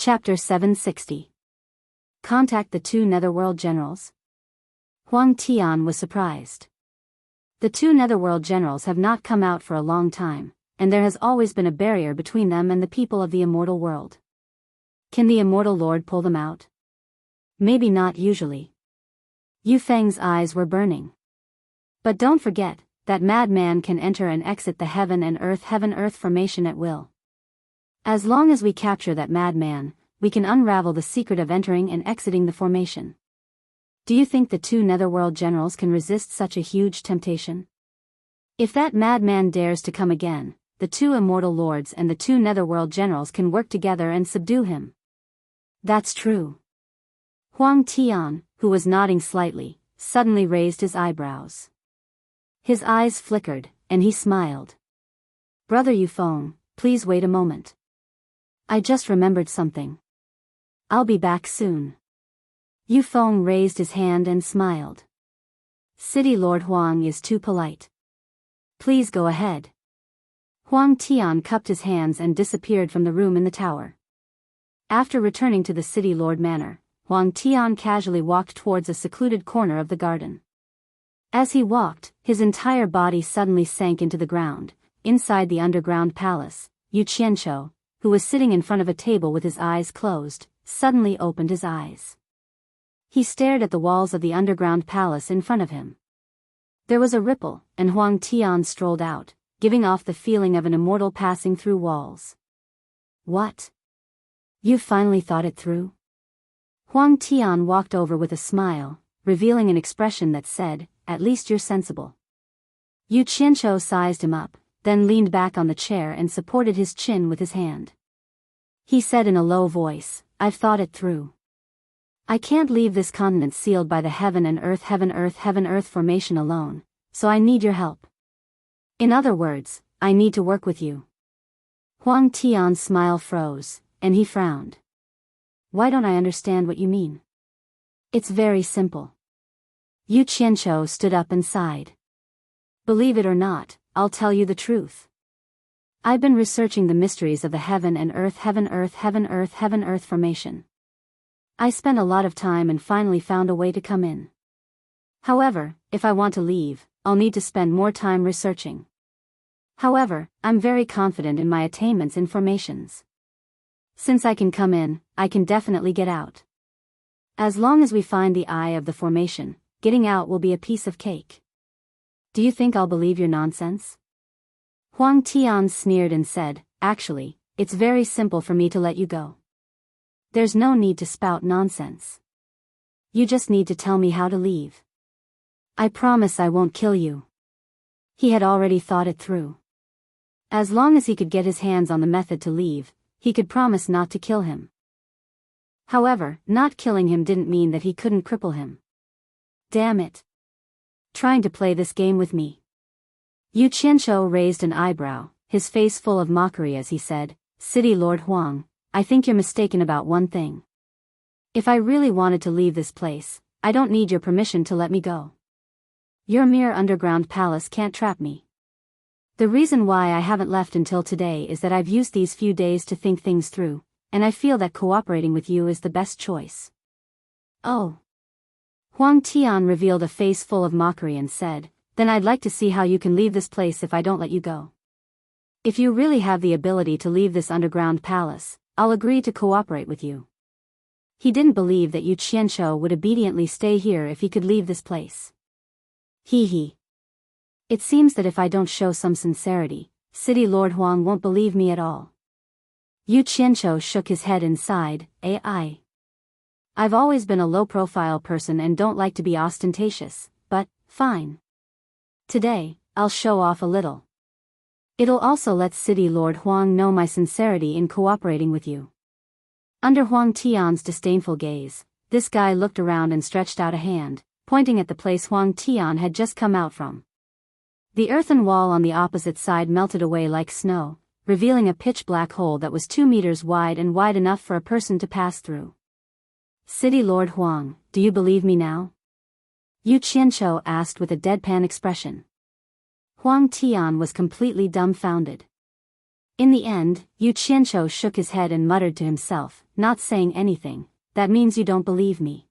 Chapter 760. Contact the two Netherworld Generals. Huang Tian was surprised. The two Netherworld Generals have not come out for a long time, and there has always been a barrier between them and the people of the immortal world. Can the immortal lord pull them out? Maybe not usually. Yu Feng's eyes were burning. But don't forget, that madman can enter and exit the heaven-earth formation at will. As long as we capture that madman, we can unravel the secret of entering and exiting the formation. Do you think the two Netherworld Generals can resist such a huge temptation? If that madman dares to come again, the two Immortal Lords and the two Netherworld Generals can work together and subdue him. That's true. Huang Tian, who was nodding slightly, suddenly raised his eyebrows. His eyes flickered, and he smiled. Brother Yufeng, please wait a moment. I just remembered something. I'll be back soon. Yufeng raised his hand and smiled. City Lord Huang is too polite. Please go ahead. Huang Tian cupped his hands and disappeared from the room in the tower. After returning to the City Lord Manor, Huang Tian casually walked towards a secluded corner of the garden. As he walked, his entire body suddenly sank into the ground. Inside the underground palace, Yu Qianqiu, who was sitting in front of a table with his eyes closed, suddenly opened his eyes. He stared at the walls of the underground palace in front of him. There was a ripple, and Huang Tian strolled out, giving off the feeling of an immortal passing through walls. What? You finally thought it through? Huang Tian walked over with a smile, revealing an expression that said, at least you're sensible. Yu Qianqiu sized him up, then leaned back on the chair and supported his chin with his hand. He said in a low voice, I've thought it through. I can't leave this continent sealed by the heaven-earth formation alone, so I need your help. In other words, I need to work with you. Huang Tian's smile froze, and he frowned. Why don't I understand what you mean? It's very simple. Yu Qianqiu stood up and sighed. Believe it or not, I'll tell you the truth. I've been researching the mysteries of the heaven-earth formation. I spent a lot of time and finally found a way to come in. However, if I want to leave, I'll need to spend more time researching. However, I'm very confident in my attainments in formations. Since I can come in, I can definitely get out. As long as we find the eye of the formation, getting out will be a piece of cake. Do you think I'll believe your nonsense? Huang Tian sneered and said, actually, it's very simple for me to let you go. There's no need to spout nonsense. You just need to tell me how to leave. I promise I won't kill you. He had already thought it through. As long as he could get his hands on the method to leave, he could promise not to kill him. However, not killing him didn't mean that he couldn't cripple him. Damn it. Trying to play this game with me. Yu Qianqiu raised an eyebrow, his face full of mockery as he said, City Lord Huang, I think you're mistaken about one thing. If I really wanted to leave this place, I don't need your permission to let me go. Your mere underground palace can't trap me. The reason why I haven't left until today is that I've used these few days to think things through, and I feel that cooperating with you is the best choice. Oh. Huang Tian revealed a face full of mockery and said, then I'd like to see how you can leave this place if I don't let you go. If you really have the ability to leave this underground palace, I'll agree to cooperate with you. He didn't believe that Yu Qianqiu would obediently stay here if he could leave this place. Hee. It seems that if I don't show some sincerity, City Lord Huang won't believe me at all. Yu Qianqiu shook his head and sighed, I've always been a low-profile person and don't like to be ostentatious, but, fine. Today, I'll show off a little. It'll also let City Lord Huang know my sincerity in cooperating with you. Under Huang Tian's disdainful gaze, this guy looked around and stretched out a hand, pointing at the place Huang Tian had just come out from. The earthen wall on the opposite side melted away like snow, revealing a pitch-black hole that was 2 meters wide and wide enough for a person to pass through. City Lord Huang, do you believe me now? Yu Qianqiu asked with a deadpan expression. Huang Tian was completely dumbfounded. In the end, Yu Qianqiu shook his head and muttered to himself, not saying anything. That means you don't believe me.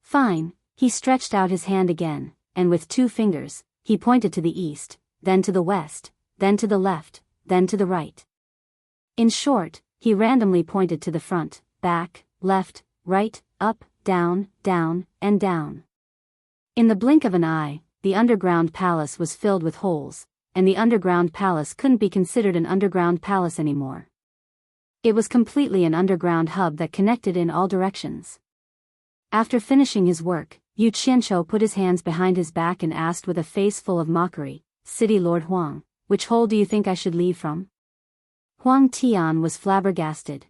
Fine. He stretched out his hand again, and with 2 fingers, he pointed to the east, then to the west, then to the left, then to the right. In short, he randomly pointed to the front, back, left, right, up, down, down, and down. In the blink of an eye, the underground palace was filled with holes, and the underground palace couldn't be considered an underground palace anymore. It was completely an underground hub that connected in all directions. After finishing his work, Yu Qianqiu put his hands behind his back and asked with a face full of mockery, "City Lord Huang, which hole do you think I should leave from?" Huang Tian was flabbergasted.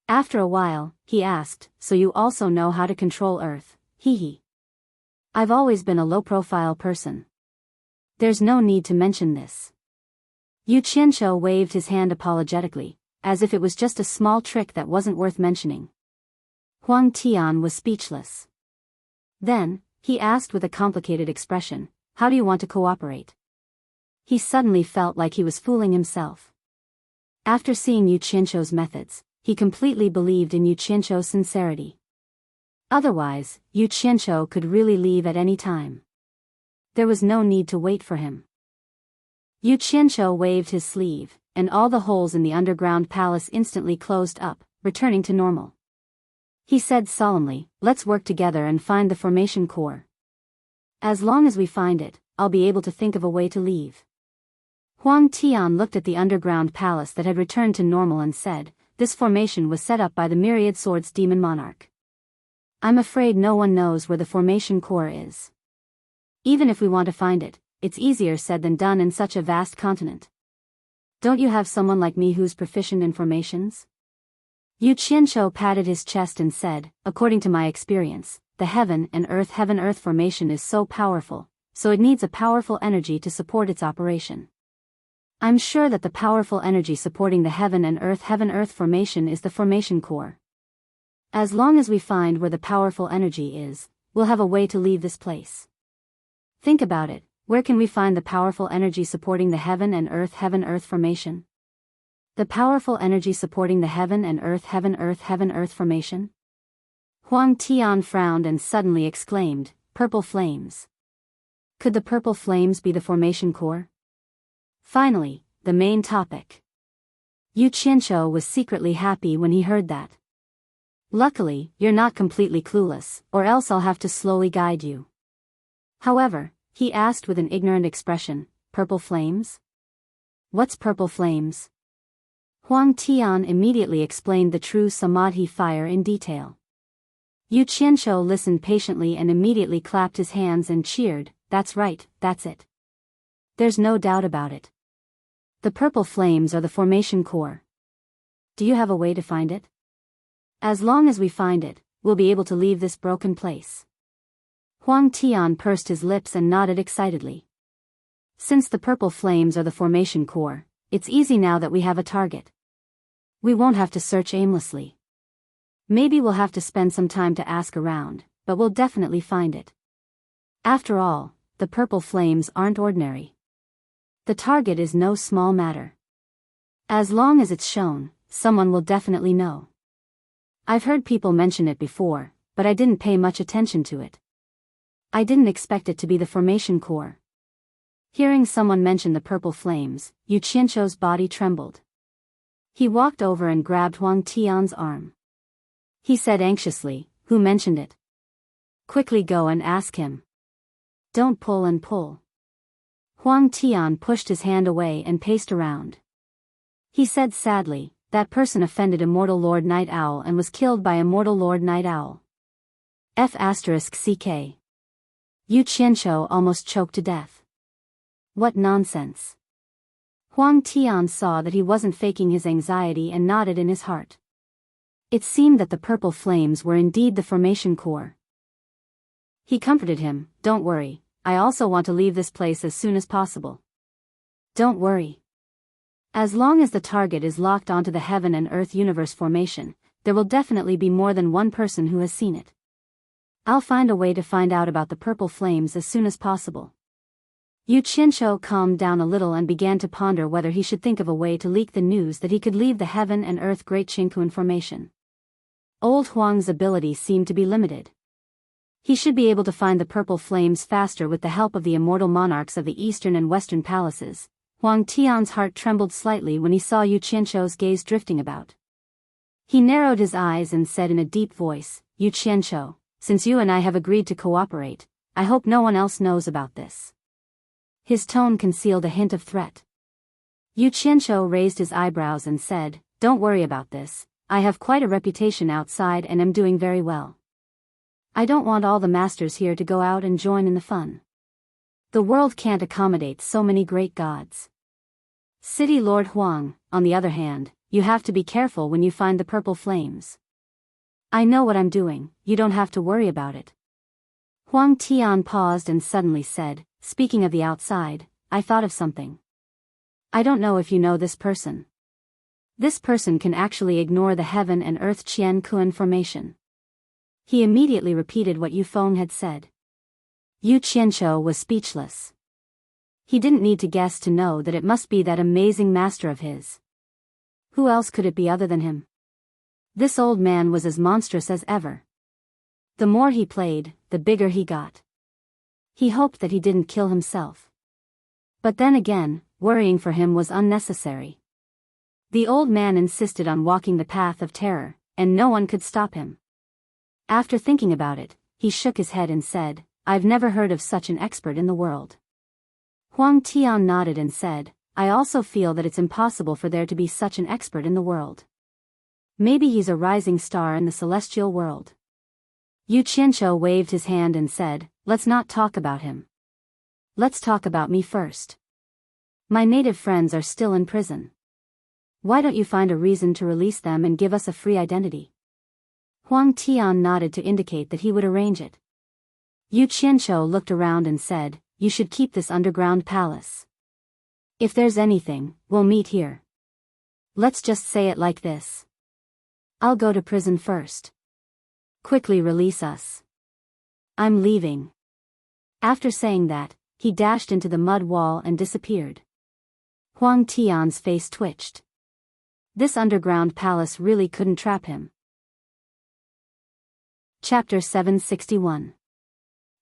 After a while, he asked, "So you also know how to control Earth?" Hee. "I've always been a low-profile person. There's no need to mention this." Yu Qianqiu waved his hand apologetically, as if it was just a small trick that wasn't worth mentioning. Huang Tian was speechless. Then, he asked with a complicated expression, "How do you want to cooperate?" He suddenly felt like he was fooling himself. After seeing Yu Qianqiu's methods, he completely believed in Yu Qianqiu's sincerity. Otherwise, Yu Qianqiu could really leave at any time. There was no need to wait for him. Yu Qianqiu waved his sleeve, and all the holes in the underground palace instantly closed up, returning to normal. He said solemnly, "Let's work together and find the formation core. As long as we find it, I'll be able to think of a way to leave." Huang Tian looked at the underground palace that had returned to normal and said, "This formation was set up by the Myriad Swords Demon Monarch. I'm afraid no one knows where the formation core is. Even if we want to find it, it's easier said than done in such a vast continent. Don't you have someone like me who's proficient in formations?" Yu Qianqiu patted his chest and said, "According to my experience, the heaven-earth formation is so powerful, so it needs a powerful energy to support its operation. I'm sure that the powerful energy supporting the heaven-earth formation is the formation core. As long as we find where the powerful energy is, we'll have a way to leave this place. Think about it, where can we find the powerful energy supporting the heaven-earth formation? The powerful energy supporting the heaven-earth formation?" Huang Tian frowned and suddenly exclaimed, "Purple flames. Could the purple flames be the formation core?" Finally, the main topic. Yu Qianqiu was secretly happy when he heard that. "Luckily, you're not completely clueless, or else I'll have to slowly guide you." However, he asked with an ignorant expression, "Purple flames? What's purple flames?" Huang Tian immediately explained the true Samadhi fire in detail. Yu Qianqiu listened patiently and immediately clapped his hands and cheered, "That's right, that's it. There's no doubt about it. The purple flames are the formation core. Do you have a way to find it? As long as we find it, we'll be able to leave this broken place." Huang Tian pursed his lips and nodded excitedly. "Since the purple flames are the formation core, it's easy now that we have a target. We won't have to search aimlessly. Maybe we'll have to spend some time to ask around, but we'll definitely find it. After all, the purple flames aren't ordinary. The target is no small matter. As long as it's shown, someone will definitely know. I've heard people mention it before, but I didn't pay much attention to it. I didn't expect it to be the formation core." Hearing someone mention the purple flames, Yu Qianqiu's body trembled. He walked over and grabbed Huang Tian's arm. He said anxiously, "Who mentioned it? Quickly go and ask him. Don't pull and pull." Huang Tian pushed his hand away and paced around. He said sadly, "That person offended Immortal Lord Night Owl and was killed by Immortal Lord Night Owl. F***ck. Yu Qianqiu almost choked to death. What nonsense. Huang Tian saw that he wasn't faking his anxiety and nodded in his heart. It seemed that the purple flames were indeed the formation core. He comforted him, "Don't worry, I also want to leave this place as soon as possible. Don't worry. As long as the target is locked onto the heaven and earth universe formation, there will definitely be more than one person who has seen it. I'll find a way to find out about the purple flames as soon as possible." Yu Qianshou calmed down a little and began to ponder whether he should think of a way to leak the news that he could leave the heaven and earth great Qingkuan formation. Old Huang's ability seemed to be limited. He should be able to find the purple flames faster with the help of the immortal monarchs of the eastern and western palaces. Huang Tian's heart trembled slightly when he saw Yu Qianshou's gaze drifting about. He narrowed his eyes and said in a deep voice, "Yu Qianshou, since you and I have agreed to cooperate, I hope no one else knows about this." His tone concealed a hint of threat. Yu Qianshou raised his eyebrows and said, "Don't worry about this, I have quite a reputation outside and am doing very well. I don't want all the masters here to go out and join in the fun. The world can't accommodate so many great gods. City Lord Huang, on the other hand, you have to be careful when you find the purple flames. I know what I'm doing, you don't have to worry about it." Huang Tian paused and suddenly said, "Speaking of the outside, I thought of something. I don't know if you know this person. This person can actually ignore the heaven and earth Qian Kuan formation." He immediately repeated what Yu Feng had said. Yu Qianshou was speechless. He didn't need to guess to know that it must be that amazing master of his. Who else could it be other than him? This old man was as monstrous as ever. The more he played, the bigger he got. He hoped that he didn't kill himself. But then again, worrying for him was unnecessary. The old man insisted on walking the path of terror, and no one could stop him. After thinking about it, he shook his head and said, "I've never heard of such an expert in the world." Huang Tian nodded and said, "I also feel that it's impossible for there to be such an expert in the world. Maybe he's a rising star in the celestial world." Yu Qianshou waved his hand and said, "Let's not talk about him. Let's talk about me first. My native friends are still in prison. Why don't you find a reason to release them and give us a free identity?" Huang Tian nodded to indicate that he would arrange it. Yu Qianshou looked around and said, "You should keep this underground palace. If there's anything, we'll meet here. Let's just say it like this. I'll go to prison first. Quickly release us. I'm leaving." After saying that, he dashed into the mud wall and disappeared. Huang Tian's face twitched. This underground palace really couldn't trap him. Chapter 761.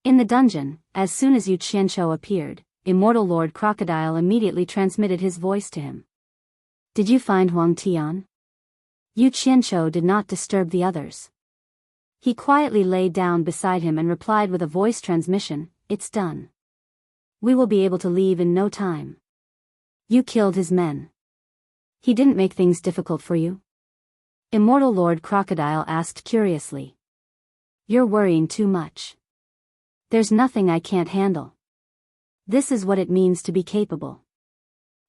In the dungeon, as soon as Yu Qianshou appeared, Immortal Lord Crocodile immediately transmitted his voice to him. "Did you find Huang Tian?" Yu Qianshou did not disturb the others. He quietly lay down beside him and replied with a voice transmission, "It's done. We will be able to leave in no time. You killed his men. He didn't make things difficult for you?" Immortal Lord Crocodile asked curiously. "You're worrying too much. There's nothing I can't handle. This is what it means to be capable."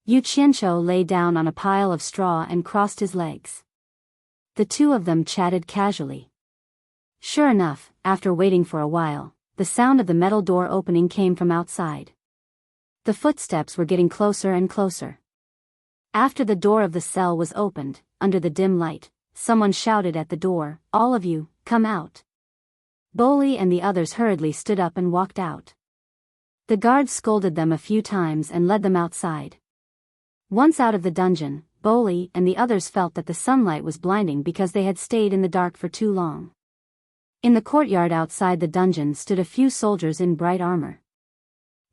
Yu Qianshou lay down on a pile of straw and crossed his legs. The two of them chatted casually. Sure enough, after waiting for a while, the sound of the metal door opening came from outside. The footsteps were getting closer and closer. After the door of the cell was opened, under the dim light, someone shouted at the door, "All of you, come out." Boli and the others hurriedly stood up and walked out. The guards scolded them a few times and led them outside. Once out of the dungeon, Boli and the others felt that the sunlight was blinding because they had stayed in the dark for too long. In the courtyard outside the dungeon stood a few soldiers in bright armor.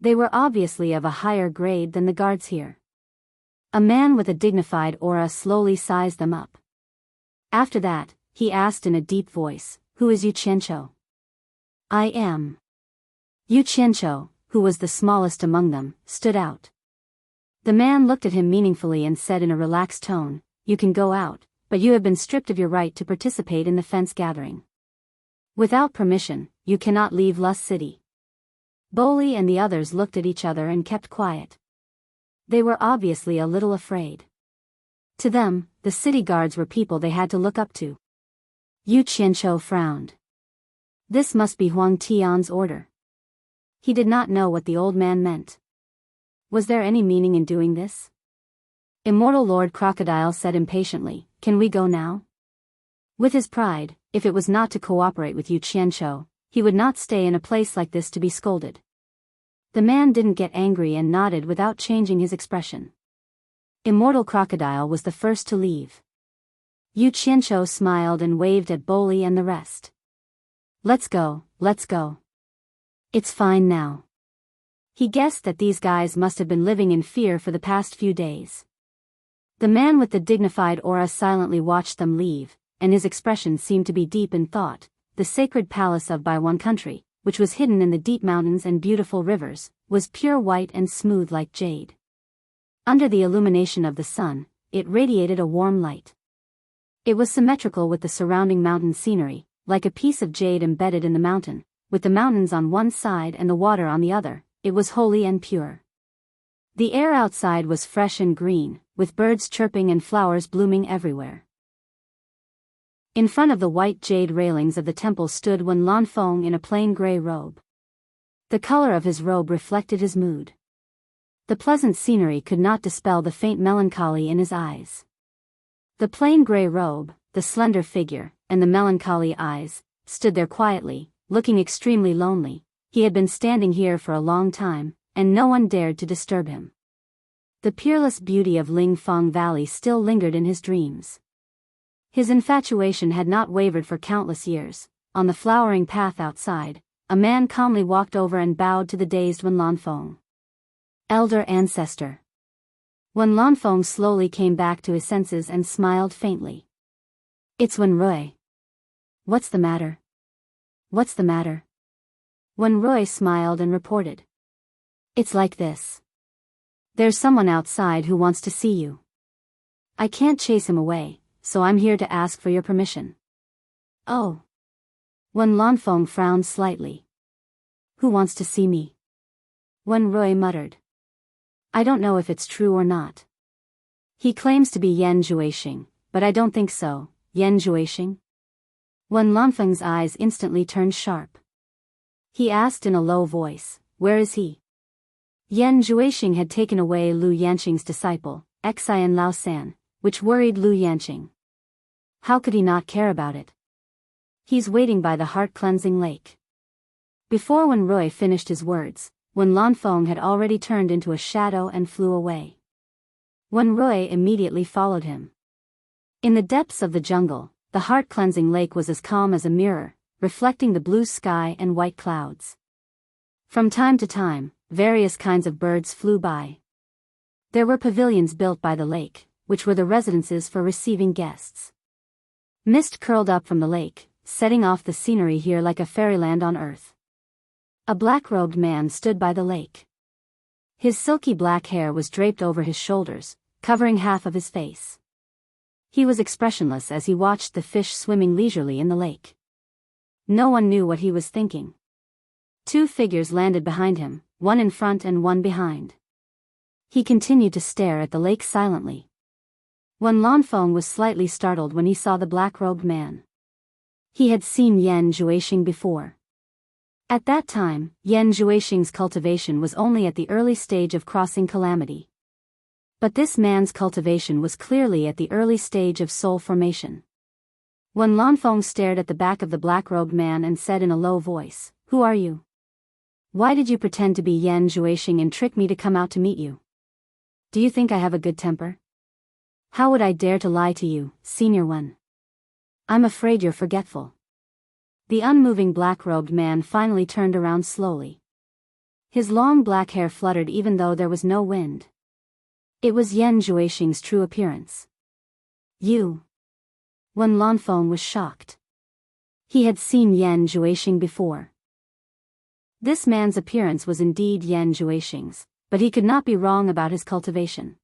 They were obviously of a higher grade than the guards here. A man with a dignified aura slowly sized them up. After that, he asked in a deep voice, "Who is Yu Qianshou?" "I am." Yu Qianshou, who was the smallest among them, stood out. The man looked at him meaningfully and said in a relaxed tone, "You can go out, but you have been stripped of your right to participate in the fence gathering. Without permission, you cannot leave Lus City." Boli and the others looked at each other and kept quiet. They were obviously a little afraid. To them, the city guards were people they had to look up to. Yu Qianshou frowned. This must be Huang Tian's order. He did not know what the old man meant. Was there any meaning in doing this? Immortal Lord Crocodile said impatiently, "Can we go now?" With his pride, if it was not to cooperate with Yu Qianshou, he would not stay in a place like this to be scolded. The man didn't get angry and nodded without changing his expression. Immortal Crocodile was the first to leave. Yu Qianqiu smiled and waved at Boli and the rest. Let's go, let's go. It's fine now. He guessed that these guys must have been living in fear for the past few days. The man with the dignified aura silently watched them leave, and his expression seemed to be deep in thought. The sacred palace of Baiwan country, which was hidden in the deep mountains and beautiful rivers, was pure white and smooth like jade. Under the illumination of the sun, it radiated a warm light. It was symmetrical with the surrounding mountain scenery, like a piece of jade embedded in the mountain, with the mountains on one side and the water on the other. It was holy and pure. The air outside was fresh and green, with birds chirping and flowers blooming everywhere. In front of the white jade railings of the temple stood Wen Lanfeng in a plain gray robe. The color of his robe reflected his mood. The pleasant scenery could not dispel the faint melancholy in his eyes. The plain gray robe, the slender figure, and the melancholy eyes, stood there quietly, looking extremely lonely. He had been standing here for a long time, and no one dared to disturb him. The peerless beauty of Lingfeng Valley still lingered in his dreams. His infatuation had not wavered for countless years. On the flowering path outside, a man calmly walked over and bowed to the dazed Wen Lanfeng. Elder ancestor. Wen Lanfeng slowly came back to his senses and smiled faintly. It's Wen Rui. What's the matter? What's the matter? Wen Rui smiled and reported. It's like this. There's someone outside who wants to see you. I can't chase him away, so I'm here to ask for your permission. Oh. Wen Lanfeng frowned slightly. Who wants to see me? Wen Rui muttered. I don't know if it's true or not. He claims to be Yan Juexing, but I don't think so. Yan Juexing? Wen Lanfeng's eyes instantly turned sharp. He asked in a low voice, where is he? Yan Juexing had taken away Lu Yanqing's disciple, Xian Laosan, which worried Lu Yanqing. How could he not care about it? He's waiting by the heart-cleansing lake. Before Wen Rui finished his words, Wen Lanfeng had already turned into a shadow and flew away. Wen Rui immediately followed him. In the depths of the jungle, the heart-cleansing lake was as calm as a mirror, reflecting the blue sky and white clouds. From time to time, various kinds of birds flew by. There were pavilions built by the lake, which were the residences for receiving guests. Mist curled up from the lake, setting off the scenery here like a fairyland on earth. A black-robed man stood by the lake. His silky black hair was draped over his shoulders, covering half of his face. He was expressionless as he watched the fish swimming leisurely in the lake. No one knew what he was thinking. Two figures landed behind him, one in front and one behind. He continued to stare at the lake silently. Wen Lanfeng was slightly startled when he saw the black-robed man. He had seen Yan Juexing before. At that time, Yan Juexing's cultivation was only at the early stage of crossing calamity. But this man's cultivation was clearly at the early stage of soul formation. Wen Lanfeng stared at the back of the black-robed man and said in a low voice, Who are you? Why did you pretend to be Yan Juexing and trick me to come out to meet you? Do you think I have a good temper? How would I dare to lie to you, Senior Wen? I'm afraid you're forgetful. The unmoving black-robed man finally turned around slowly. His long black hair fluttered even though there was no wind. It was Yan Juexing's true appearance. You. Wen Lanfeng was shocked. He had seen Yan Juexing before. This man's appearance was indeed Yan Juexing's, but he could not be wrong about his cultivation.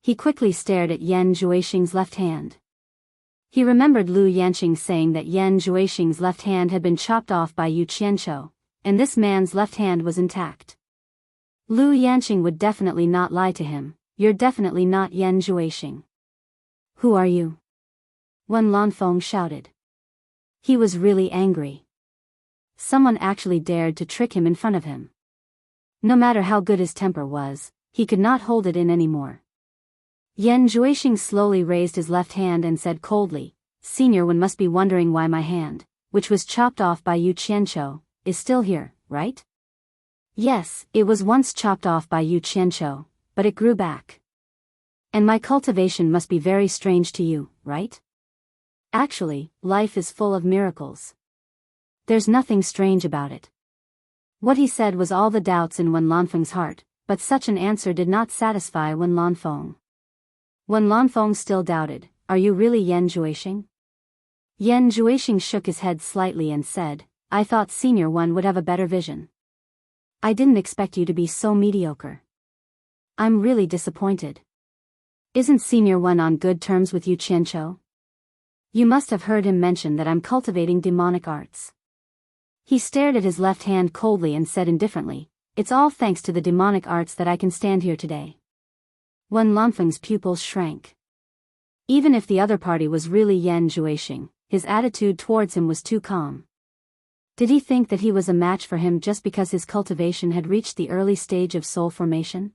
He quickly stared at Yan Juexing's left hand. He remembered Lu Yanqing saying that Yan Juexing's left hand had been chopped off by Yu Qianqiu, and this man's left hand was intact. Lu Yanqing would definitely not lie to him. You're definitely not Yan Juexing. Who are you? Wen Lanfeng shouted. He was really angry. Someone actually dared to trick him in front of him. No matter how good his temper was, he could not hold it in anymore. Yan Juexing slowly raised his left hand and said coldly, Senior Wen must be wondering why my hand, which was chopped off by Yu Qianqiu, is still here, right? Yes, it was once chopped off by Yu Qianqiu, but it grew back. And my cultivation must be very strange to you, right? Actually, life is full of miracles. There's nothing strange about it. What he said was all the doubts in Wen Lanfeng's heart, but such an answer did not satisfy Wen Lanfeng. Wen Lanfeng still doubted, "Are you really Yan Juixing?" Yan Juixing shook his head slightly and said, "I thought Senior One would have a better vision. I didn't expect you to be so mediocre. I'm really disappointed. Isn't Senior One on good terms with Yu Qianqiu? You must have heard him mention that I'm cultivating demonic arts." He stared at his left hand coldly and said indifferently, "It's all thanks to the demonic arts that I can stand here today." Wen Lanfeng's pupils shrank. Even if the other party was really Yan Juixing, his attitude towards him was too calm. Did he think that he was a match for him just because his cultivation had reached the early stage of soul formation?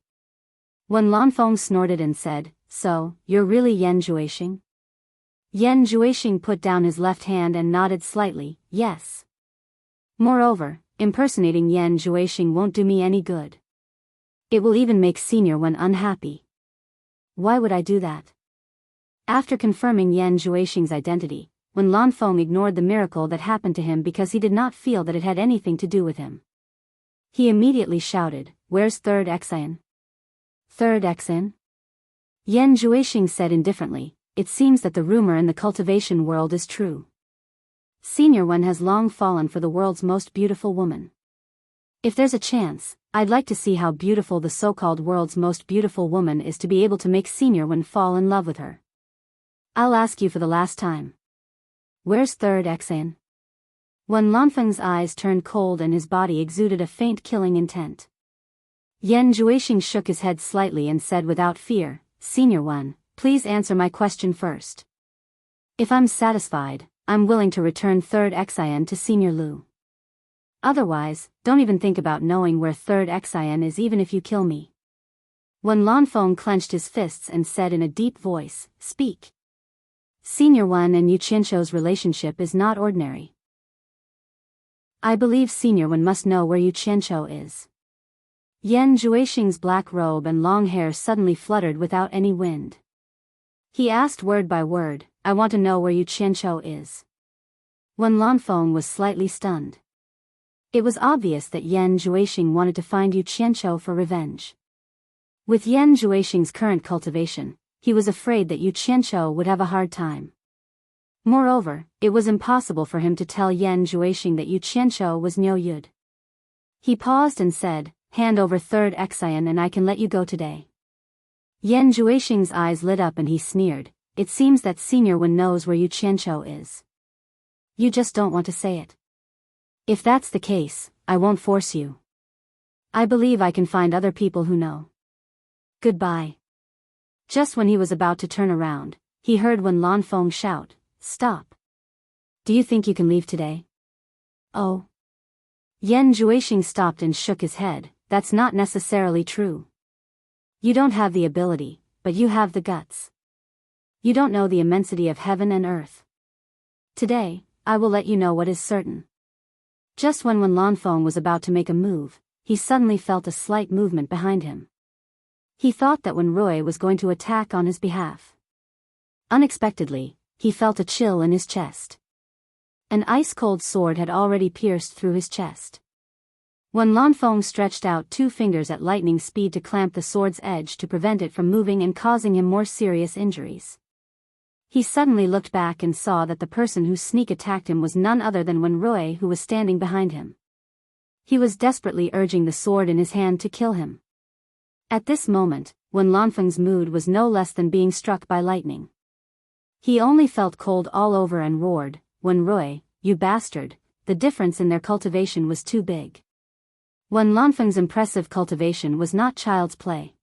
Wen Lanfeng snorted and said, "So, you're really Yan Juixing?" Yan Juixing put down his left hand and nodded slightly, "Yes. Moreover, impersonating Yan Juixing won't do me any good. It will even make Senior One unhappy." "Why would I do that?" After confirming Yan Juixing's identity, Wen Lanfeng ignored the miracle that happened to him because he did not feel that it had anything to do with him. He immediately shouted, "Where's Third Xian?" "Third Xian?" Yan Juixing said indifferently, "It seems that the rumor in the cultivation world is true. Senior One has long fallen for the world's most beautiful woman. If there's a chance, I'd like to see how beautiful the so-called world's most beautiful woman is to be able to make Senior One fall in love with her. I'll ask you for the last time. Where's Third Xian?" Wen Lanfeng's eyes turned cold and his body exuded a faint killing intent. Yan Juixing shook his head slightly and said without fear, "Senior One, please answer my question first. If I'm satisfied, I'm willing to return Third Xian to Senior Lu. Otherwise, don't even think about knowing where Third Xian is even if you kill me." Wen Lanfeng clenched his fists and said in a deep voice, "Speak. Senior One and Yu Qianqiu's relationship is not ordinary. I believe Senior One must know where Yu Qianqiu is." Yan Juixing's black robe and long hair suddenly fluttered without any wind. He asked word by word, "I want to know where Yu Qianqiu is." Wen Lanfeng was slightly stunned. It was obvious that Yan Juixing wanted to find Yu Qianqiu for revenge. With Yan Juixing's current cultivation, he was afraid that Yu Qianqiu would have a hard time. Moreover, it was impossible for him to tell Yan Juixing that Yu Qianqiu was Niu Yud. He paused and said, "Hand over Third Xian and I can let you go today." Yan Juixing's eyes lit up and he sneered, "It seems that Senior One knows where Yu Qianqiu is. You just don't want to say it. If that's the case, I won't force you. I believe I can find other people who know. Goodbye." Just when he was about to turn around, he heard Wen Lanfeng shout, "Stop. Do you think you can leave today?" "Oh." Yan Juixing stopped and shook his head, "That's not necessarily true. You don't have the ability, but you have the guts. You don't know the immensity of heaven and earth. Today, I will let you know what is certain." Just when Wen Lanfeng was about to make a move, he suddenly felt a slight movement behind him. He thought that Wen Rui was going to attack on his behalf. Unexpectedly, he felt a chill in his chest. An ice-cold sword had already pierced through his chest. Wen Lanfeng stretched out 2 fingers at lightning speed to clamp the sword's edge to prevent it from moving and causing him more serious injuries. He suddenly looked back and saw that the person who sneak attacked him was none other than Wen Rui, who was standing behind him. He was desperately urging the sword in his hand to kill him. At this moment, Wen Lanfeng's mood was no less than being struck by lightning. He only felt cold all over and roared, "Wen Rui, you bastard, the difference in their cultivation was too big." Wen Lanfeng's impressive cultivation was not child's play.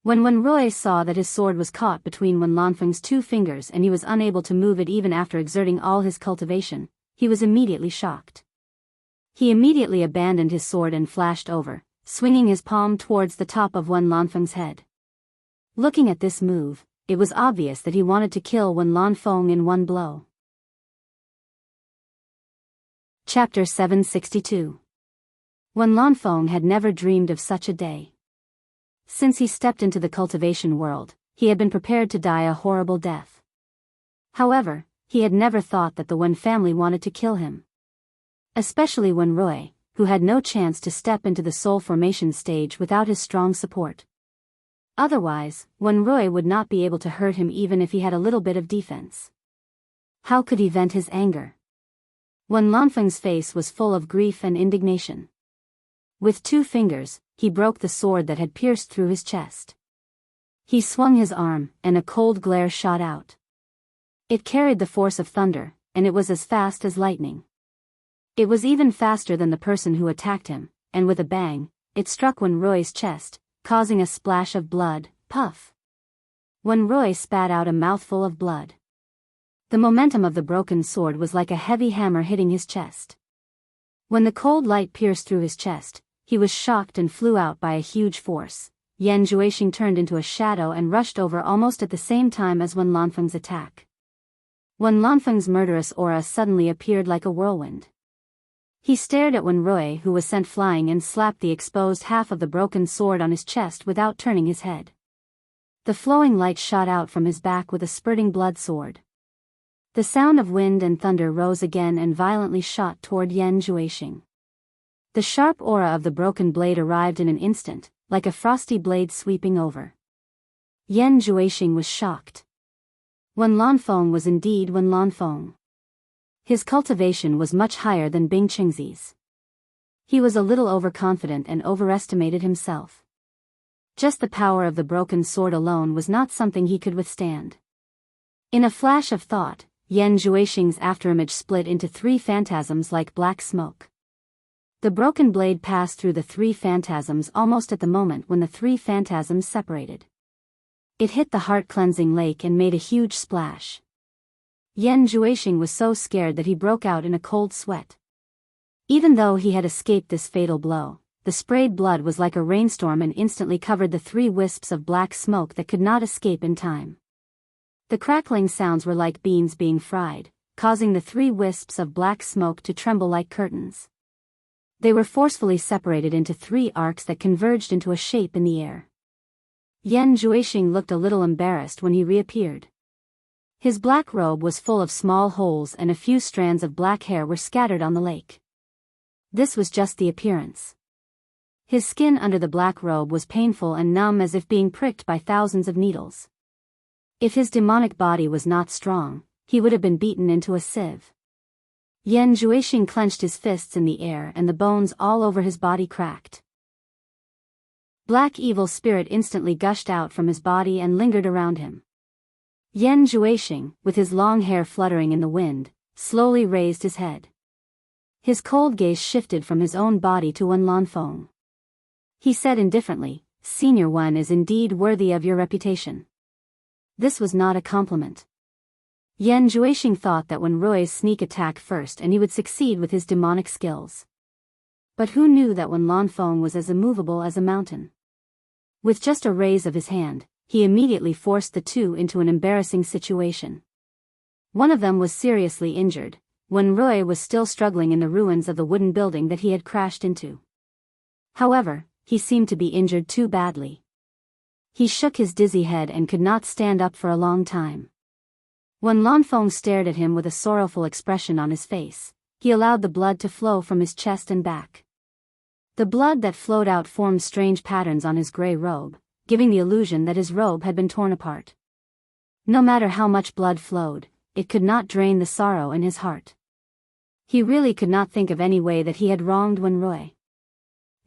When Wen Rui saw that his sword was caught between Wen Lanfeng's 2 fingers and he was unable to move it even after exerting all his cultivation, he was immediately shocked. He immediately abandoned his sword and flashed over, swinging his palm towards the top of Wen Lanfeng's head. Looking at this move, it was obvious that he wanted to kill Wen Lanfeng in one blow. Chapter 762. Wen Lanfeng had never dreamed of such a day. Since he stepped into the cultivation world, he had been prepared to die a horrible death. However, he had never thought that the Wen family wanted to kill him. Especially Wen Rui, who had no chance to step into the soul formation stage without his strong support. Otherwise, Wen Rui would not be able to hurt him even if he had a little bit of defense. How could he vent his anger? Wen Lanfeng's face was full of grief and indignation. With 2 fingers, he broke the sword that had pierced through his chest. He swung his arm, and a cold glare shot out. It carried the force of thunder, and it was as fast as lightning. It was even faster than the person who attacked him, and with a bang, it struck Wen Rui's chest, causing a splash of blood. Puff! Wen Rui spat out a mouthful of blood. The momentum of the broken sword was like a heavy hammer hitting his chest. When the cold light pierced through his chest, he was shocked and flew out by a huge force. Yan Juexing turned into a shadow and rushed over almost at the same time as Wen Lanfeng's attack. Wen Lanfeng's murderous aura suddenly appeared like a whirlwind. He stared at Wen Rui, who was sent flying, and slapped the exposed half of the broken sword on his chest without turning his head. The flowing light shot out from his back with a spurting blood sword. The sound of wind and thunder rose again and violently shot toward Yan Juexing. The sharp aura of the broken blade arrived in an instant, like a frosty blade sweeping over. Yan Juexing was shocked. Wen Lanfeng was indeed Wen Lanfeng. His cultivation was much higher than Bing Qingzi's. He was a little overconfident and overestimated himself. Just the power of the broken sword alone was not something he could withstand. In a flash of thought, Yan Juexing's afterimage split into 3 phantasms like black smoke. The broken blade passed through the 3 phantasms almost at the moment when the 3 phantasms separated. It hit the heart-cleansing lake and made a huge splash. Yan Juexing was so scared that he broke out in a cold sweat. Even though he had escaped this fatal blow, the sprayed blood was like a rainstorm and instantly covered the 3 wisps of black smoke that could not escape in time. The crackling sounds were like beans being fried, causing the 3 wisps of black smoke to tremble like curtains. They were forcefully separated into 3 arcs that converged into a shape in the air. Yan Juexing looked a little embarrassed when he reappeared. His black robe was full of small holes and a few strands of black hair were scattered on the lake. This was just the appearance. His skin under the black robe was painful and numb as if being pricked by thousands of needles. If his demonic body was not strong, he would have been beaten into a sieve. Yan Juexing clenched his fists in the air and the bones all over his body cracked. Black evil spirit instantly gushed out from his body and lingered around him. Yan Juexing, with his long hair fluttering in the wind, slowly raised his head. His cold gaze shifted from his own body to Wen Lanfeng. He said indifferently, "Senior Wen is indeed worthy of your reputation." This was not a compliment. Yan Juexing thought that Wen Rui's sneak attack first and he would succeed with his demonic skills. But who knew that Wen Lanfeng was as immovable as a mountain? With just a raise of his hand, he immediately forced the 2 into an embarrassing situation. One of them was seriously injured. Wen Rui was still struggling in the ruins of the wooden building that he had crashed into. However, he seemed to be injured too badly. He shook his dizzy head and could not stand up for a long time. Wen Lanfeng stared at him with a sorrowful expression on his face. He allowed the blood to flow from his chest and back. The blood that flowed out formed strange patterns on his gray robe, giving the illusion that his robe had been torn apart. No matter how much blood flowed, it could not drain the sorrow in his heart. He really could not think of any way that he had wronged Wen Rui.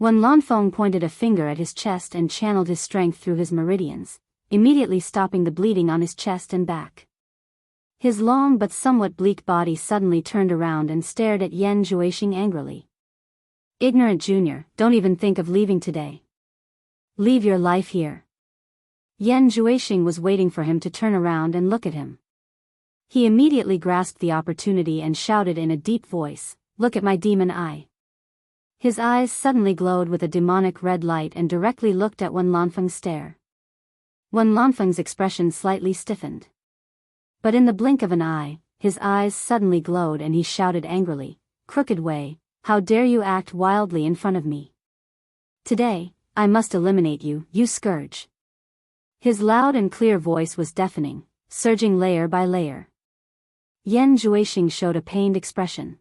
Wen Lanfeng pointed a finger at his chest and channeled his strength through his meridians, immediately stopping the bleeding on his chest and back. His long but somewhat bleak body suddenly turned around and stared at Yan Juexing angrily. "Ignorant junior, don't even think of leaving today. Leave your life here." Yan Juexing was waiting for him to turn around and look at him. He immediately grasped the opportunity and shouted in a deep voice, "Look at my demon eye." His eyes suddenly glowed with a demonic red light and directly looked at Wen Lanfeng's stare. Wen Lanfeng's expression slightly stiffened. But in the blink of an eye, his eyes suddenly glowed and he shouted angrily, "Crooked way, how dare you act wildly in front of me? Today, I must eliminate you, you scourge. His loud and clear voice was deafening, surging layer by layer. Yan Juexing showed a pained expression.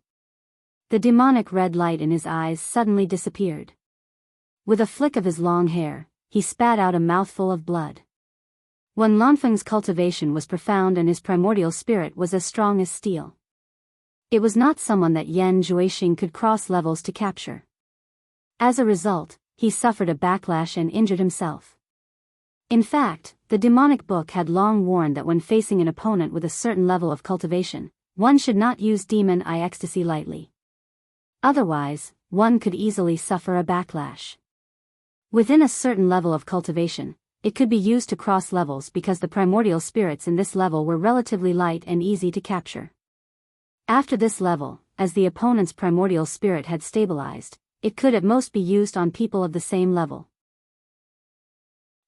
The demonic red light in his eyes suddenly disappeared. With a flick of his long hair, he spat out a mouthful of blood. Wen Lanfeng's cultivation was profound and his primordial spirit was as strong as steel. It was not someone that Yan Juexing could cross levels to capture. As a result, he suffered a backlash and injured himself. In fact, the demonic book had long warned that when facing an opponent with a certain level of cultivation, one should not use demon eye ecstasy lightly. Otherwise, one could easily suffer a backlash. Within a certain level of cultivation, it could be used to cross levels because the primordial spirits in this level were relatively light and easy to capture. After this level, as the opponent's primordial spirit had stabilized, it could at most be used on people of the same level.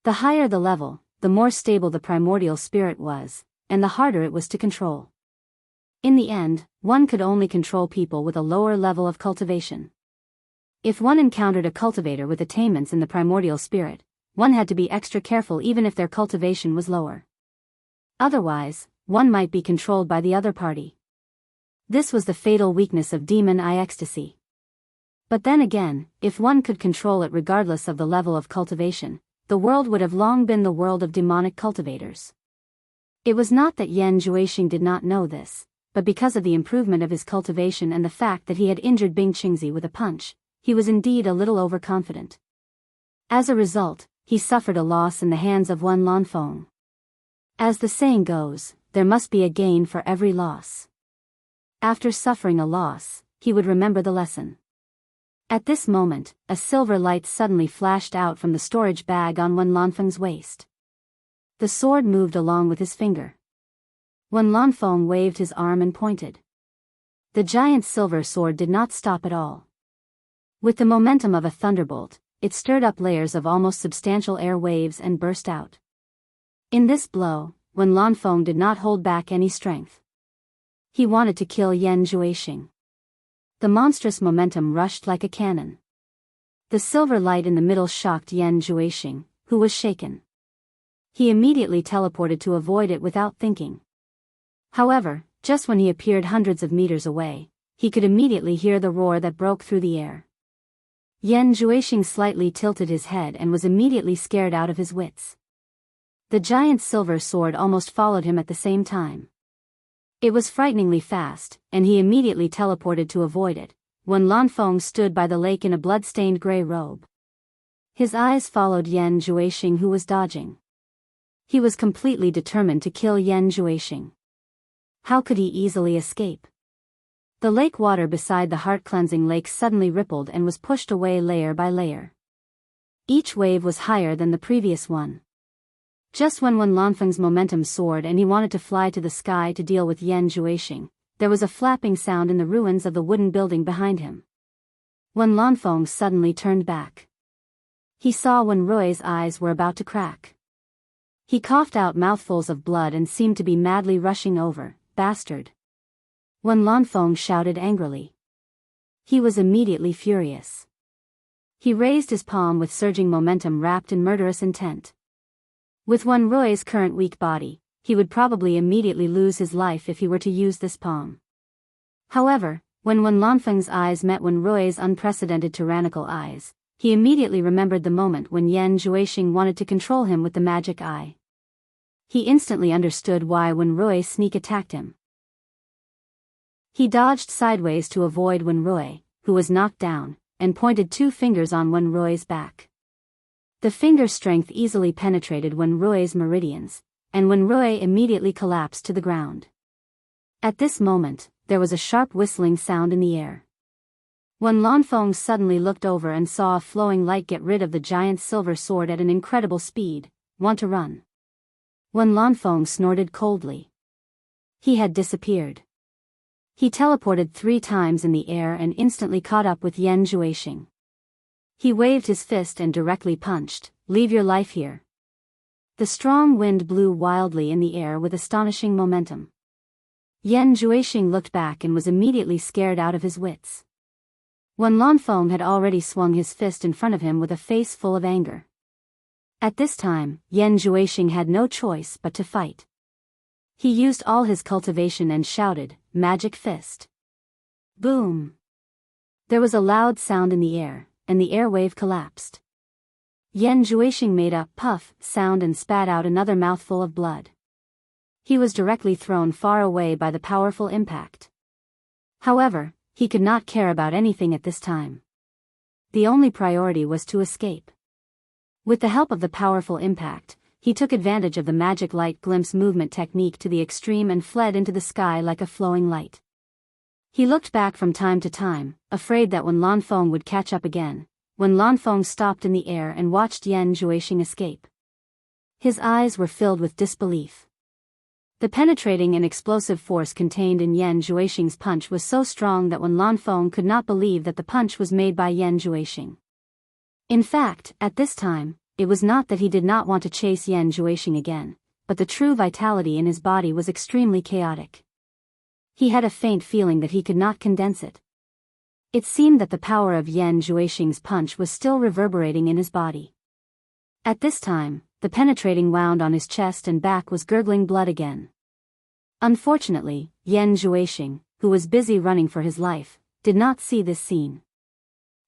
The higher the level, the more stable the primordial spirit was, and the harder it was to control. In the end, one could only control people with a lower level of cultivation. If one encountered a cultivator with attainments in the primordial spirit, one had to be extra careful even if their cultivation was lower. Otherwise, one might be controlled by the other party. This was the fatal weakness of demon eye ecstasy. But then again, if one could control it regardless of the level of cultivation, the world would have long been the world of demonic cultivators. It was not that Yan Juexing did not know this, but because of the improvement of his cultivation and the fact that he had injured Bing Qingzi with a punch, he was indeed a little overconfident. As a result, he suffered a loss in the hands of Wen Lanfeng. As the saying goes, there must be a gain for every loss. After suffering a loss, he would remember the lesson. At this moment, a silver light suddenly flashed out from the storage bag on Wen Lanfeng's waist. The sword moved along with his finger. Wen Lanfeng waved his arm and pointed. The giant silver sword did not stop at all. With the momentum of a thunderbolt, it stirred up layers of almost substantial air waves and burst out. In this blow, Wen Lanfeng did not hold back any strength. He wanted to kill Yan Juexing. The monstrous momentum rushed like a cannon. The silver light in the middle shocked Yan Juexing, who was shaken. He immediately teleported to avoid it without thinking. However, just when he appeared hundreds of meters away, he could immediately hear the roar that broke through the air. Yan Juexing slightly tilted his head and was immediately scared out of his wits. The giant silver sword almost followed him at the same time. It was frighteningly fast, and he immediately teleported to avoid it, when Lanfeng stood by the lake in a blood-stained gray robe. His eyes followed Yan Juexing, who was dodging. He was completely determined to kill Yan Juexing. How could he easily escape? The lake water beside the heart-cleansing lake suddenly rippled and was pushed away layer by layer. Each wave was higher than the previous one. Just when Wen Lanfeng's momentum soared and he wanted to fly to the sky to deal with Yan Juexing, there was a flapping sound in the ruins of the wooden building behind him. Wen Lanfeng suddenly turned back. He saw Wen Rui's eyes were about to crack. He coughed out mouthfuls of blood and seemed to be madly rushing over. Bastard! Wen Lanfeng shouted angrily. He was immediately furious. He raised his palm with surging momentum wrapped in murderous intent. With Wen Rui's current weak body, he would probably immediately lose his life if he were to use this palm. However, when Wen Lanfeng's eyes met Wen Rui's unprecedented tyrannical eyes, he immediately remembered the moment when Yan Juexing wanted to control him with the magic eye. He instantly understood why Wen Rui sneak attacked him. He dodged sideways to avoid Wen Rui, who was knocked down, and pointed 2 fingers on Wen Rui's back. The finger strength easily penetrated Wen Rui's meridians, and Wen Rui immediately collapsed to the ground. At this moment, there was a sharp whistling sound in the air. Wen Lanfeng suddenly looked over and saw a flowing light get rid of the giant silver sword at an incredible speed. Want to run? Wen Lanfeng snorted coldly. He had disappeared. He teleported 3 times in the air and instantly caught up with Yan Juexing. He waved his fist and directly punched. Leave your life here. The strong wind blew wildly in the air with astonishing momentum. Yan Juexing looked back and was immediately scared out of his wits. Wen Lanfeng had already swung his fist in front of him with a face full of anger. At this time, Yan Juexing had no choice but to fight. He used all his cultivation and shouted, "Magic fist!" Boom! There was a loud sound in the air, and the airwave collapsed. Yan Juexing made a puff sound and spat out another mouthful of blood. He was directly thrown far away by the powerful impact. However, he could not care about anything at this time. The only priority was to escape. With the help of the powerful impact, he took advantage of the magic light glimpse movement technique to the extreme and fled into the sky like a flowing light. He looked back from time to time, afraid that Wen Lanfeng would catch up again. Wen Lanfeng stopped in the air and watched Yan Juexing escape. His eyes were filled with disbelief. The penetrating and explosive force contained in Yan Juexing's punch was so strong that Wen Lanfeng could not believe that the punch was made by Yan Juexing. In fact, at this time, it was not that he did not want to chase Yan Juexing again, but the true vitality in his body was extremely chaotic. He had a faint feeling that he could not condense it. It seemed that the power of Yan Juexing's punch was still reverberating in his body. At this time, the penetrating wound on his chest and back was gurgling blood again. Unfortunately, Yan Juexing, who was busy running for his life, did not see this scene.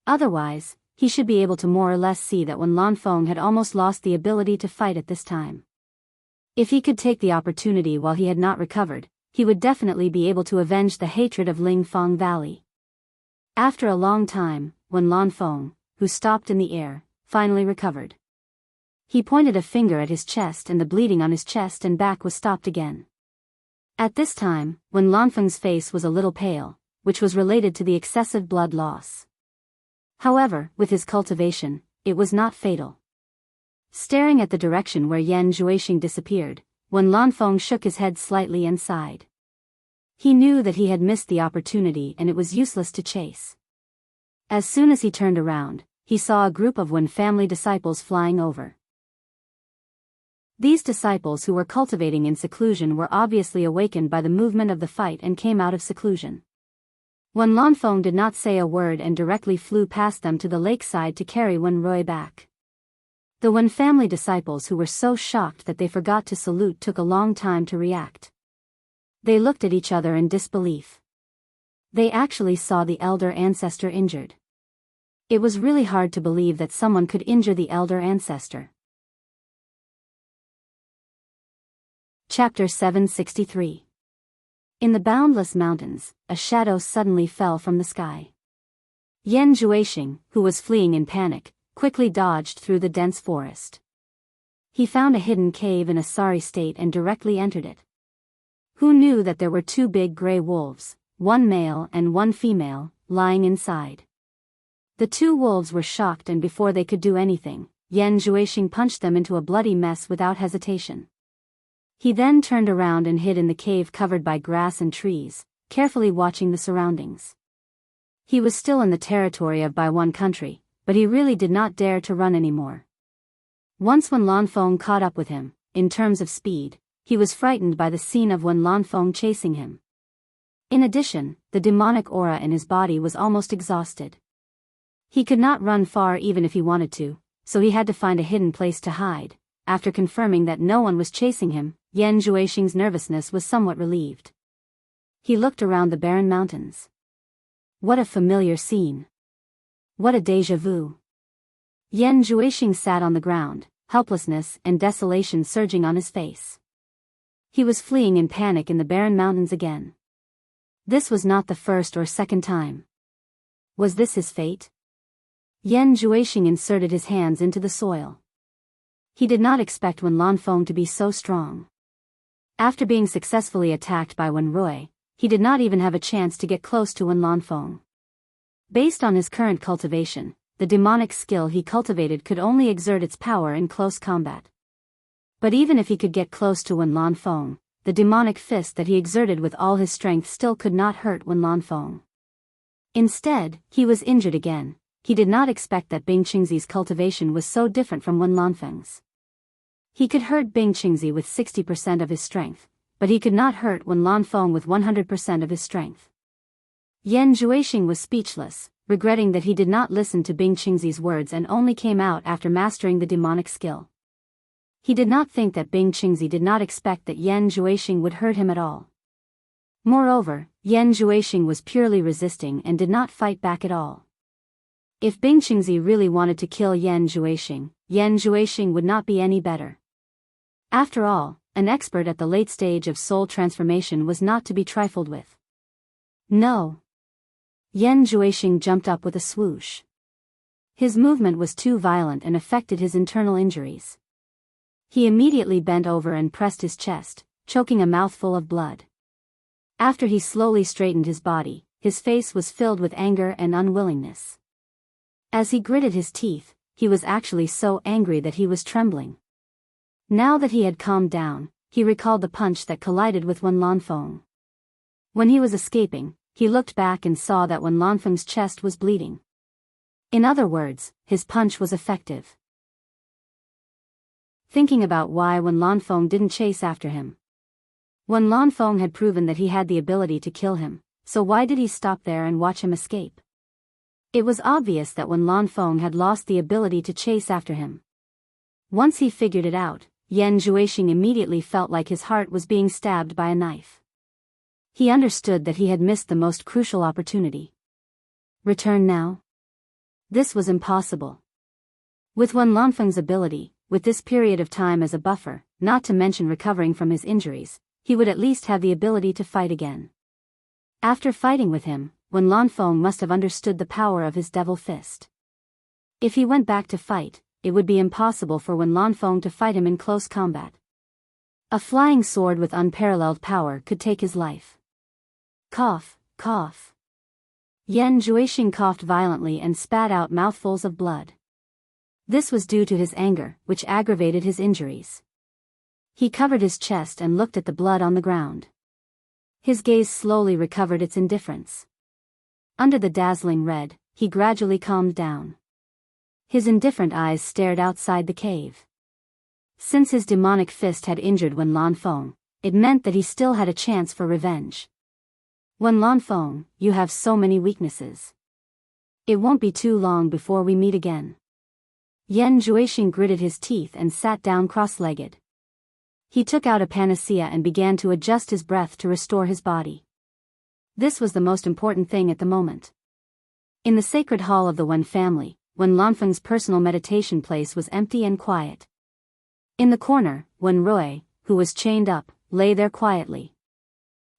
Otherwise, he should be able to more or less see that Wen Lanfeng had almost lost the ability to fight at this time. If he could take the opportunity while he had not recovered, he would definitely be able to avenge the hatred of Lingfang Valley. After a long time, Wen Lanfeng, who stopped in the air, finally recovered. He pointed a finger at his chest and the bleeding on his chest and back was stopped again. At this time, Wen Lanfeng's face was a little pale, which was related to the excessive blood loss. However, with his cultivation, it was not fatal. Staring at the direction where Yan Juexing disappeared, Wen Lanfeng shook his head slightly and sighed. He knew that he had missed the opportunity and it was useless to chase. As soon as he turned around, he saw a group of Wen family disciples flying over. These disciples who were cultivating in seclusion were obviously awakened by the movement of the fight and came out of seclusion. Wen Lanfeng did not say a word and directly flew past them to the lakeside to carry Wen Rui back. The Wen family disciples who were so shocked that they forgot to salute took a long time to react. They looked at each other in disbelief. They actually saw the elder ancestor injured. It was really hard to believe that someone could injure the elder ancestor. Chapter 763. In the boundless mountains, a shadow suddenly fell from the sky. Yan Juexing, who was fleeing in panic, quickly dodged through the dense forest. He found a hidden cave in a sorry state and directly entered it. Who knew that there were two big gray wolves, one male and one female, lying inside? The two wolves were shocked and before they could do anything, Yan Juexing punched them into a bloody mess without hesitation. He then turned around and hid in the cave covered by grass and trees, carefully watching the surroundings. He was still in the territory of Baiwan country, but he really did not dare to run anymore. Once Wen Lanfeng caught up with him, in terms of speed, he was frightened by the scene of Wen Lanfeng chasing him. In addition, the demonic aura in his body was almost exhausted. He could not run far even if he wanted to, so he had to find a hidden place to hide. After confirming that no one was chasing him, Yan Juexing's nervousness was somewhat relieved. He looked around the barren mountains. What a familiar scene. What a déjà vu. Yan Juexing sat on the ground, helplessness and desolation surging on his face. He was fleeing in panic in the barren mountains again. This was not the first or second time. Was this his fate? Yan Juexing inserted his hands into the soil. He did not expect Wen Lanfeng to be so strong. After being successfully attacked by Wen Rui, he did not even have a chance to get close to Wen Lanfeng. Based on his current cultivation, the demonic skill he cultivated could only exert its power in close combat. But even if he could get close to Wen Lanfeng, the demonic fist that he exerted with all his strength still could not hurt Wen Lanfeng. Instead, he was injured again. He did not expect that Bing Qingzi's cultivation was so different from Wen Lanfeng's. He could hurt Bing Qingzi with 60% of his strength, but he could not hurt Wen Lanfeng with 100% of his strength. Yan Juexing was speechless, regretting that he did not listen to Bing Qingzi's words and only came out after mastering the demonic skill. He did not think that Bing Qingzi did not expect that Yan Juexing would hurt him at all. Moreover, Yan Juexing was purely resisting and did not fight back at all. If Bing Qingzi really wanted to kill Yan Juexing would not be any better. After all, an expert at the late stage of soul transformation was not to be trifled with. No. Yan Juexing jumped up with a swoosh. His movement was too violent and affected his internal injuries. He immediately bent over and pressed his chest, choking a mouthful of blood. After he slowly straightened his body, his face was filled with anger and unwillingness. As he gritted his teeth, he was actually so angry that he was trembling. Now that he had calmed down, he recalled the punch that collided with Wen Lanfeng. When he was escaping, he looked back and saw that Wen Lanfeng's chest was bleeding. In other words, his punch was effective. Thinking about why Wen Lanfeng didn't chase after him. Wen Lanfeng had proven that he had the ability to kill him, so why did he stop there and watch him escape? It was obvious that Wen Lanfeng had lost the ability to chase after him. Once he figured it out, Yan Juexing immediately felt like his heart was being stabbed by a knife. He understood that he had missed the most crucial opportunity. Return now? This was impossible. With Wen Lanfeng's ability, with this period of time as a buffer, not to mention recovering from his injuries, he would at least have the ability to fight again. After fighting with him, Wen Lanfeng must have understood the power of his devil fist. If he went back to fight, it would be impossible for Wen Lanfeng to fight him in close combat. A flying sword with unparalleled power could take his life. Cough, cough. Yan Juexing coughed violently and spat out mouthfuls of blood. This was due to his anger, which aggravated his injuries. He covered his chest and looked at the blood on the ground. His gaze slowly recovered its indifference. Under the dazzling red, he gradually calmed down. His indifferent eyes stared outside the cave. Since his demonic fist had injured Wen Lanfeng, it meant that he still had a chance for revenge. Wen Lanfeng, you have so many weaknesses. It won't be too long before we meet again. Yan Juexing gritted his teeth and sat down cross-legged. He took out a panacea and began to adjust his breath to restore his body. This was the most important thing at the moment. In the sacred hall of the Wen family, Wen Lanfeng's personal meditation place was empty and quiet. In the corner, Wen Rui, who was chained up, lay there quietly.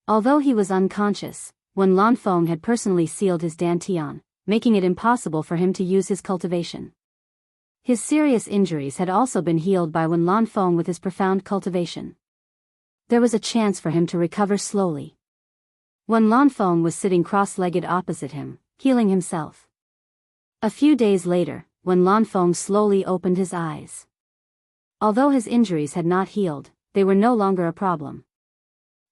Although he was unconscious, Wen Lanfeng had personally sealed his dantian, making it impossible for him to use his cultivation. His serious injuries had also been healed by Wen Lanfeng with his profound cultivation. There was a chance for him to recover slowly. Wen Lanfeng was sitting cross-legged opposite him, healing himself. A few days later, Wen Lanfeng slowly opened his eyes. Although his injuries had not healed, they were no longer a problem.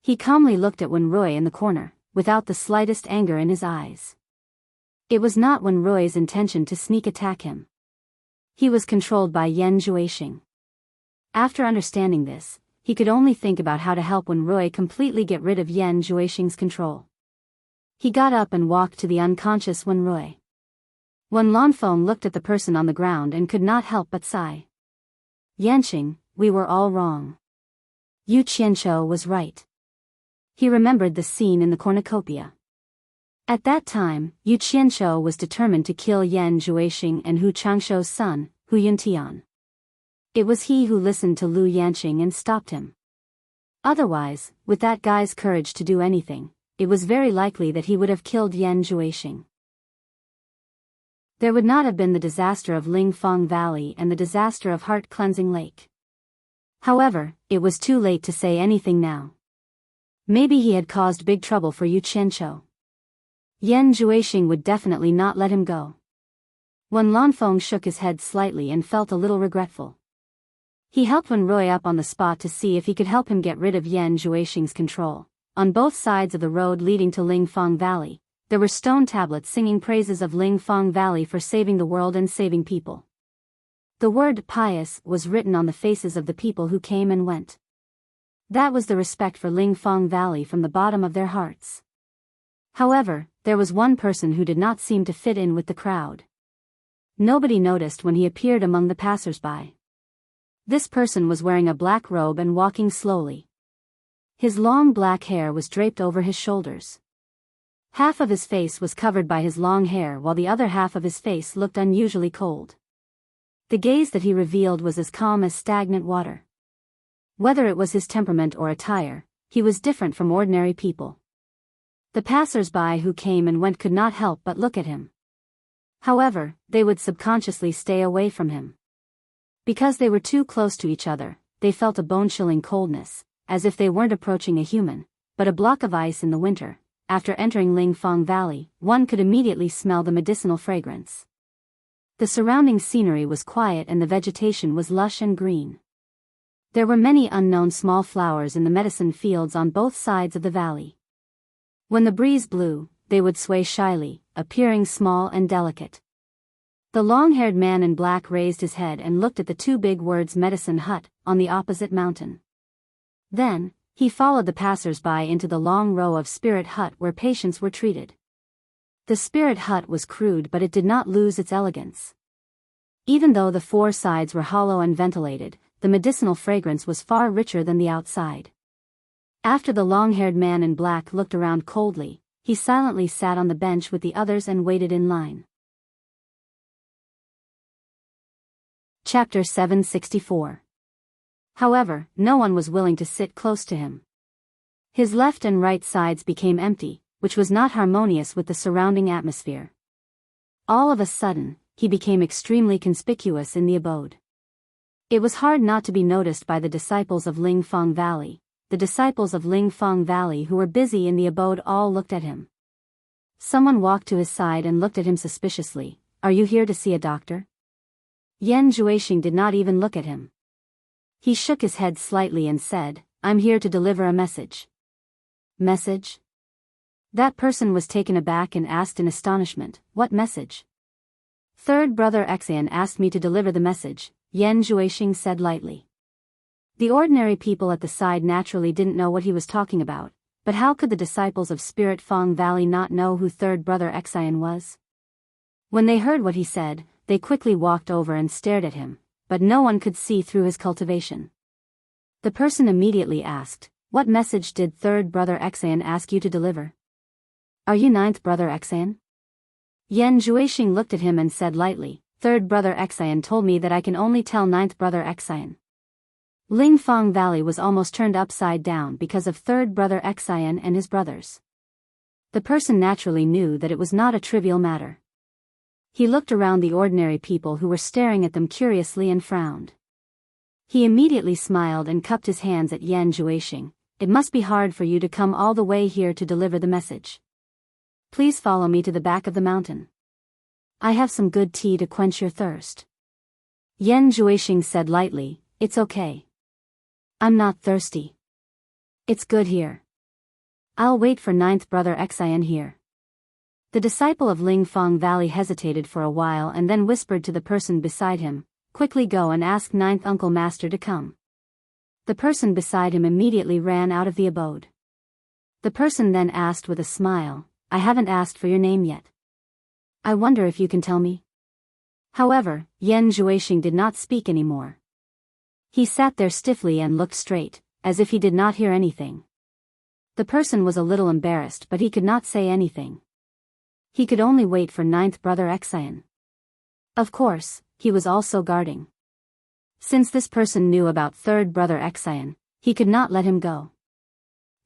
He calmly looked at Wen Rui in the corner, without the slightest anger in his eyes. It was not Wen Rui's intention to sneak attack him. He was controlled by Yan Juexing. After understanding this, he could only think about how to help Wen Rui completely get rid of Yan Juexing's control. He got up and walked to the unconscious Wen Rui. Wen Lanfeng looked at the person on the ground and could not help but sigh. Yanqing, we were all wrong. Yu Qianqiu was right. He remembered the scene in the cornucopia. At that time, Yu Qianqiu was determined to kill Yan Juexing and Hu Changshou's son, Hu Yuntian. It was he who listened to Lu Yanqing and stopped him. Otherwise, with that guy's courage to do anything, it was very likely that he would have killed Yan Juexing. There would not have been the disaster of Lingfang Valley and the disaster of Heart Cleansing Lake. However, it was too late to say anything now. Maybe he had caused big trouble for Yu Qianqiu. Yan Juexing would definitely not let him go. Wen Lanfeng shook his head slightly and felt a little regretful. He helped Wen Rui up on the spot to see if he could help him get rid of Yan Juexing's control. On both sides of the road leading to Lingfang Valley, there were stone tablets singing praises of Lingfang Valley for saving the world and saving people. The word pious was written on the faces of the people who came and went. That was the respect for Lingfang Valley from the bottom of their hearts. However, there was one person who did not seem to fit in with the crowd. Nobody noticed when he appeared among the passers-by. This person was wearing a black robe and walking slowly. His long black hair was draped over his shoulders. Half of his face was covered by his long hair while the other half of his face looked unusually cold. The gaze that he revealed was as calm as stagnant water. Whether it was his temperament or attire, he was different from ordinary people. The passers-by who came and went could not help but look at him. However, they would subconsciously stay away from him. Because they were too close to each other, they felt a bone-chilling coldness, as if they weren't approaching a human, but a block of ice in the winter. After entering Lingfang Valley, one could immediately smell the medicinal fragrance. The surrounding scenery was quiet and the vegetation was lush and green. There were many unknown small flowers in the medicine fields on both sides of the valley. When the breeze blew, they would sway shyly, appearing small and delicate. The long-haired man in black raised his head and looked at the two big words "Medicine Hut" on the opposite mountain. Then, he followed the passers-by into the long row of spirit hut where patients were treated. The spirit hut was crude, but it did not lose its elegance. Even though the four sides were hollow and ventilated, the medicinal fragrance was far richer than the outside. After the long-haired man in black looked around coldly, he silently sat on the bench with the others and waited in line. Chapter 764. However, no one was willing to sit close to him. His left and right sides became empty, which was not harmonious with the surrounding atmosphere. All of a sudden, he became extremely conspicuous in the abode. It was hard not to be noticed by the disciples of Lingfang Valley. The disciples of Lingfang Valley who were busy in the abode all looked at him. Someone walked to his side and looked at him suspiciously. "Are you here to see a doctor?" Yan Juexing did not even look at him. He shook his head slightly and said, "I'm here to deliver a message." "Message?" That person was taken aback and asked in astonishment, "What message?" "Third brother Xian asked me to deliver the message," Yan Juexing said lightly. The ordinary people at the side naturally didn't know what he was talking about, but how could the disciples of Spirit Fang Valley not know who third brother Xian was? When they heard what he said, they quickly walked over and stared at him, but no one could see through his cultivation. The person immediately asked, "What message did third brother Xian ask you to deliver?" "Are you ninth brother Xian?" Yan Juexing looked at him and said lightly, "Third brother Xian told me that I can only tell ninth brother Xian." Lingfang Valley was almost turned upside down because of third brother Xian and his brothers. The person naturally knew that it was not a trivial matter. He looked around the ordinary people who were staring at them curiously and frowned. He immediately smiled and cupped his hands at Yan Juexing. "It must be hard for you to come all the way here to deliver the message. Please follow me to the back of the mountain. I have some good tea to quench your thirst." Yan Juexing said lightly, "It's okay. I'm not thirsty. It's good here. I'll wait for ninth brother Xian here." The disciple of Lingfang Valley hesitated for a while and then whispered to the person beside him, "Quickly go and ask ninth uncle master to come." The person beside him immediately ran out of the abode. The person then asked with a smile, "I haven't asked for your name yet. I wonder if you can tell me?" However, Yan Juexing did not speak anymore. He sat there stiffly and looked straight, as if he did not hear anything. The person was a little embarrassed, but he could not say anything. He could only wait for ninth brother Xian. Of course, he was also guarding. Since this person knew about third brother Xian, he could not let him go.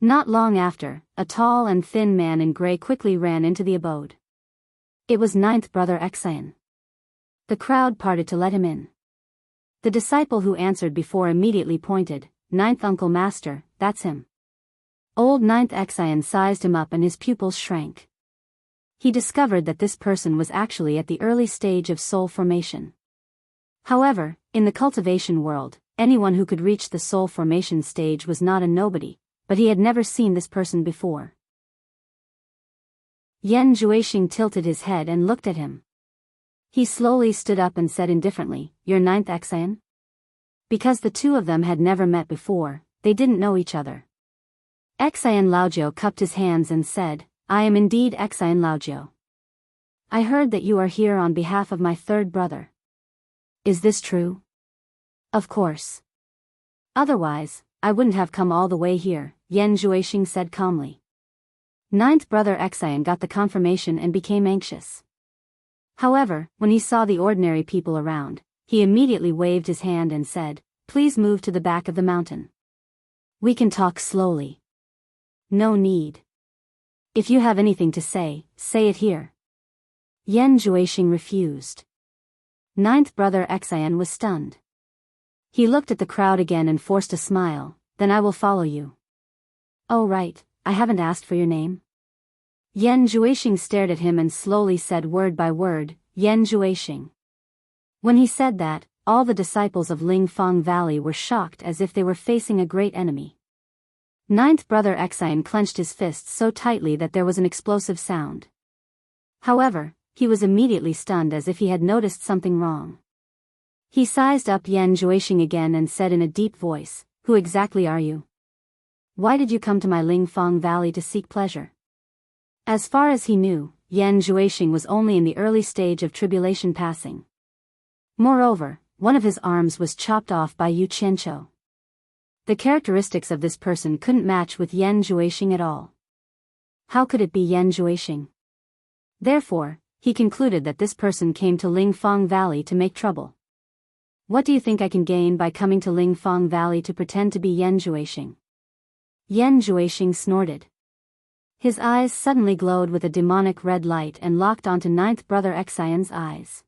Not long after, a tall and thin man in gray quickly ran into the abode. It was ninth brother Xian. The crowd parted to let him in. The disciple who answered before immediately pointed, "Ninth uncle master, that's him." Old ninth Xian sized him up and his pupils shrank. He discovered that this person was actually at the early stage of soul formation. However, in the cultivation world, anyone who could reach the soul formation stage was not a nobody, but he had never seen this person before. Yan Juexing tilted his head and looked at him. He slowly stood up and said indifferently, "You're ninth Xian?" Because the two of them had never met before, they didn't know each other. Xian Laojiu cupped his hands and said, I am indeed Xian Laojiu. I heard that you are here on behalf of my third brother. Is this true? Of course. Otherwise, I wouldn't have come all the way here, Yan Zhuixing said calmly. Ninth brother Xian got the confirmation and became anxious. However, when he saw the ordinary people around, he immediately waved his hand and said, "Please move to the back of the mountain. We can talk slowly." "No need. If you have anything to say it here." Yan Zhuixing refused. Ninth brother Xian was stunned. He looked at the crowd again and forced a smile. "Then I will follow you." "Oh right, I haven't asked for your name." Yan Zhuixing stared at him and slowly said word by word, "Yan Zhuixing." When he said that, all the disciples of Lingfang Valley were shocked as if they were facing a great enemy. Ninth brother Xian clenched his fists so tightly that there was an explosive sound. However, he was immediately stunned as if he had noticed something wrong. He sized up Yan Zhuixing again and said in a deep voice, "Who exactly are you? Why did you come to my Lingfang Valley to seek pleasure?" As far as he knew, Yan Zhuixing was only in the early stage of tribulation passing. Moreover, one of his arms was chopped off by Yu Qianqiu. The characteristics of this person couldn't match with Yan Zhuixing at all. How could it be Yan Zhuixing? Therefore, he concluded that this person came to Lingfang Valley to make trouble. "What do you think I can gain by coming to Lingfang Valley to pretend to be Yan Zhuixing?" Yan Zhuixing snorted. His eyes suddenly glowed with a demonic red light and locked onto ninth brother Xian's eyes.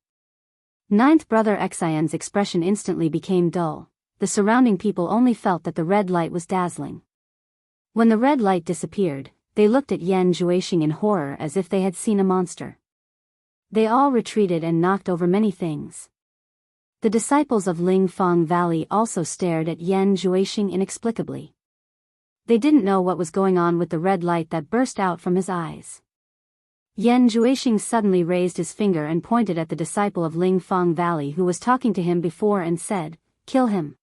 Ninth brother Xian's expression instantly became dull. The surrounding people only felt that the red light was dazzling. When the red light disappeared, they looked at Yan Zhuixing in horror as if they had seen a monster. They all retreated and knocked over many things. The disciples of Lingfang Valley also stared at Yan Zhuixing inexplicably. They didn't know what was going on with the red light that burst out from his eyes. Yan Zhuixing suddenly raised his finger and pointed at the disciple of Lingfang Valley who was talking to him before and said, "Kill him."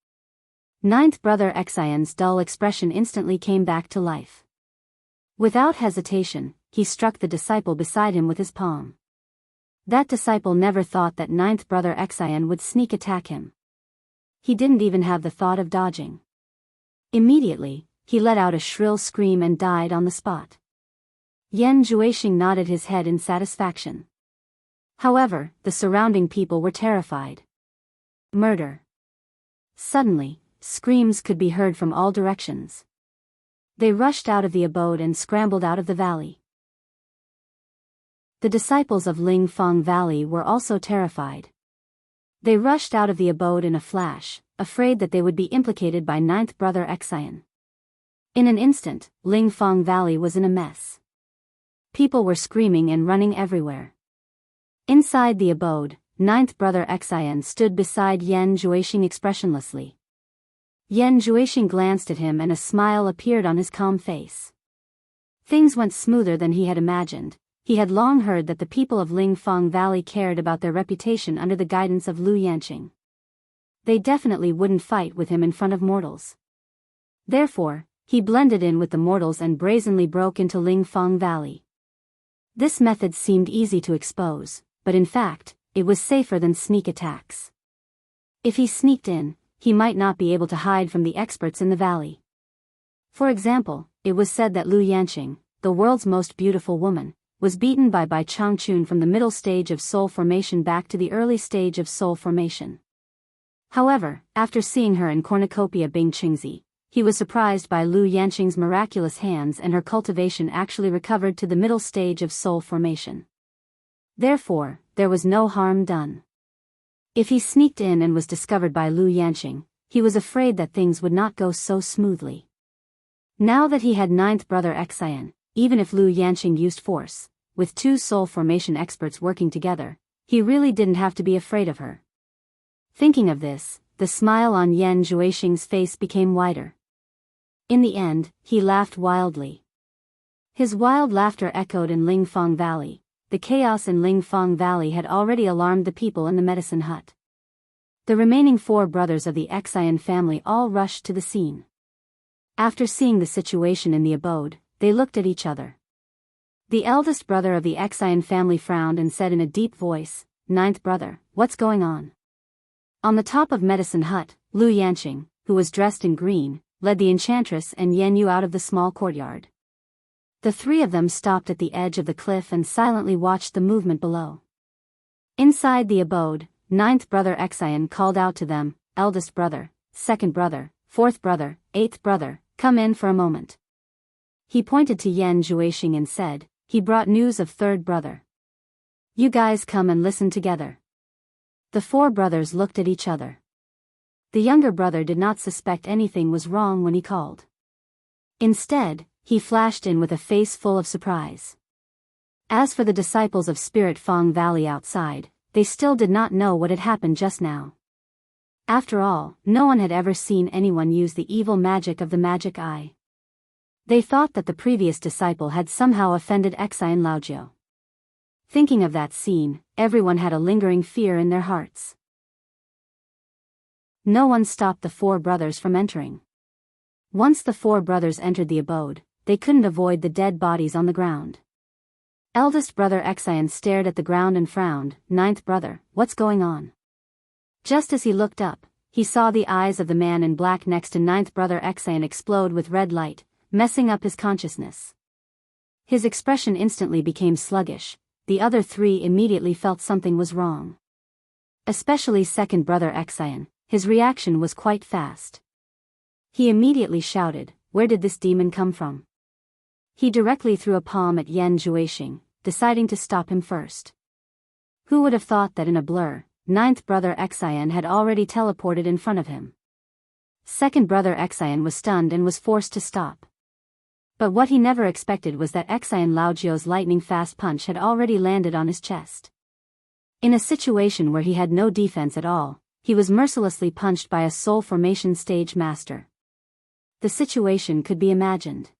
Ninth brother Xian's dull expression instantly came back to life. Without hesitation, he struck the disciple beside him with his palm. That disciple never thought that ninth brother Xian would sneak attack him. He didn't even have the thought of dodging. Immediately, he let out a shrill scream and died on the spot. Yan Zhuixing nodded his head in satisfaction. However, the surrounding people were terrified. Murder. Suddenly, screams could be heard from all directions. They rushed out of the abode and scrambled out of the valley. The disciples of Lingfang Valley were also terrified. They rushed out of the abode in a flash, afraid that they would be implicated by ninth brother Xian. In an instant, Lingfang Valley was in a mess. People were screaming and running everywhere. Inside the abode, ninth brother Xian stood beside Yan Zhuixing expressionlessly. Yan Zhuixing glanced at him and a smile appeared on his calm face. Things went smoother than he had imagined. He had long heard that the people of Lingfang Valley cared about their reputation under the guidance of Lu Yanqing. They definitely wouldn't fight with him in front of mortals. Therefore, he blended in with the mortals and brazenly broke into Lingfang Valley. This method seemed easy to expose, but in fact, it was safer than sneak attacks. If he sneaked in, he might not be able to hide from the experts in the valley. For example, it was said that Lu Yanqing, the world's most beautiful woman, was beaten by Bai Changchun from the middle stage of soul formation back to the early stage of soul formation. However, after seeing her in Cornucopia Bing Qingzi, he was surprised by Lu Yanqing's miraculous hands and her cultivation actually recovered to the middle stage of soul formation. Therefore, there was no harm done. If he sneaked in and was discovered by Lu Yanqing, he was afraid that things would not go so smoothly. Now that he had ninth brother Xian, even if Lu Yanqing used force, with two soul formation experts working together, he really didn't have to be afraid of her. Thinking of this, the smile on Yan Zhuixing's face became wider. In the end, he laughed wildly. His wild laughter echoed in Lingfang Valley. The chaos in Lingfang Valley had already alarmed the people in the medicine hut. The remaining 4 brothers of the Xian family all rushed to the scene. After seeing the situation in the abode, they looked at each other. The eldest brother of the Xian family frowned and said in a deep voice, "Ninth brother, what's going on?" On the top of Medicine Hut, Lu Yanqing, who was dressed in green, led the enchantress and Yan Yu out of the small courtyard. The three of them stopped at the edge of the cliff and silently watched the movement below. Inside the abode, ninth brother Xian called out to them, "Eldest brother, second brother, fourth brother, eighth brother, come in for a moment." He pointed to Yan Juixing and said, "He brought news of third brother. You guys come and listen together." The four brothers looked at each other. The younger brother did not suspect anything was wrong when he called. Instead, he flashed in with a face full of surprise. As for the disciples of Spirit Fong Valley outside, they still did not know what had happened just now. After all, no one had ever seen anyone use the evil magic of the magic eye. They thought that the previous disciple had somehow offended Xian Laojiu. Thinking of that scene, everyone had a lingering fear in their hearts. No one stopped the four brothers from entering. Once the four brothers entered the abode, they couldn't avoid the dead bodies on the ground. Eldest brother Xian stared at the ground and frowned, "Ninth brother, what's going on?" Just as he looked up, he saw the eyes of the man in black next to ninth brother Xian explode with red light, messing up his consciousness. His expression instantly became sluggish. The other three immediately felt something was wrong. Especially second brother Xian, his reaction was quite fast. He immediately shouted, "Where did this demon come from?" He directly threw a palm at Yan Juixing, deciding to stop him first. Who would have thought that in a blur, ninth brother Xian had already teleported in front of him? Second brother Xian was stunned and was forced to stop. But what he never expected was that Xian Laojiu's lightning-fast punch had already landed on his chest. In a situation where he had no defense at all, he was mercilessly punched by a soul formation stage master. The situation could be imagined.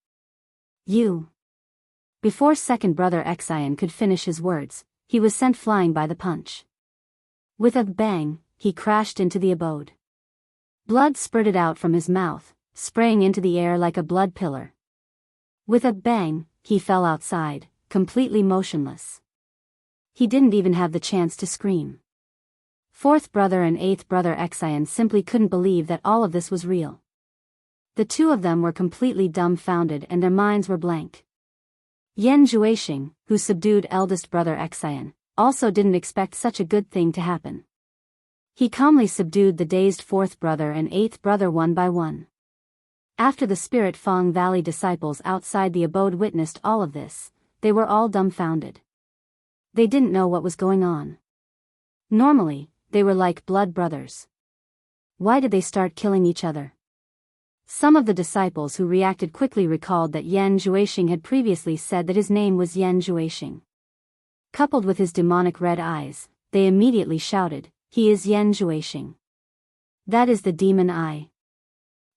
"You." Before second brother Xian could finish his words, he was sent flying by the punch. With a bang, he crashed into the abode. Blood spurted out from his mouth, spraying into the air like a blood pillar. With a bang, he fell outside, completely motionless. He didn't even have the chance to scream. Fourth brother and eighth brother Xian simply couldn't believe that all of this was real. The two of them were completely dumbfounded and their minds were blank. Yan Juixing, who subdued eldest brother Xian, also didn't expect such a good thing to happen. He calmly subdued the dazed fourth brother and eighth brother one by one. After the Spirit Fong Valley disciples outside the abode witnessed all of this, they were all dumbfounded. They didn't know what was going on. Normally, they were like blood brothers. Why did they start killing each other? Some of the disciples who reacted quickly recalled that Yan Juixing had previously said that his name was Yan Juixing. Coupled with his demonic red eyes, they immediately shouted, "He is Yan Juixing. That is the demon eye."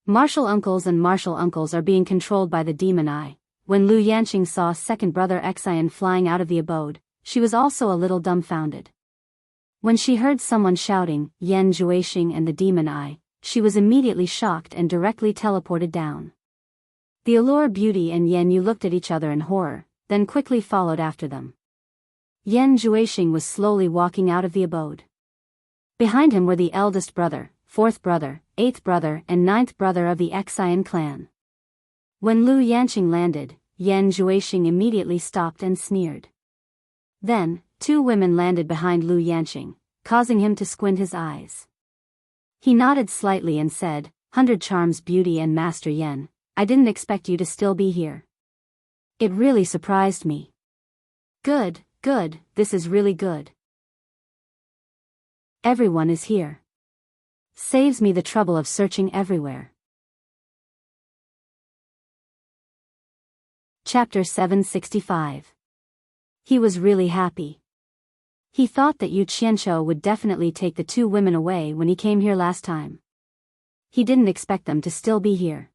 Martial uncles and martial uncles are being controlled by the demon eye. When Lu Yanqing saw second brother Xian flying out of the abode, she was also a little dumbfounded. When she heard someone shouting, "Yan Juixing and the demon eye," she was immediately shocked and directly teleported down. The Allure Beauty and Yan Yu looked at each other in horror, then quickly followed after them. Yan Juixing was slowly walking out of the abode. Behind him were the eldest brother, fourth brother, eighth brother and ninth brother of the Xian clan. When Lu Yanqing landed, Yan Juixing immediately stopped and sneered. Then, two women landed behind Lu Yanqing, causing him to squint his eyes. He nodded slightly and said, "100 charms Beauty and Master Yan, I didn't expect you to still be here. It really surprised me." "Good, good, this is really good. Everyone is here. Saves me the trouble of searching everywhere." Chapter 765. He was really happy. He thought that Yu Qianqiu would definitely take the two women away when he came here last time. He didn't expect them to still be here.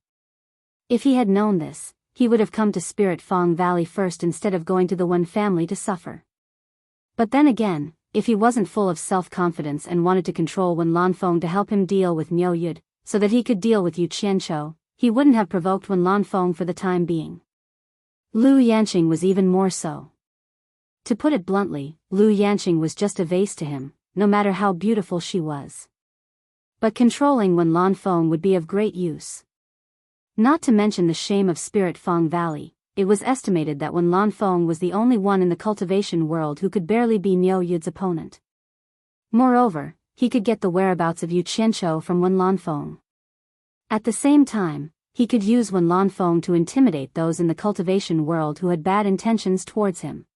If he had known this, he would have come to Spirit Fong Valley first instead of going to the one family to suffer. But then again, if he wasn't full of self-confidence and wanted to control Wen Lanfeng to help him deal with Niu Yud, so that he could deal with Yu Qianqiu, he wouldn't have provoked Wen Lanfeng for the time being. Lu Yanqing was even more so. To put it bluntly, Lu Yanqing was just a vase to him, no matter how beautiful she was. But controlling Wen Lanfeng would be of great use. Not to mention the shame of Spirit Fang Valley, it was estimated that Wen Lanfeng was the only one in the cultivation world who could barely be Niu Yud's opponent. Moreover, he could get the whereabouts of Yu Qianqiu from Wen Lanfeng. At the same time, he could use Wen Lanfeng to intimidate those in the cultivation world who had bad intentions towards him.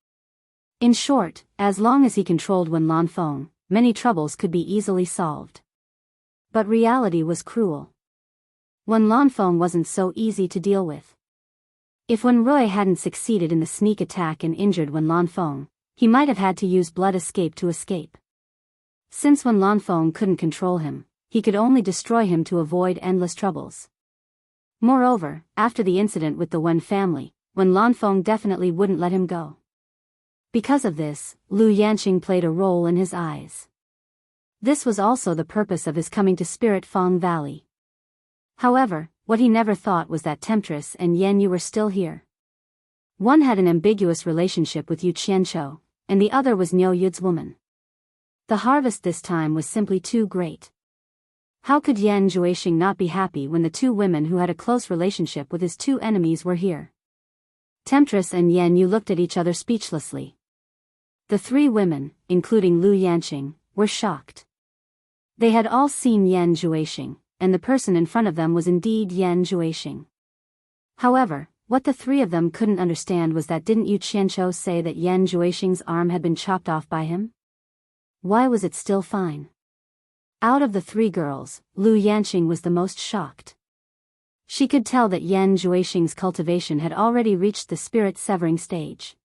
In short, as long as he controlled Wen Lanfeng, many troubles could be easily solved. But reality was cruel. Wen Lanfeng wasn't so easy to deal with. If Wen Rui hadn't succeeded in the sneak attack and injured Wen Lanfeng, he might have had to use blood escape to escape. Since Wen Lanfeng couldn't control him, he could only destroy him to avoid endless troubles. Moreover, after the incident with the Wen family, Wen Lanfeng definitely wouldn't let him go. Because of this, Lu Yanqing played a role in his eyes. This was also the purpose of his coming to Spirit Fang Valley. However, what he never thought was that Temptress and Yan Yu were still here. One had an ambiguous relationship with Yu Qianqiu, and the other was Niu Yud's woman. The harvest this time was simply too great. How could Yan Juexing not be happy when the two women who had a close relationship with his two enemies were here? Temptress and Yan Yu looked at each other speechlessly. The three women, including Lu Yanqing, were shocked. They had all seen Yan Juexing, and the person in front of them was indeed Yan Juexing. However, what the three of them couldn't understand was that didn't Yu Qianqiu say that Yan Juexing's arm had been chopped off by him? Why was it still fine? Out of the three girls, Lu Yanqing was the most shocked. She could tell that Yan Juexing's cultivation had already reached the spirit-severing stage.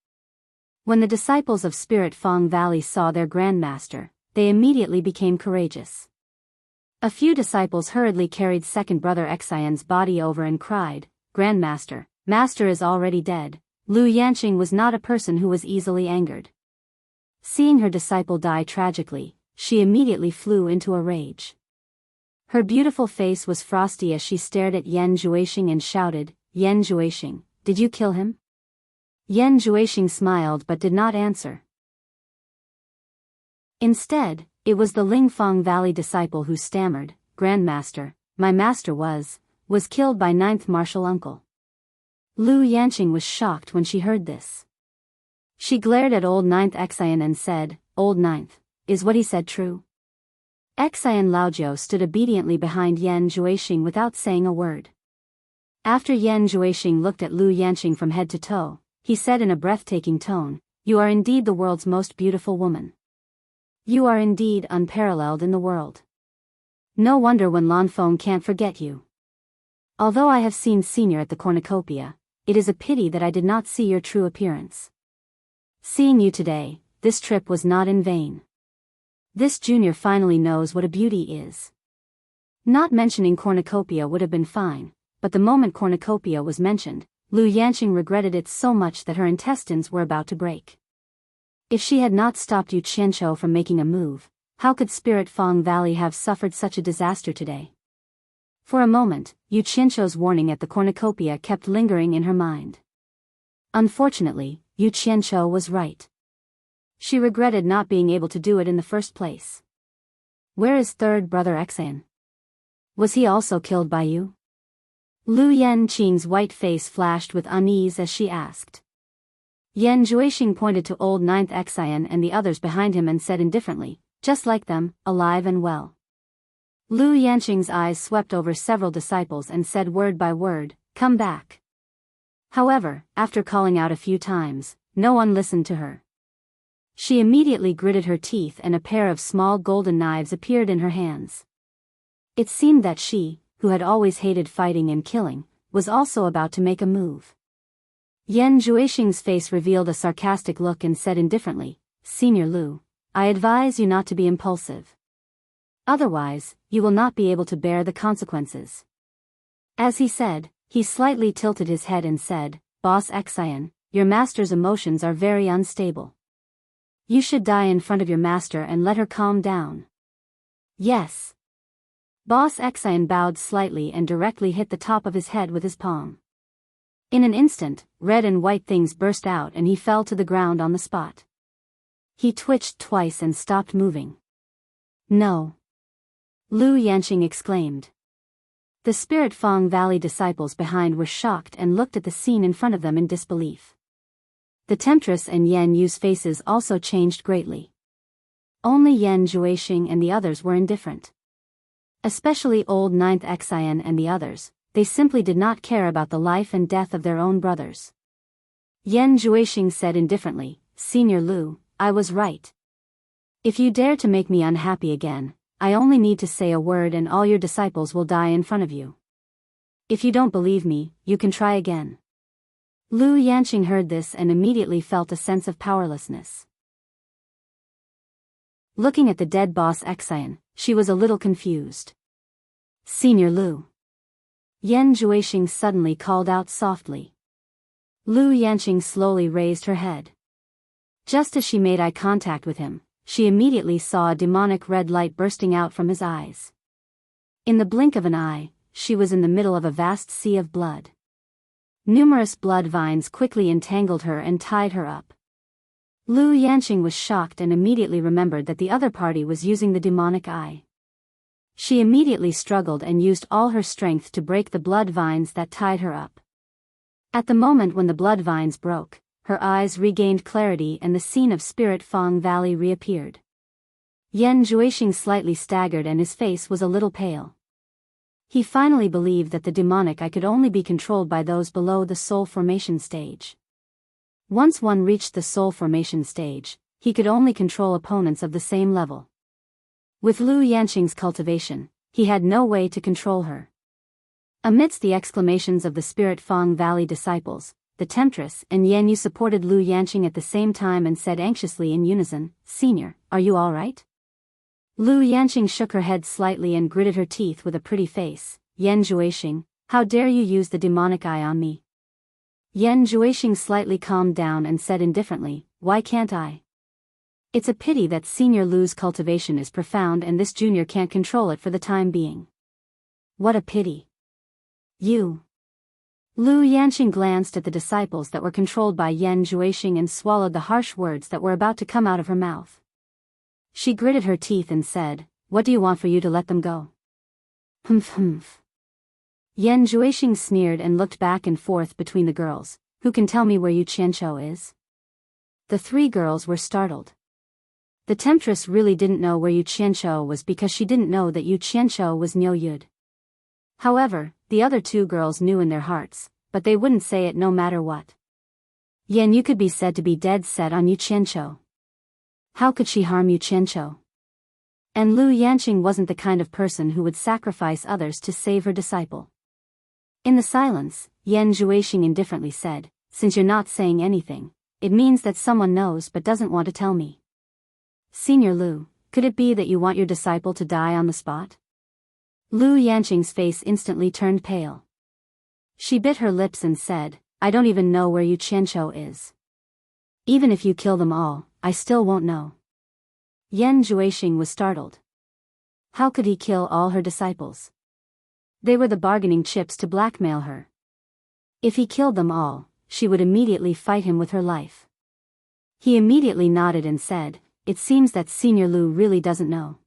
When the disciples of Spirit Fang Valley saw their grandmaster, they immediately became courageous. A few disciples hurriedly carried second brother Xian's body over and cried, "Grandmaster, Master is already dead." Lu Yanqing was not a person who was easily angered. Seeing her disciple die tragically, she immediately flew into a rage. Her beautiful face was frosty as she stared at Yan Juexing and shouted, "Yan Juexing, did you kill him?" Yan Juexing smiled but did not answer. Instead, it was the Lingfang Valley disciple who stammered, "Grandmaster, my master was killed by ninth martial uncle." Lu Yanqing was shocked when she heard this. She glared at old ninth Xian and said, "Old ninth, is what he said true?" Xian Laojiu stood obediently behind Yan Juexing without saying a word. After Yan Juexing looked at Lu Yanqing from head to toe, he said in a breathtaking tone, "You are indeed the world's most beautiful woman. You are indeed unparalleled in the world. No wonder Wen Lanfeng can't forget you. Although I have seen Senior at the cornucopia, it is a pity that I did not see your true appearance. Seeing you today, this trip was not in vain. This junior finally knows what a beauty is." Not mentioning cornucopia would have been fine, but the moment cornucopia was mentioned, Lu Yanqing regretted it so much that her intestines were about to break. If she had not stopped Yu Qianqiu from making a move, how could Spirit Fang Valley have suffered such a disaster today? For a moment, Yu Qianqiu's warning at the cornucopia kept lingering in her mind. Unfortunately, Yu Qianqiu was right. She regretted not being able to do it in the first place. Where is third brother Xian? Was he also killed by you? Lu Yanqing's white face flashed with unease as she asked. Yan Juexing pointed to old ninth Xian and the others behind him and said indifferently, "Just like them, alive and well." Lu Yanqing's eyes swept over several disciples and said word by word, "Come back." However, after calling out a few times, no one listened to her. She immediately gritted her teeth and a pair of small golden knives appeared in her hands. It seemed that she, who had always hated fighting and killing, was also about to make a move. Yan Juexing's face revealed a sarcastic look and said indifferently, "Senior Lu, I advise you not to be impulsive. Otherwise, you will not be able to bear the consequences." As he said, he slightly tilted his head and said, "Boss Xian, your master's emotions are very unstable. You should die in front of your master and let her calm down." "Yes." Boss Xian bowed slightly and directly hit the top of his head with his palm. In an instant, red and white things burst out and he fell to the ground on the spot. He twitched twice and stopped moving. No! Lu Yanqing exclaimed. The Spirit Fang Valley disciples behind were shocked and looked at the scene in front of them in disbelief. The temptress and Yan Yu's faces also changed greatly. Only Yan Juixing and the others were indifferent. Especially old Ninth Xian and the others, they simply did not care about the life and death of their own brothers. Yan Juixing said indifferently, "Senior Lu, I was right. If you dare to make me unhappy again, I only need to say a word and all your disciples will die in front of you. If you don't believe me, you can try again." Lu Yanqing heard this and immediately felt a sense of powerlessness. Looking at the dead boss Xian, she was a little confused. "Senior Lu." Yan Juixing suddenly called out softly. Lu Yanqing slowly raised her head. Just as she made eye contact with him, she immediately saw a demonic red light bursting out from his eyes. In the blink of an eye, she was in the middle of a vast sea of blood. Numerous blood vines quickly entangled her and tied her up. Lu Yanqing was shocked and immediately remembered that the other party was using the demonic eye. She immediately struggled and used all her strength to break the blood vines that tied her up. At the moment when the blood vines broke, her eyes regained clarity and the scene of Spirit Fang Valley reappeared. Yan Juixing slightly staggered and his face was a little pale. He finally believed that the demonic eye could only be controlled by those below the soul formation stage. Once one reached the soul formation stage, he could only control opponents of the same level. With Lu Yanqing's cultivation, he had no way to control her. Amidst the exclamations of the Spirit Fang Valley disciples, the temptress and Yan Yu supported Lu Yanqing at the same time and said anxiously in unison, "Senior, are you all right?" Lu Yanqing shook her head slightly and gritted her teeth with a pretty face. "Yan Juixing, how dare you use the demonic eye on me?" Yan Juixing slightly calmed down and said indifferently, "Why can't I? It's a pity that Senior Lu's cultivation is profound and this junior can't control it for the time being." "What a pity. You." Lu Yanqing glanced at the disciples that were controlled by Yan Juixing and swallowed the harsh words that were about to come out of her mouth. She gritted her teeth and said, "What do you want for you to let them go?" "Humph humph." Yan Juixing sneered and looked back and forth between the girls. "Who can tell me where Yu Qianqiu is?" The three girls were startled. The temptress really didn't know where Yu Qianqiu was because she didn't know that Yu Qianqiu was Niu Yud. However, the other two girls knew in their hearts, but they wouldn't say it no matter what. Yan Yu could be said to be dead set on Yu Qianqiu. How could she harm Yu Qianqiu? And Lu Yanqing wasn't the kind of person who would sacrifice others to save her disciple. In the silence, Yan Juixing indifferently said, "Since you're not saying anything, it means that someone knows but doesn't want to tell me. Senior Lu, could it be that you want your disciple to die on the spot?" Lu Yanqing's face instantly turned pale. She bit her lips and said, "I don't even know where Yu Qianqiu is. Even if you kill them all, I still won't know." Yan Juixing was startled. How could he kill all her disciples? They were the bargaining chips to blackmail her. If he killed them all, she would immediately fight him with her life. He immediately nodded and said, "It seems that Senior Lu really doesn't know."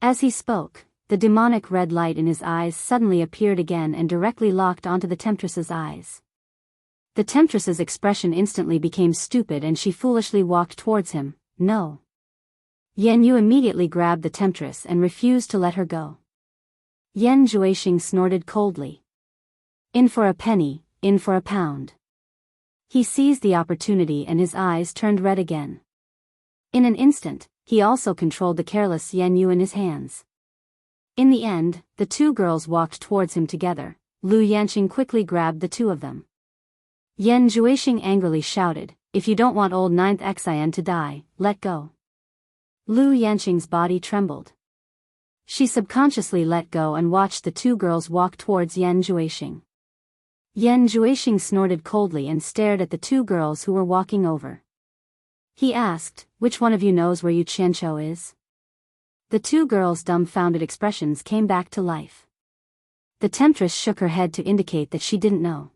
As he spoke, the demonic red light in his eyes suddenly appeared again and directly locked onto the temptress's eyes. The temptress's expression instantly became stupid and she foolishly walked towards him. "No." Yan Yu immediately grabbed the temptress and refused to let her go. Yan Juixing snorted coldly. "In for a penny, in for a pound." He seized the opportunity and his eyes turned red again. In an instant, he also controlled the careless Yan Yu in his hands. In the end, the two girls walked towards him together. Lu Yanqing quickly grabbed the two of them. Yan Juixing angrily shouted, "If you don't want old Ninth Xian to die, let go." Lu Yanqing's body trembled. She subconsciously let go and watched the two girls walk towards Yan Juixing. Yan Juixing snorted coldly and stared at the two girls who were walking over. He asked, "Which one of you knows where Yu Qianqiu is?" The two girls' dumbfounded expressions came back to life. The temptress shook her head to indicate that she didn't know.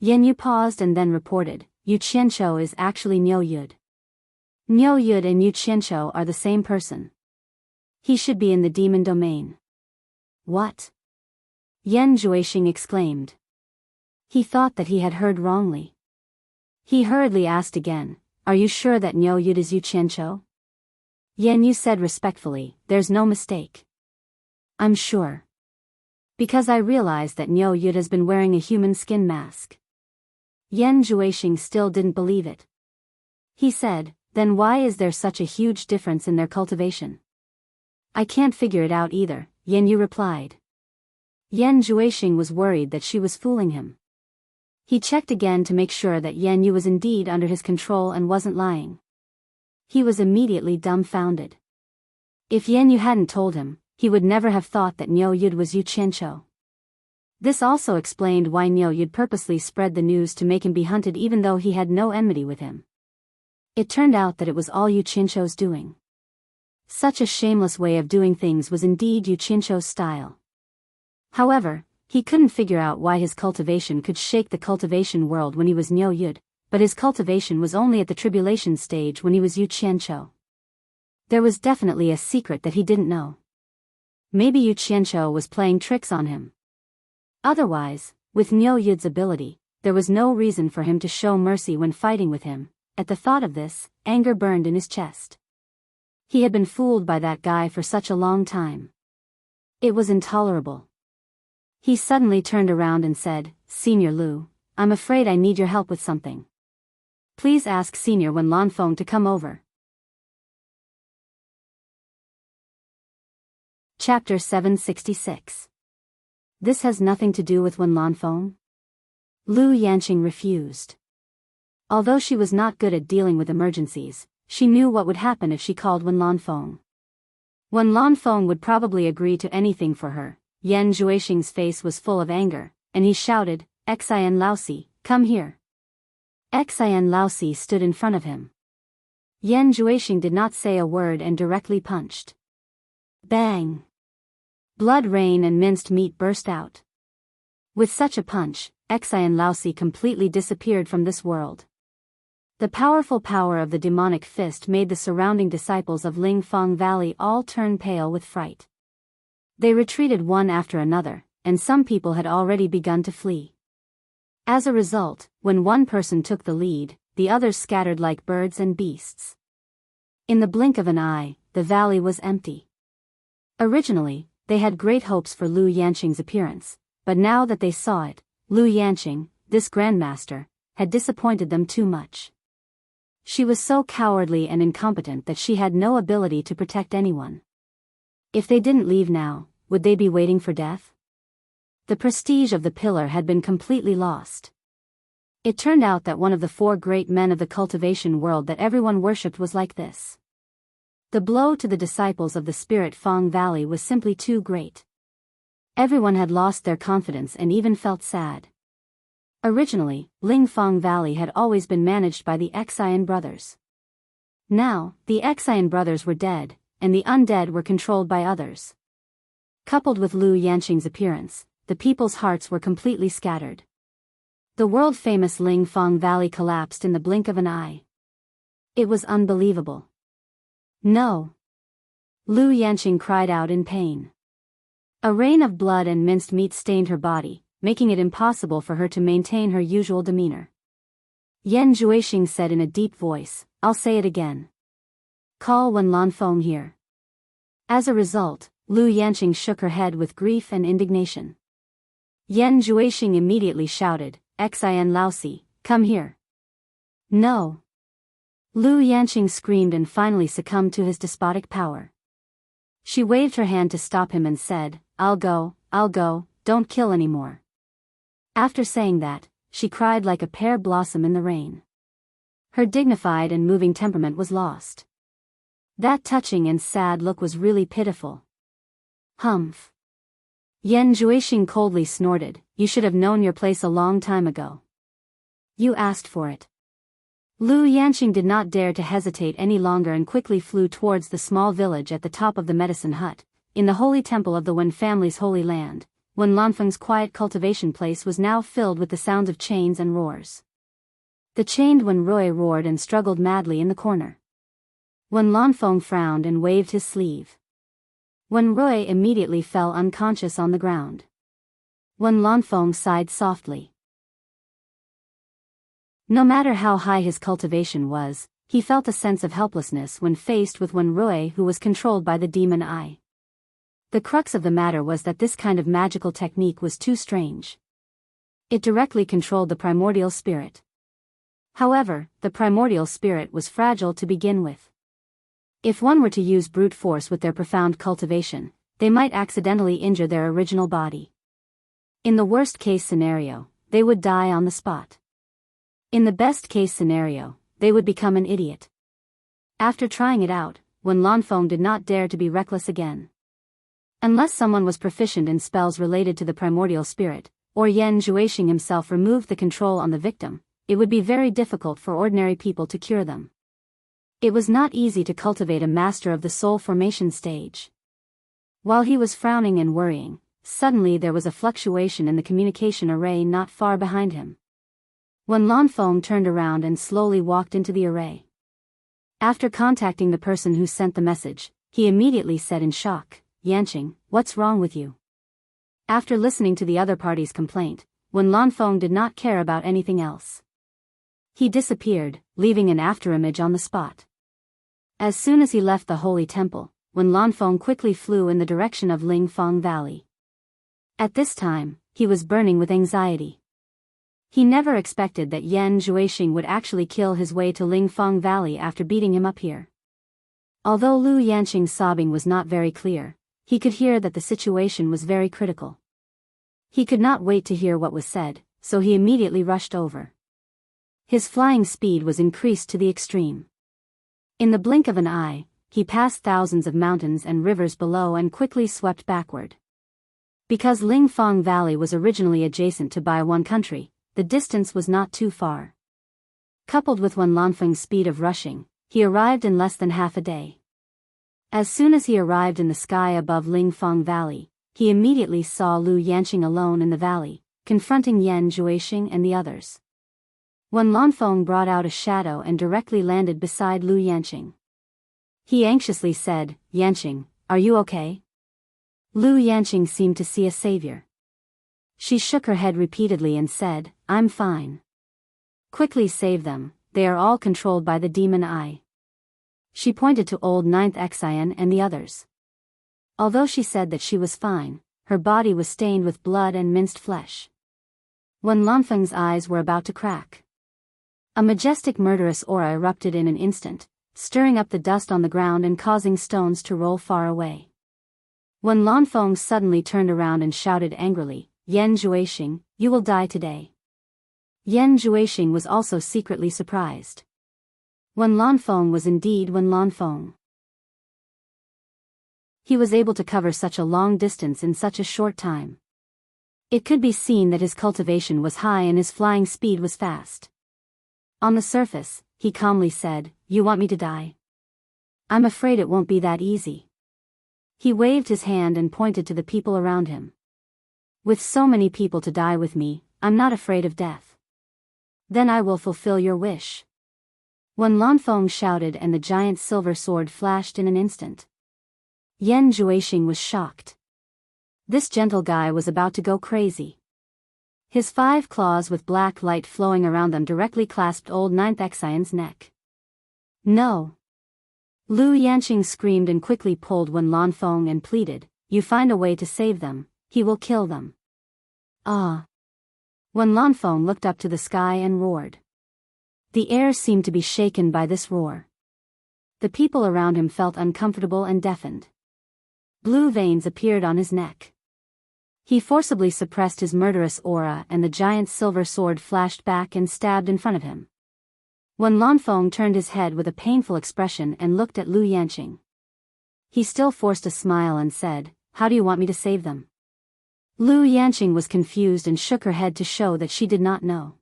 Yen Yu paused and then reported, Yu Qianqiu is actually Niu Yud. Niu Yud and Yu Qianqiu are the same person. He should be in the demon domain. What? Yan Juixing exclaimed. He thought that he had heard wrongly. He hurriedly asked again, Are you sure that Niu Yud is Yu Qianqiu? Yan Yu said respectfully, There's no mistake. I'm sure. Because I realized that Niu Yud has been wearing a human skin mask. Yan Juixing still didn't believe it. He said, Then why is there such a huge difference in their cultivation? I can't figure it out either, Yan Yu replied. Yan Juixing was worried that she was fooling him. He checked again to make sure that Yan Yu was indeed under his control and wasn't lying. He was immediately dumbfounded. If Yan Yu hadn't told him, he would never have thought that Niu Yud was Yu Qianqiu. This also explained why Niu Yud purposely spread the news to make him be hunted even though he had no enmity with him. It turned out that it was all Yu Qianqiu's doing. Such a shameless way of doing things was indeed Yu Qianqiu's style. However, he couldn't figure out why his cultivation could shake the cultivation world when he was Niu Yud, but his cultivation was only at the tribulation stage when he was Yu Qianqiu. There was definitely a secret that he didn't know. Maybe Yu Qianqiu was playing tricks on him. Otherwise, with Niu Yud's ability, there was no reason for him to show mercy when fighting with him. At the thought of this, anger burned in his chest. He had been fooled by that guy for such a long time. It was intolerable. He suddenly turned around and said, Senior Lu, I'm afraid I need your help with something. Please ask Senior Wen Lanfeng to come over. Chapter 766. This has nothing to do with Wen Lanfeng? Lu Yanqing refused. Although she was not good at dealing with emergencies, she knew what would happen if she called Wen Lanfeng. Wen Lanfeng would probably agree to anything for her. Yan Juixing's face was full of anger, and he shouted, Xian Laosi, come here. Xian Laosi stood in front of him. Yan Juixing did not say a word and directly punched. Bang! Blood rain and minced meat burst out. With such a punch, Xian Laosi completely disappeared from this world. The powerful power of the demonic fist made the surrounding disciples of Lingfang Valley all turn pale with fright. They retreated one after another, and some people had already begun to flee. As a result, when one person took the lead, the others scattered like birds and beasts. In the blink of an eye, the valley was empty. Originally, they had great hopes for Lu Yanqing's appearance, but now that they saw it, Lu Yanqing, this grandmaster, had disappointed them too much. She was so cowardly and incompetent that she had no ability to protect anyone. If they didn't leave now, would they be waiting for death? The prestige of the pillar had been completely lost. It turned out that one of the four great men of the cultivation world that everyone worshipped was like this. The blow to the disciples of the Spirit Fang Valley was simply too great. Everyone had lost their confidence and even felt sad. Originally, Lingfang Valley had always been managed by the Xian brothers. Now, the Xian brothers were dead, and the undead were controlled by others. Coupled with Lu Yanqing's appearance, the people's hearts were completely scattered. The world-famous Lingfang Valley collapsed in the blink of an eye. It was unbelievable. No! Lu Yanqing cried out in pain. A rain of blood and minced meat stained her body, making it impossible for her to maintain her usual demeanor. Yan Juixing said in a deep voice, I'll say it again. Call Wen Lanfeng here. As a result, Lu Yanqing shook her head with grief and indignation. Yan Juixing immediately shouted, Xian Laosi, come here. No. Lu Yanqing screamed and finally succumbed to his despotic power. She waved her hand to stop him and said, I'll go, don't kill anymore. After saying that, she cried like a pear blossom in the rain. Her dignified and moving temperament was lost. That touching and sad look was really pitiful. Humph. Yan Juixing coldly snorted, you should have known your place a long time ago. You asked for it. Lu Yanqing did not dare to hesitate any longer and quickly flew towards the small village at the top of the medicine hut, in the holy temple of the Wen family's holy land, Wen Lanfeng's quiet cultivation place was now filled with the sounds of chains and roars. The chained Wen Rui roared and struggled madly in the corner. Wen Lanfeng frowned and waved his sleeve. Wen Rui immediately fell unconscious on the ground. Wen Lanfeng sighed softly. No matter how high his cultivation was, he felt a sense of helplessness when faced with Wen Rui, who was controlled by the demon eye. The crux of the matter was that this kind of magical technique was too strange. It directly controlled the primordial spirit. However, the primordial spirit was fragile to begin with. If one were to use brute force with their profound cultivation, they might accidentally injure their original body. In the worst-case scenario, they would die on the spot. In the best-case scenario, they would become an idiot. After trying it out, Wen Lanfeng did not dare to be reckless again. Unless someone was proficient in spells related to the primordial spirit, or Yan Zhuixing himself removed the control on the victim, it would be very difficult for ordinary people to cure them. It was not easy to cultivate a master of the soul formation stage. While he was frowning and worrying, suddenly there was a fluctuation in the communication array not far behind him. Wen Lanfeng turned around and slowly walked into the array. After contacting the person who sent the message, he immediately said in shock, "Yanqing, what's wrong with you?" After listening to the other party's complaint, Wen Lanfeng did not care about anything else. He disappeared, leaving an afterimage on the spot. As soon as he left the holy temple, Wen Lanfeng quickly flew in the direction of Lingfang Valley. At this time, he was burning with anxiety. He never expected that Yan Zhuixing would actually kill his way to Lingfang Valley after beating him up here. Although Lu Yanqing's sobbing was not very clear, he could hear that the situation was very critical. He could not wait to hear what was said, so he immediately rushed over. His flying speed was increased to the extreme. In the blink of an eye, he passed thousands of mountains and rivers below and quickly swept backward. Because Lingfang Valley was originally adjacent to Baiwan country, the distance was not too far. Coupled with Wen Lanfeng's speed of rushing, he arrived in less than half a day. As soon as he arrived in the sky above Lingfang Valley, he immediately saw Lu Yanqing alone in the valley, confronting Yan Zhuixing and the others. Wen Lanfeng brought out a shadow and directly landed beside Lu Yanqing. He anxiously said, "Yanqing, are you okay?" Lu Yanqing seemed to see a savior. She shook her head repeatedly and said, "I'm fine." "Quickly save them, they are all controlled by the demon eye." She pointed to old Ninth Xian and the others. Although she said that she was fine, her body was stained with blood and minced flesh. Wen Lanfeng's eyes were about to crack. A majestic murderous aura erupted in an instant, stirring up the dust on the ground and causing stones to roll far away. Wen Lanfeng suddenly turned around and shouted angrily, "Yan Zhuixing, you will die today." Yan Zhuixing was also secretly surprised. Wen Lanfeng was indeed Wen Lanfeng. He was able to cover such a long distance in such a short time. It could be seen that his cultivation was high and his flying speed was fast. On the surface, he calmly said, "You want me to die? I'm afraid it won't be that easy." He waved his hand and pointed to the people around him. "With so many people to die with me, I'm not afraid of death. Then I will fulfill your wish." Wen Lanfeng shouted and the giant silver sword flashed in an instant. Yan Zhuixing was shocked. This gentle guy was about to go crazy. His 5 claws with black light flowing around them directly clasped old Ninth Xian's neck. "No!" Lu Yanqing screamed and quickly pulled Wen Lanfeng and pleaded, "You find a way to save them, he will kill them." "Ah!" Wen Lanfeng looked up to the sky and roared. The air seemed to be shaken by this roar. The people around him felt uncomfortable and deafened. Blue veins appeared on his neck. He forcibly suppressed his murderous aura and the giant silver sword flashed back and stabbed in front of him. Wen Lanfeng turned his head with a painful expression and looked at Lu Yanqing. He still forced a smile and said, "How do you want me to save them?" Lu Yanqing was confused and shook her head to show that she did not know.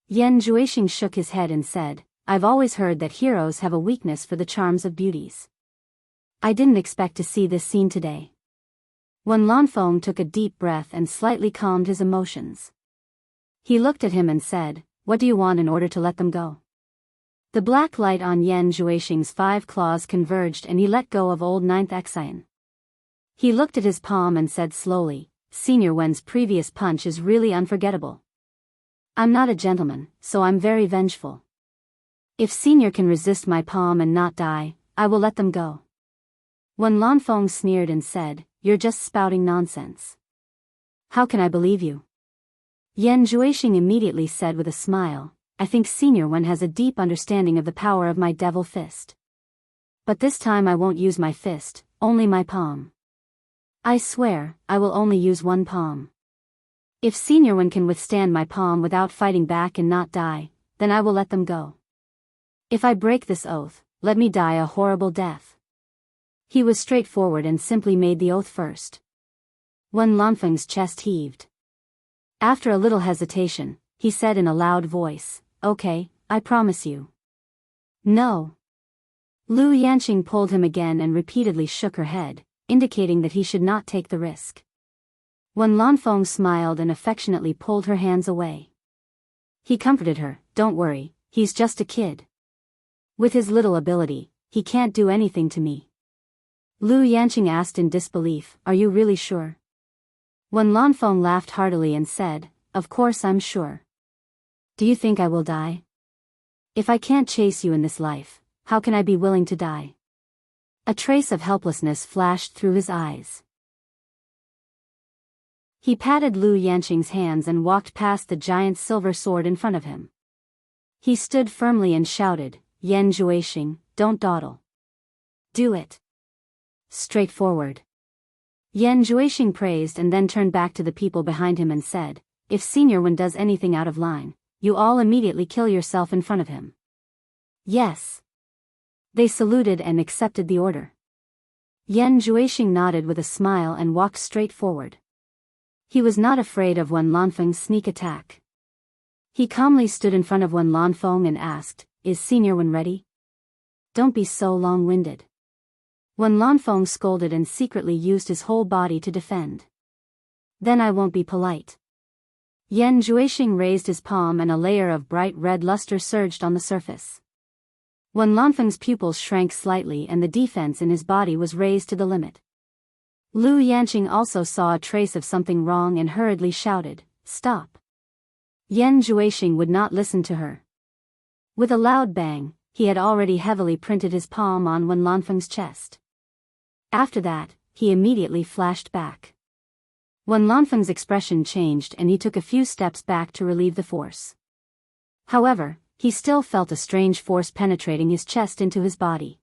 Yan Zhuixing shook his head and said, "I've always heard that heroes have a weakness for the charms of beauties. I didn't expect to see this scene today." Wen Lanfeng took a deep breath and slightly calmed his emotions. He looked at him and said, "What do you want in order to let them go?" The black light on Yan Juixing's 5 claws converged and he let go of old Ninth Exian. He looked at his palm and said slowly, "Senior Wen's previous punch is really unforgettable. I'm not a gentleman, so I'm very vengeful. If Senior can resist my palm and not die, I will let them go." Wen Lanfeng sneered and said, "You're just spouting nonsense. How can I believe you?" Yan Juixing immediately said with a smile, "I think Senior Wen has a deep understanding of the power of my devil fist. But this time I won't use my fist, only my palm. I swear, I will only use one palm. If Senior Wen can withstand my palm without fighting back and not die, then I will let them go. If I break this oath, let me die a horrible death." He was straightforward and simply made the oath first. Wen Lanfeng's chest heaved. After a little hesitation, he said in a loud voice, "Okay, I promise you." "No." Lu Yanqing pulled him again and repeatedly shook her head, indicating that he should not take the risk. Wen Lanfeng smiled and affectionately pulled her hands away. He comforted her, "Don't worry, he's just a kid. With his little ability, he can't do anything to me." Lu Yanqing asked in disbelief, "Are you really sure?" Wen Lanfeng laughed heartily and said, "Of course I'm sure. Do you think I will die? If I can't chase you in this life, how can I be willing to die?" A trace of helplessness flashed through his eyes. He patted Lu Yanqing's hands and walked past the giant silver sword in front of him. He stood firmly and shouted, "Yan Juixing, don't dawdle. Do it. Straightforward." Yan Juixing praised and then turned back to the people behind him and said, "If Senior Wen does anything out of line, you all immediately kill yourself in front of him." "Yes." They saluted and accepted the order. Yan Juixing nodded with a smile and walked straight forward. He was not afraid of Wen Lanfeng's sneak attack. He calmly stood in front of Wen Lanfeng and asked, "Is Senior Wen ready?" "Don't be so long-winded." Wen Lanfeng scolded and secretly used his whole body to defend. "Then I won't be polite." Yan Juixing raised his palm and a layer of bright red luster surged on the surface. Wen Lanfeng's pupils shrank slightly and the defense in his body was raised to the limit. Lu Yanqing also saw a trace of something wrong and hurriedly shouted, "Stop." Yan Juixing would not listen to her. With a loud bang, he had already heavily printed his palm on Wen Lanfeng's chest. After that, he immediately flashed back. Wen Lanfeng's expression changed and he took a few steps back to relieve the force. However, he still felt a strange force penetrating his chest into his body.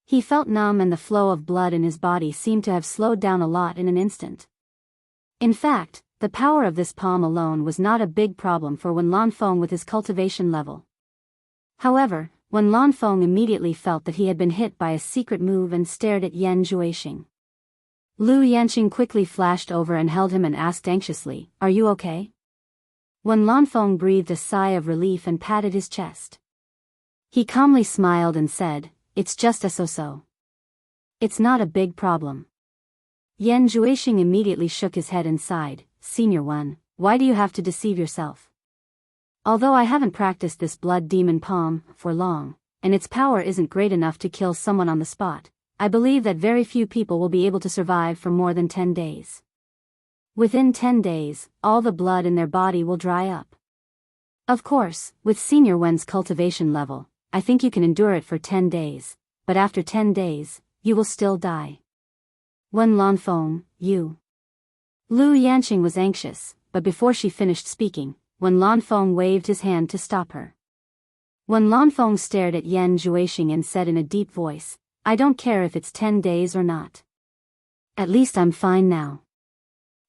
He felt numb and the flow of blood in his body seemed to have slowed down a lot in an instant. In fact, the power of this palm alone was not a big problem for Wen Lanfeng with his cultivation level. However, Wen Lanfeng immediately felt that he had been hit by a secret move and stared at Yan Juixing. Lu Yanqing quickly flashed over and held him and asked anxiously, "Are you okay?" Wen Lanfeng breathed a sigh of relief and patted his chest. He calmly smiled and said, "It's just a so-so. It's not a big problem." Yan Juixing immediately shook his head and sighed, "Senior Wen, why do you have to deceive yourself? Although I haven't practiced this blood demon palm for long, and its power isn't great enough to kill someone on the spot, I believe that very few people will be able to survive for more than 10 days. Within 10 days, all the blood in their body will dry up. Of course, with Senior Wen's cultivation level, I think you can endure it for 10 days, but after 10 days, you will still die. Wen Lanfeng, you." Lu Yanqing was anxious, but before she finished speaking, Wen Lanfeng waved his hand to stop her. Wen Lanfeng stared at Yan Juixing and said in a deep voice, "I don't care if it's 10 days or not. At least I'm fine now.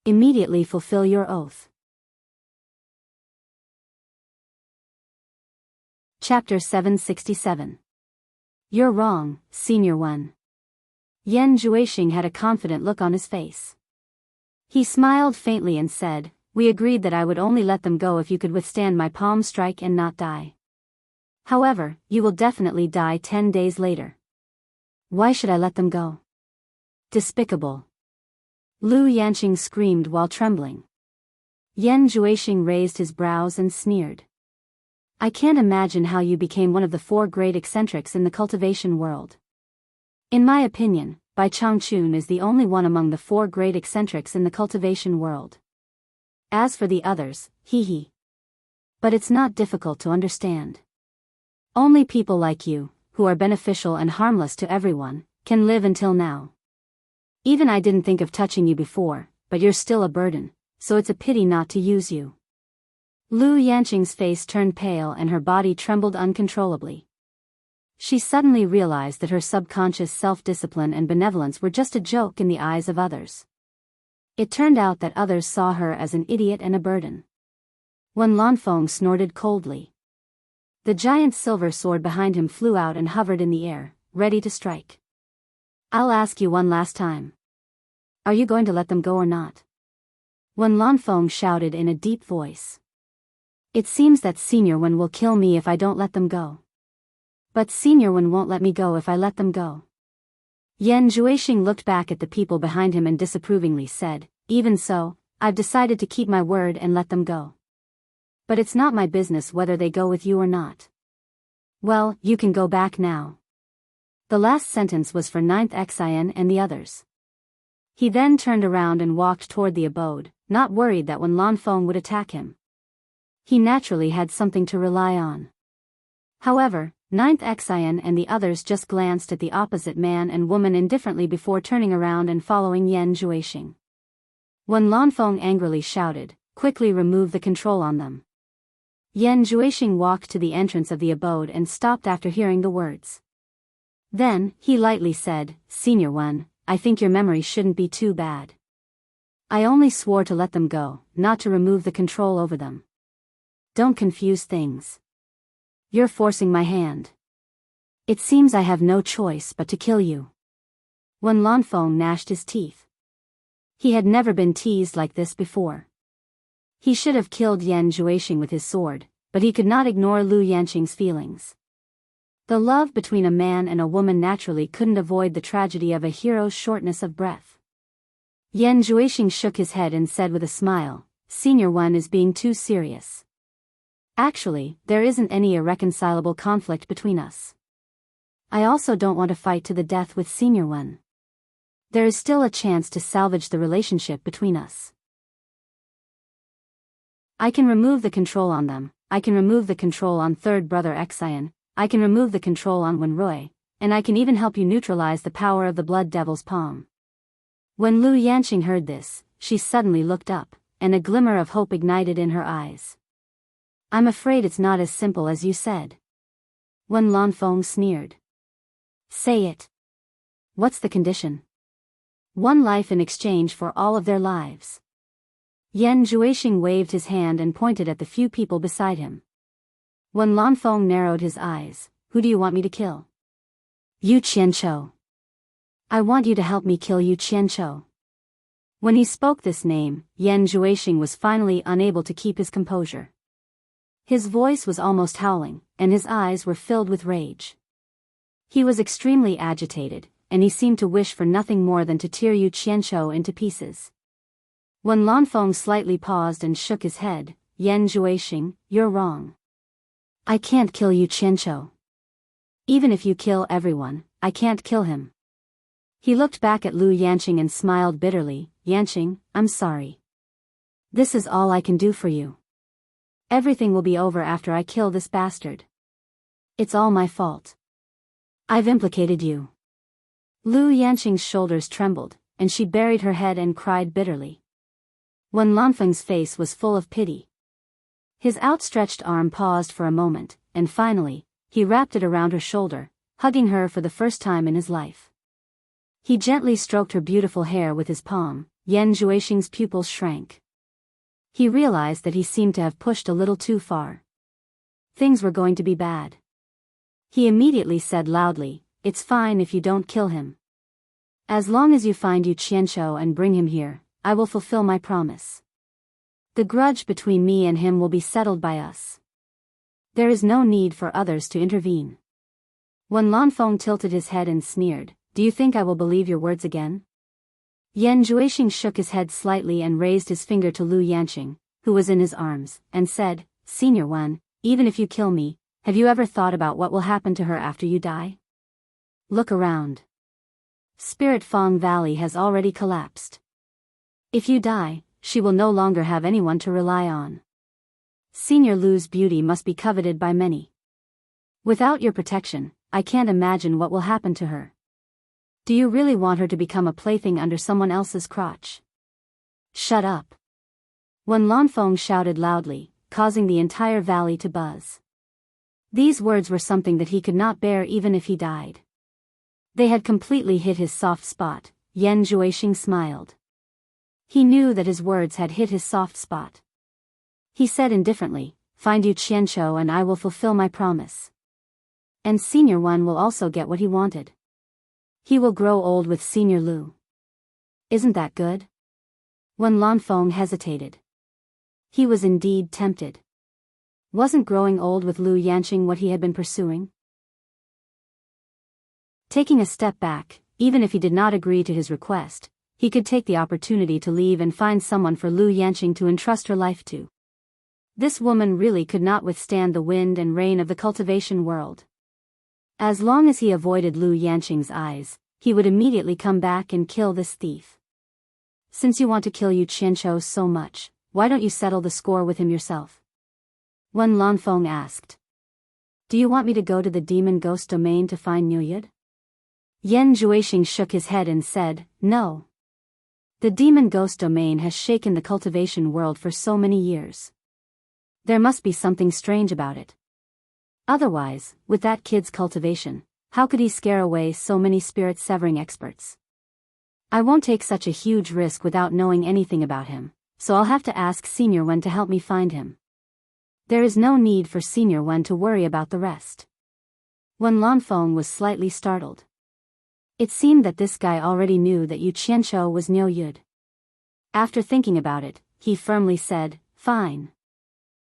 Immediately fulfill your oath." Chapter 767. You're wrong, Senior Wen. Yan Juixing had a confident look on his face. He smiled faintly and said, "We agreed that I would only let them go if you could withstand my palm strike and not die. However, you will definitely die 10 days later. Why should I let them go? Despicable." Lu Yanqing screamed while trembling. Yan Juexing raised his brows and sneered. I can't imagine how you became one of the 4 great eccentrics in the cultivation world. In my opinion, Bai Changchun is the only one among the 4 great eccentrics in the cultivation world. As for the others, hee. But it's not difficult to understand. Only people like you, who are beneficial and harmless to everyone, can live until now. Even I didn't think of touching you before, but you're still a burden, so it's a pity not to use you. Lu Yanqing's face turned pale and her body trembled uncontrollably. She suddenly realized that her subconscious self-discipline and benevolence were just a joke in the eyes of others. It turned out that others saw her as an idiot and a burden. Wen Lanfeng snorted coldly. The giant silver sword behind him flew out and hovered in the air, ready to strike. I'll ask you one last time. Are you going to let them go or not? Wen Lanfeng shouted in a deep voice. It seems that Senior Wen will kill me if I don't let them go. But Senior Wen won't let me go if I let them go. Yan Juexing looked back at the people behind him and disapprovingly said, even so, I've decided to keep my word and let them go. But it's not my business whether they go with you or not. Well, you can go back now. The last sentence was for 9th Xian and the others. He then turned around and walked toward the abode, not worried that Wen Lanfeng would attack him. He naturally had something to rely on. However, 9th Xian and the others just glanced at the opposite man and woman indifferently before turning around and following Yan Juexing. Wen Lanfeng angrily shouted, quickly remove the control on them. Yan Juexing walked to the entrance of the abode and stopped after hearing the words. Then, he lightly said, Senior Wen, I think your memory shouldn't be too bad. I only swore to let them go, not to remove the control over them. Don't confuse things. You're forcing my hand. It seems I have no choice but to kill you. Wen Lanfeng gnashed his teeth. He had never been teased like this before. He should have killed Yan Juexing with his sword, but he could not ignore Lu Yanqing's feelings. The love between a man and a woman naturally couldn't avoid the tragedy of a hero's shortness of breath. Yan Juexing shook his head and said with a smile, Senior Wen is being too serious. Actually, there isn't any irreconcilable conflict between us. I also don't want to fight to the death with Senior Wen. There is still a chance to salvage the relationship between us. I can remove the control on them, I can remove the control on third brother Xian, I can remove the control on Wenrui, and I can even help you neutralize the power of the Blood Devil's palm. When Lu Yanqing heard this, she suddenly looked up, and a glimmer of hope ignited in her eyes. I'm afraid it's not as simple as you said. Wen Lanfeng sneered. Say it. What's the condition? One life in exchange for all of their lives. Yan Juexing waved his hand and pointed at the few people beside him. Wen Lanfeng narrowed his eyes. Who do you want me to kill? Yu Qianqiu. I want you to help me kill Yu Qianqiu. When he spoke this name, Yan Juexing was finally unable to keep his composure. His voice was almost howling, and his eyes were filled with rage. He was extremely agitated, and he seemed to wish for nothing more than to tear Yu Qianqiu into pieces. When Lanfeng slightly paused and shook his head, Yan Juexing, you're wrong. I can't kill Yu Qianqiu. Even if you kill everyone, I can't kill him. He looked back at Lu Yanqing and smiled bitterly. Yanqing, I'm sorry. This is all I can do for you. Everything will be over after I kill this bastard. It's all my fault. I've implicated you. Lu Yanqing's shoulders trembled, and she buried her head and cried bitterly. Wen Lanfeng's face was full of pity. His outstretched arm paused for a moment, and finally, he wrapped it around her shoulder, hugging her for the first time in his life. He gently stroked her beautiful hair with his palm. Yan Juexing's pupils shrank. He realized that he seemed to have pushed a little too far. Things were going to be bad. He immediately said loudly, it's fine if you don't kill him. As long as you find Yu Qianqiu and bring him here, I will fulfill my promise. The grudge between me and him will be settled by us. There is no need for others to intervene. Wen Lanfeng tilted his head and sneered, do you think I will believe your words again? Yan Juixing shook his head slightly and raised his finger to Lu Yanqing, who was in his arms, and said, Senior One, even if you kill me, have you ever thought about what will happen to her after you die? Look around. Spirit Fong Valley has already collapsed. If you die, she will no longer have anyone to rely on. Senior Lu's beauty must be coveted by many. Without your protection, I can't imagine what will happen to her. Do you really want her to become a plaything under someone else's crotch? Shut up. Wen Lanfeng shouted loudly, causing the entire valley to buzz. These words were something that he could not bear even if he died. They had completely hit his soft spot. Yan Juixing smiled. He knew that his words had hit his soft spot. He said indifferently, Find you Qianqiu and I will fulfill my promise. And Senior One will also get what he wanted. He will grow old with Senior Lu. Isn't that good? Wen Lanfeng hesitated. He was indeed tempted. Wasn't growing old with Lu Yanqing what he had been pursuing? Taking a step back, even if he did not agree to his request, he could take the opportunity to leave and find someone for Lu Yanqing to entrust her life to. This woman really could not withstand the wind and rain of the cultivation world. As long as he avoided Lu Yanqing's eyes, he would immediately come back and kill this thief. Since you want to kill Yu Qianqiu so much, why don't you settle the score with him yourself? Wen Lanfeng asked. Do you want me to go to the demon ghost domain to find Niuyud? Yan Juixing shook his head and said, No. The demon ghost domain has shaken the cultivation world for so many years. There must be something strange about it. Otherwise, with that kid's cultivation, how could he scare away so many spirit-severing experts? I won't take such a huge risk without knowing anything about him, so I'll have to ask Senior Wen to help me find him. There is no need for Senior Wen to worry about the rest. Wen Lanfeng was slightly startled. It seemed that this guy already knew that Yu Qianqiu was Niuyud. After thinking about it, he firmly said, Fine.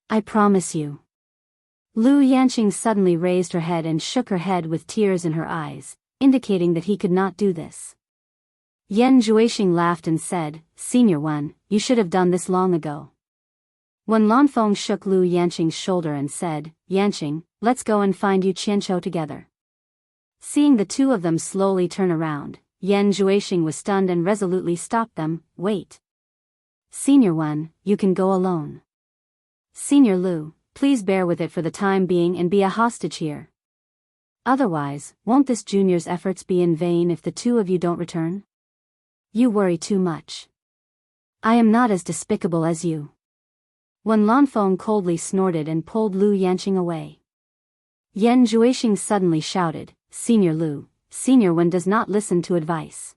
I promise you. Lu Yanqing suddenly raised her head and shook her head with tears in her eyes, indicating that he could not do this. Yan Juixing laughed and said, Senior Wen, you should have done this long ago. Wen Lanfeng shook Lu Yanqing's shoulder and said, Yanqing, let's go and find Yu Qianqiu together. Seeing the two of them slowly turn around, Yan Juixing was stunned and resolutely stopped them. Wait. Senior Wen, you can go alone. Senior Lu, please bear with it for the time being and be a hostage here. Otherwise, won't this junior's efforts be in vain if the two of you don't return? You worry too much. I am not as despicable as you. Wen Lanfeng coldly snorted and pulled Lu Yanqing away. Yan Juixing suddenly shouted, Senior Lu, Senior Wen does not listen to advice.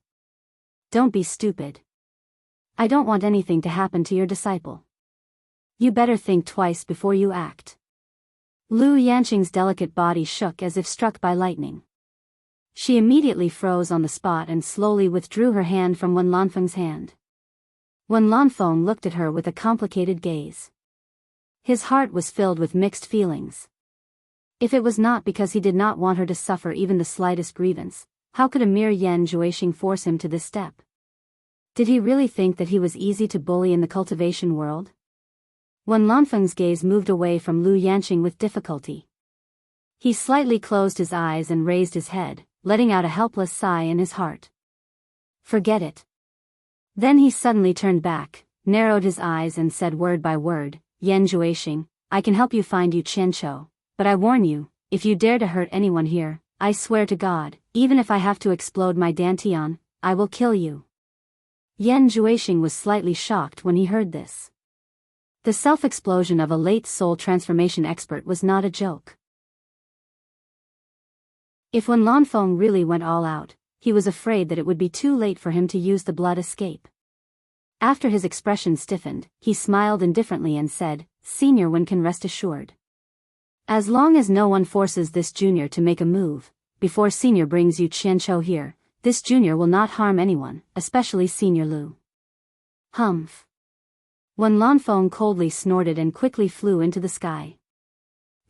Don't be stupid. I don't want anything to happen to your disciple. You better think twice before you act. Lu Yanqing's delicate body shook as if struck by lightning. She immediately froze on the spot and slowly withdrew her hand from Wen Lanfeng's hand. Wen Lanfeng looked at her with a complicated gaze. His heart was filled with mixed feelings. If it was not because he did not want her to suffer even the slightest grievance, how could a mere Yan Juixing force him to this step? Did he really think that he was easy to bully in the cultivation world? Wen Lanfeng's gaze moved away from Lu Yanqing with difficulty. He slightly closed his eyes and raised his head, letting out a helpless sigh in his heart. Forget it. Then he suddenly turned back, narrowed his eyes and said word by word, Yan Juixing, I can help you find Yu Qianqiu, but I warn you, if you dare to hurt anyone here, I swear to God, even if I have to explode my dantian, I will kill you. Yan Juixing was slightly shocked when he heard this. The self-explosion of a late soul transformation expert was not a joke. If Wen Lanfeng really went all out, he was afraid that it would be too late for him to use the blood escape. After his expression stiffened, he smiled indifferently and said, Senior Wen can rest assured. As long as no one forces this junior to make a move, before Senior brings Yu Qianqiu here, this junior will not harm anyone, especially Senior Lu. Humph. Wen Lanfeng coldly snorted and quickly flew into the sky.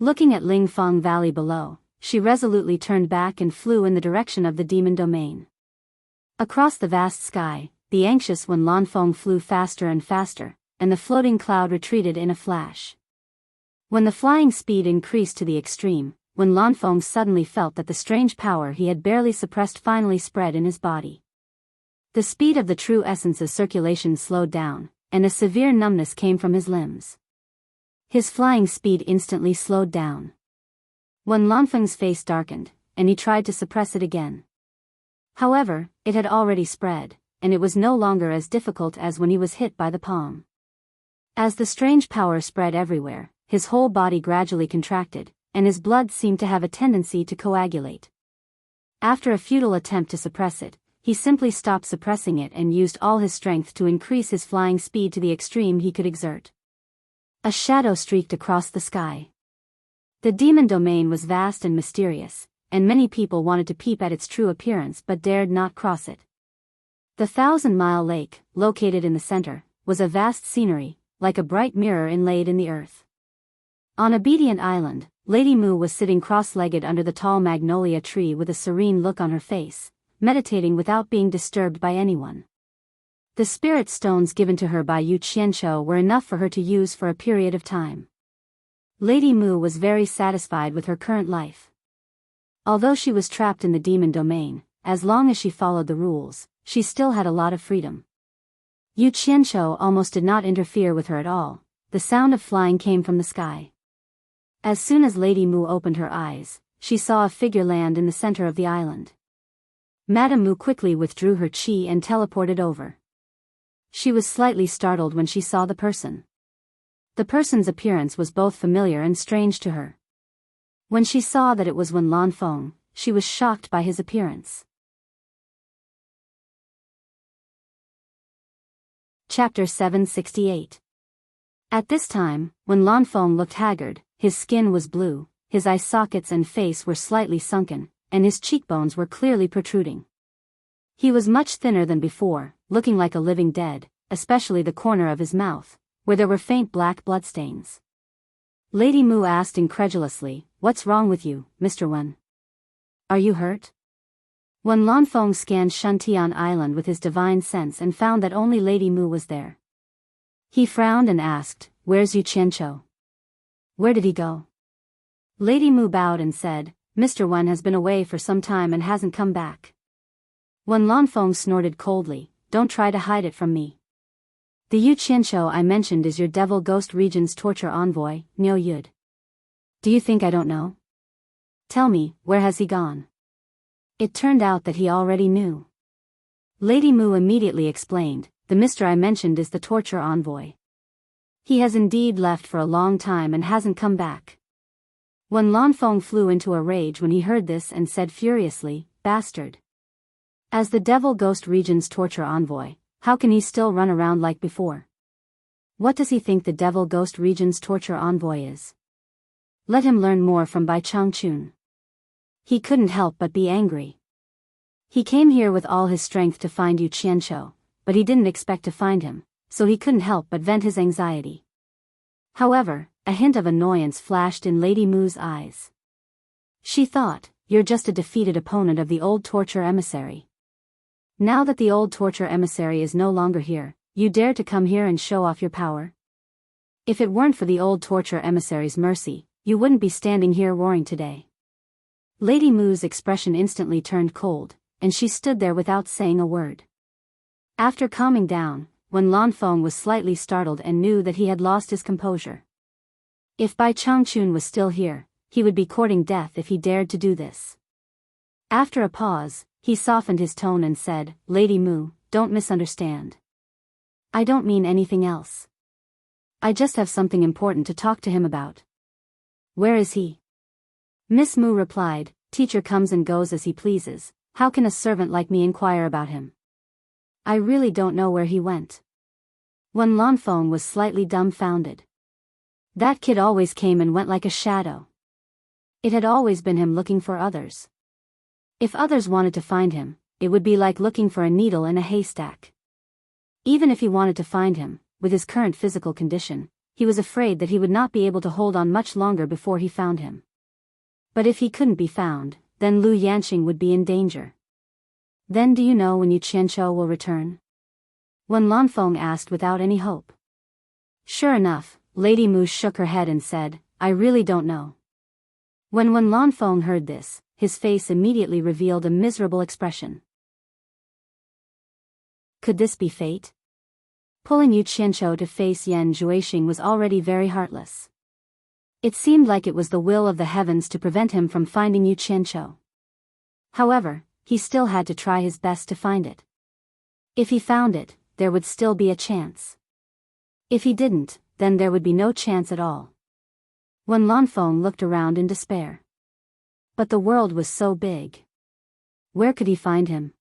Looking at Lingfang Valley below, she resolutely turned back and flew in the direction of the demon domain. Across the vast sky, the anxious Wen Lanfeng flew faster and faster, and the floating cloud retreated in a flash. When the flying speed increased to the extreme, Wen Lanfeng suddenly felt that the strange power he had barely suppressed finally spread in his body. The speed of the true essence's circulation slowed down, and a severe numbness came from his limbs. His flying speed instantly slowed down. Wen Lanfeng's face darkened, and he tried to suppress it again. However, it had already spread, and it was no longer as difficult as when he was hit by the palm. As the strange power spread everywhere, his whole body gradually contracted, and his blood seemed to have a tendency to coagulate. After a futile attempt to suppress it, he simply stopped suppressing it and used all his strength to increase his flying speed to the extreme he could exert. A shadow streaked across the sky. The demon domain was vast and mysterious, and many people wanted to peep at its true appearance but dared not cross it. The 1,000-mile lake, located in the center, was a vast scenery, like a bright mirror inlaid in the earth. On Obedient Island, Lady Mu was sitting cross-legged under the tall magnolia tree with a serene look on her face, meditating without being disturbed by anyone. The spirit stones given to her by Yu Qianqiu were enough for her to use for a period of time. Lady Mu was very satisfied with her current life. Although she was trapped in the demon domain, as long as she followed the rules, she still had a lot of freedom. Yu Qianqiu almost did not interfere with her at all. The sound of flying came from the sky. As soon as Lady Mu opened her eyes, she saw a figure land in the center of the island. Madame Mu quickly withdrew her qi and teleported over. She was slightly startled when she saw the person. The person's appearance was both familiar and strange to her. When she saw that it was Wen Lanfeng, she was shocked by his appearance. Chapter 768. At this time, Wen Lanfeng looked haggard. His skin was blue, his eye sockets and face were slightly sunken, and his cheekbones were clearly protruding. He was much thinner than before, looking like a living dead, especially the corner of his mouth, where there were faint black bloodstains. Lady Mu asked incredulously, "What's wrong with you, Mr. Wen? Are you hurt?" Wen Lanfeng scanned Shuntian Island with his divine sense and found that only Lady Mu was there. He frowned and asked, "Where's Yu Qianqiu? Where did he go?" Lady Mu bowed and said, "Mr. Wen has been away for some time and hasn't come back." Wen Lanfeng snorted coldly, "Don't try to hide it from me. The Yu Qianqiu I mentioned is your Devil Ghost Region's torture envoy, Niu Yud. Do you think I don't know? Tell me, where has he gone?" It turned out that he already knew. Lady Mu immediately explained, "The Mr. I mentioned is the torture envoy. He has indeed left for a long time and hasn't come back." Wen Lanfeng flew into a rage when he heard this and said furiously, "Bastard! As the Devil Ghost Region's torture envoy, how can he still run around like before? What does he think the Devil Ghost Region's torture envoy is? Let him learn more from Bai Changchun." He couldn't help but be angry. He came here with all his strength to find Yu Qianqiu, but he didn't expect to find him, so he couldn't help but vent his anxiety. However, a hint of annoyance flashed in Lady Mu's eyes. She thought, "You're just a defeated opponent of the old torture emissary. Now that the old torture emissary is no longer here, you dare to come here and show off your power? If it weren't for the old torture emissary's mercy, you wouldn't be standing here roaring today." Lady Mu's expression instantly turned cold, and she stood there without saying a word. After calming down, Wen Lanfeng was slightly startled and knew that he had lost his composure. If Bai Changchun was still here, he would be courting death if he dared to do this. After a pause, he softened his tone and said, "Lady Mu, don't misunderstand. I don't mean anything else. I just have something important to talk to him about." "Where is he?" Miss Mu replied, "Teacher comes and goes as he pleases. How can a servant like me inquire about him? I really don't know where he went." Wen Lanfeng was slightly dumbfounded. That kid always came and went like a shadow. It had always been him looking for others. If others wanted to find him, it would be like looking for a needle in a haystack. Even if he wanted to find him, with his current physical condition, he was afraid that he would not be able to hold on much longer before he found him. But if he couldn't be found, then Lu Yanqing would be in danger. "Then do you know when Yu Qianqiu will return?" Wen Lanfeng asked without any hope. Sure enough, Lady Mu shook her head and said, I really don't know. When Wen Lanfeng heard this, his face immediately revealed a miserable expression. Could this be fate? Pulling Yu Qianqiu to face Yan Zhuixing was already very heartless. It seemed like it was the will of the heavens to prevent him from finding Yu Qianqiu. However, he still had to try his best to find it. If he found it, there would still be a chance. If he didn't, then there would be no chance at all. Wen Lanfeng looked around in despair. But the world was so big. Where could he find him?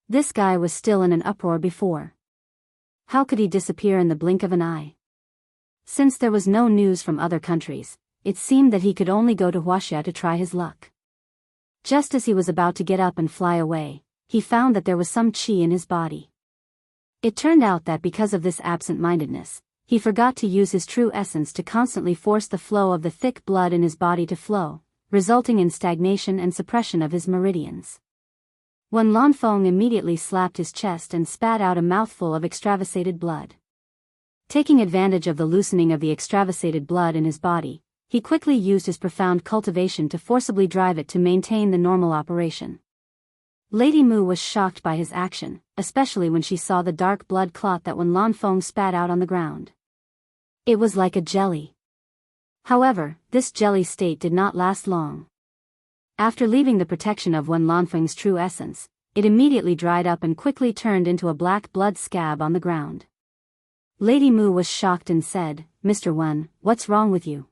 This guy was still in an uproar before. How could he disappear in the blink of an eye? Since there was no news from other countries, it seemed that he could only go to Huaxia to try his luck. Just as he was about to get up and fly away, he found that there was some qi in his body. It turned out that because of this absent-mindedness, he forgot to use his true essence to constantly force the flow of the thick blood in his body to flow, resulting in stagnation and suppression of his meridians. Wen Lanfeng immediately slapped his chest and spat out a mouthful of extravasated blood. Taking advantage of the loosening of the extravasated blood in his body, he quickly used his profound cultivation to forcibly drive it to maintain the normal operation. Lady Mu was shocked by his action, especially when she saw the dark blood clot that Wen Lanfeng spat out on the ground. It was like a jelly. However, this jelly state did not last long. After leaving the protection of Wen Lanfeng's true essence, it immediately dried up and quickly turned into a black blood scab on the ground. Lady Mu was shocked and said, Mr. Wen, what's wrong with you?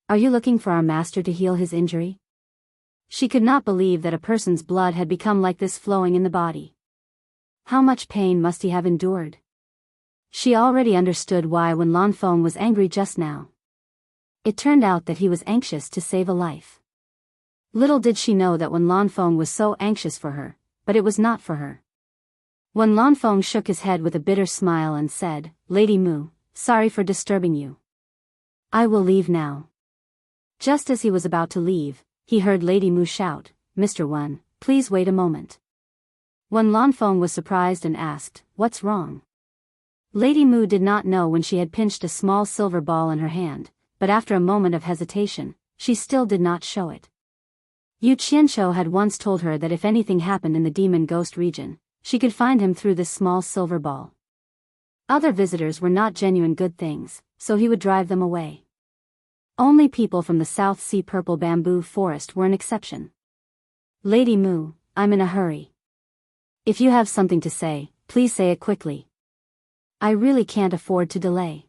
Are you looking for our master to heal his injury? She could not believe that a person's blood had become like this flowing in the body. How much pain must he have endured? She already understood why Wen Lanfeng was angry just now. It turned out that he was anxious to save a life. Little did she know that Wen Lanfeng was so anxious for her, but it was not for her. Wen Lanfeng shook his head with a bitter smile and said, Lady Mu, sorry for disturbing you. I will leave now. Just as he was about to leave, he heard Lady Mu shout, Mr. Wen, please wait a moment. Wen Lanfeng was surprised and asked, what's wrong? Lady Mu did not know when she had pinched a small silver ball in her hand, but after a moment of hesitation, she still did not show it. Yu Qianqiu had once told her that if anything happened in the demon ghost region, she could find him through this small silver ball. Other visitors were not genuine good things, so he would drive them away. Only people from the South Sea Purple Bamboo Forest were an exception. Lady Mu, I'm in a hurry. If you have something to say, please say it quickly. I really can't afford to delay.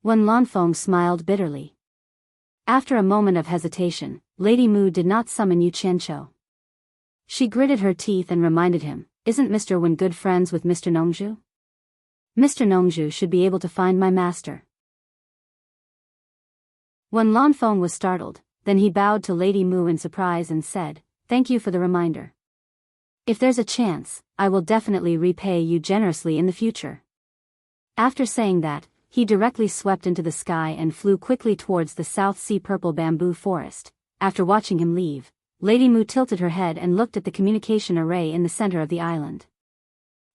Wen Lanfeng smiled bitterly. After a moment of hesitation, Lady Mu did not summon Yu Qianqiu. She gritted her teeth and reminded him, isn't Mr. Wen good friends with Mr. Nongzhu? Mr. Nongzhu should be able to find my master. Wen Lanfeng was startled, then he bowed to Lady Mu in surprise and said, thank you for the reminder. If there's a chance, I will definitely repay you generously in the future. After saying that, he directly swept into the sky and flew quickly towards the South Sea Purple Bamboo Forest. After watching him leave, Lady Mu tilted her head and looked at the communication array in the center of the island.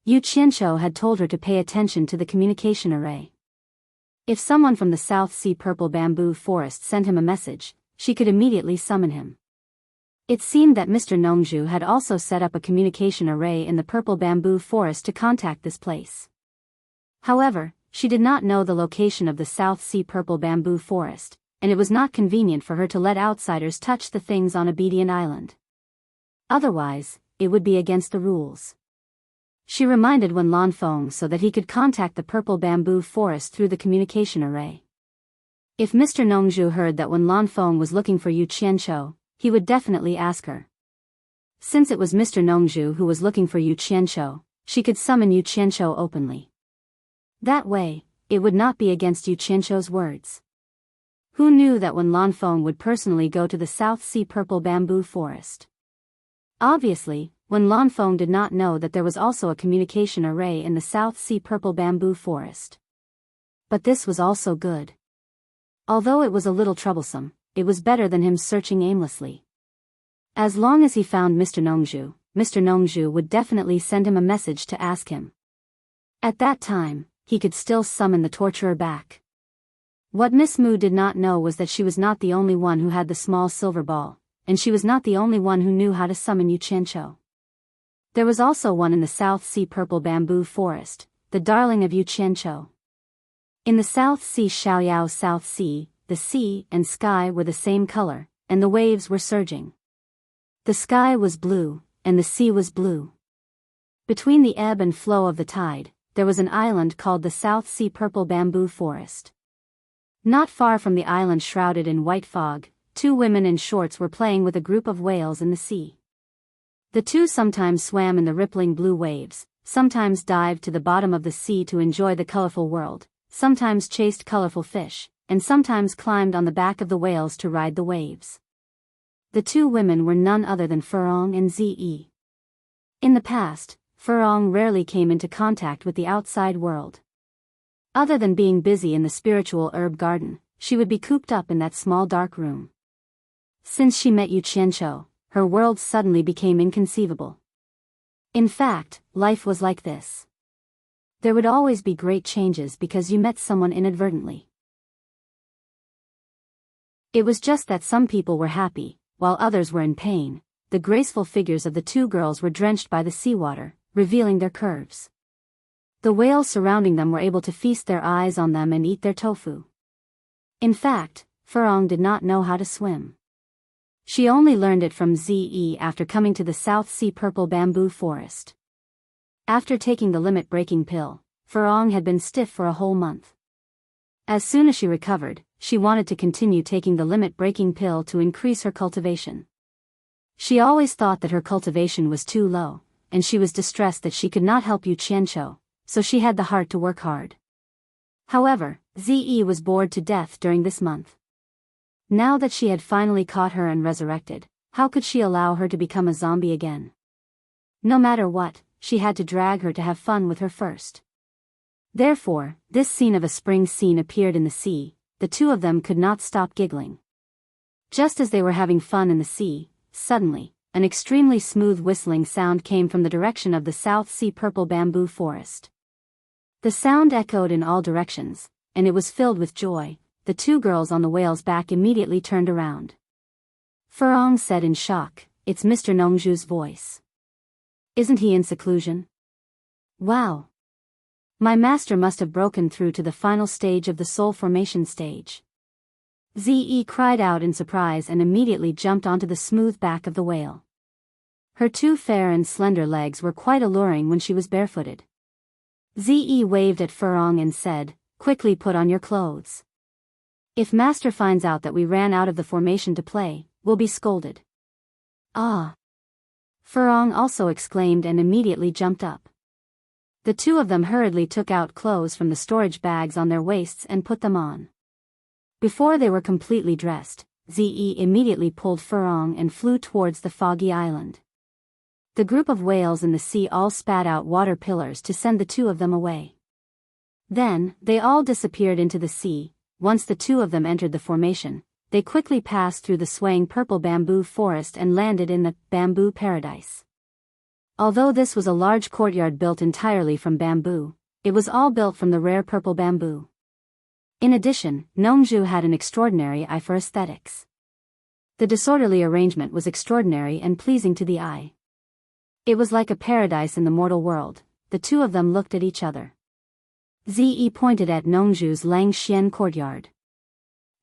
Yu Qianqiu had told her to pay attention to the communication array. If someone from the South Sea Purple Bamboo Forest sent him a message, she could immediately summon him. It seemed that Mr. Nongzhu had also set up a communication array in the Purple Bamboo Forest to contact this place. However, she did not know the location of the South Sea Purple Bamboo Forest, and it was not convenient for her to let outsiders touch the things on Obedient Island. Otherwise, it would be against the rules. She reminded Wen Lanfeng so that he could contact the Purple Bamboo Forest through the communication array. If Mr. Nongzhu heard that Wen Lanfeng was looking for Yu Qianqiu, he would definitely ask her. Since it was Mr. Nongzhu who was looking for Yu Qianqiu, she could summon Yu Qianqiu openly. That way, it would not be against Yu Qianqiu's words. Who knew that Wen Lanfeng would personally go to the South Sea Purple Bamboo Forest? Obviously, Wen Lanfeng did not know that there was also a communication array in the South Sea Purple Bamboo Forest. But this was also good. Although it was a little troublesome, it was better than him searching aimlessly. As long as he found Mr. Nongzhu would definitely send him a message to ask him. At that time, he could still summon the torturer back. What Miss Mu did not know was that she was not the only one who had the small silver ball, and she was not the only one who knew how to summon Yu Qianqiu. There was also one in the South Sea purple bamboo forest, the darling of Yu Qianqiu. In the South Sea Xiaoyao South Sea, the sea and sky were the same color, and the waves were surging. The sky was blue, and the sea was blue. Between the ebb and flow of the tide, there was an island called the South Sea purple bamboo forest. Not far from the island shrouded in white fog, two women in shorts were playing with a group of whales in the sea. The two sometimes swam in the rippling blue waves, sometimes dived to the bottom of the sea to enjoy the colorful world, sometimes chased colorful fish, and sometimes climbed on the back of the whales to ride the waves. The two women were none other than Furong and Ze. In the past, Furong rarely came into contact with the outside world. Other than being busy in the spiritual herb garden, she would be cooped up in that small dark room. Since she met Yu Qianqiu, her world suddenly became inconceivable. In fact, life was like this. There would always be great changes because you met someone inadvertently. It was just that some people were happy, while others were in pain. The graceful figures of the two girls were drenched by the seawater, revealing their curves. The whales surrounding them were able to feast their eyes on them and eat their tofu. In fact, Furong did not know how to swim. She only learned it from Ze after coming to the South Sea purple bamboo forest. After taking the limit-breaking pill, Furong had been stiff for a whole month. As soon as she recovered, she wanted to continue taking the limit-breaking pill to increase her cultivation. She always thought that her cultivation was too low, and she was distressed that she could not help Yu Qianqiu, so she had the heart to work hard. However, Ze was bored to death during this month. Now that she had finally caught her and resurrected, how could she allow her to become a zombie again? No matter what, she had to drag her to have fun with her first. Therefore, this scene of a spring scene appeared in the sea. The two of them could not stop giggling. Just as they were having fun in the sea, suddenly, an extremely smooth whistling sound came from the direction of the South Sea purple bamboo forest. The sound echoed in all directions, and it was filled with joy. The two girls on the whale's back immediately turned around. Furong said in shock, "It's Mr. Nongzhu's voice. Isn't he in seclusion? Wow! My master must have broken through to the final stage of the soul formation stage." Ze cried out in surprise and immediately jumped onto the smooth back of the whale. Her two fair and slender legs were quite alluring when she was barefooted. Ze waved at Furong and said, "Quickly put on your clothes. If master finds out that we ran out of the formation to play, we'll be scolded." "Ah!" Furong also exclaimed and immediately jumped up. The two of them hurriedly took out clothes from the storage bags on their waists and put them on. Before they were completely dressed, Ze immediately pulled Furong and flew towards the foggy island. The group of whales in the sea all spat out water pillars to send the two of them away. Then, they all disappeared into the sea. Once the two of them entered the formation, they quickly passed through the swaying purple bamboo forest and landed in the bamboo paradise. Although this was a large courtyard built entirely from bamboo, it was all built from the rare purple bamboo. In addition, Nongzhu had an extraordinary eye for aesthetics. The disorderly arrangement was extraordinary and pleasing to the eye. It was like a paradise in the mortal world. The two of them looked at each other. Ze pointed at Nongzhu's Langxian courtyard.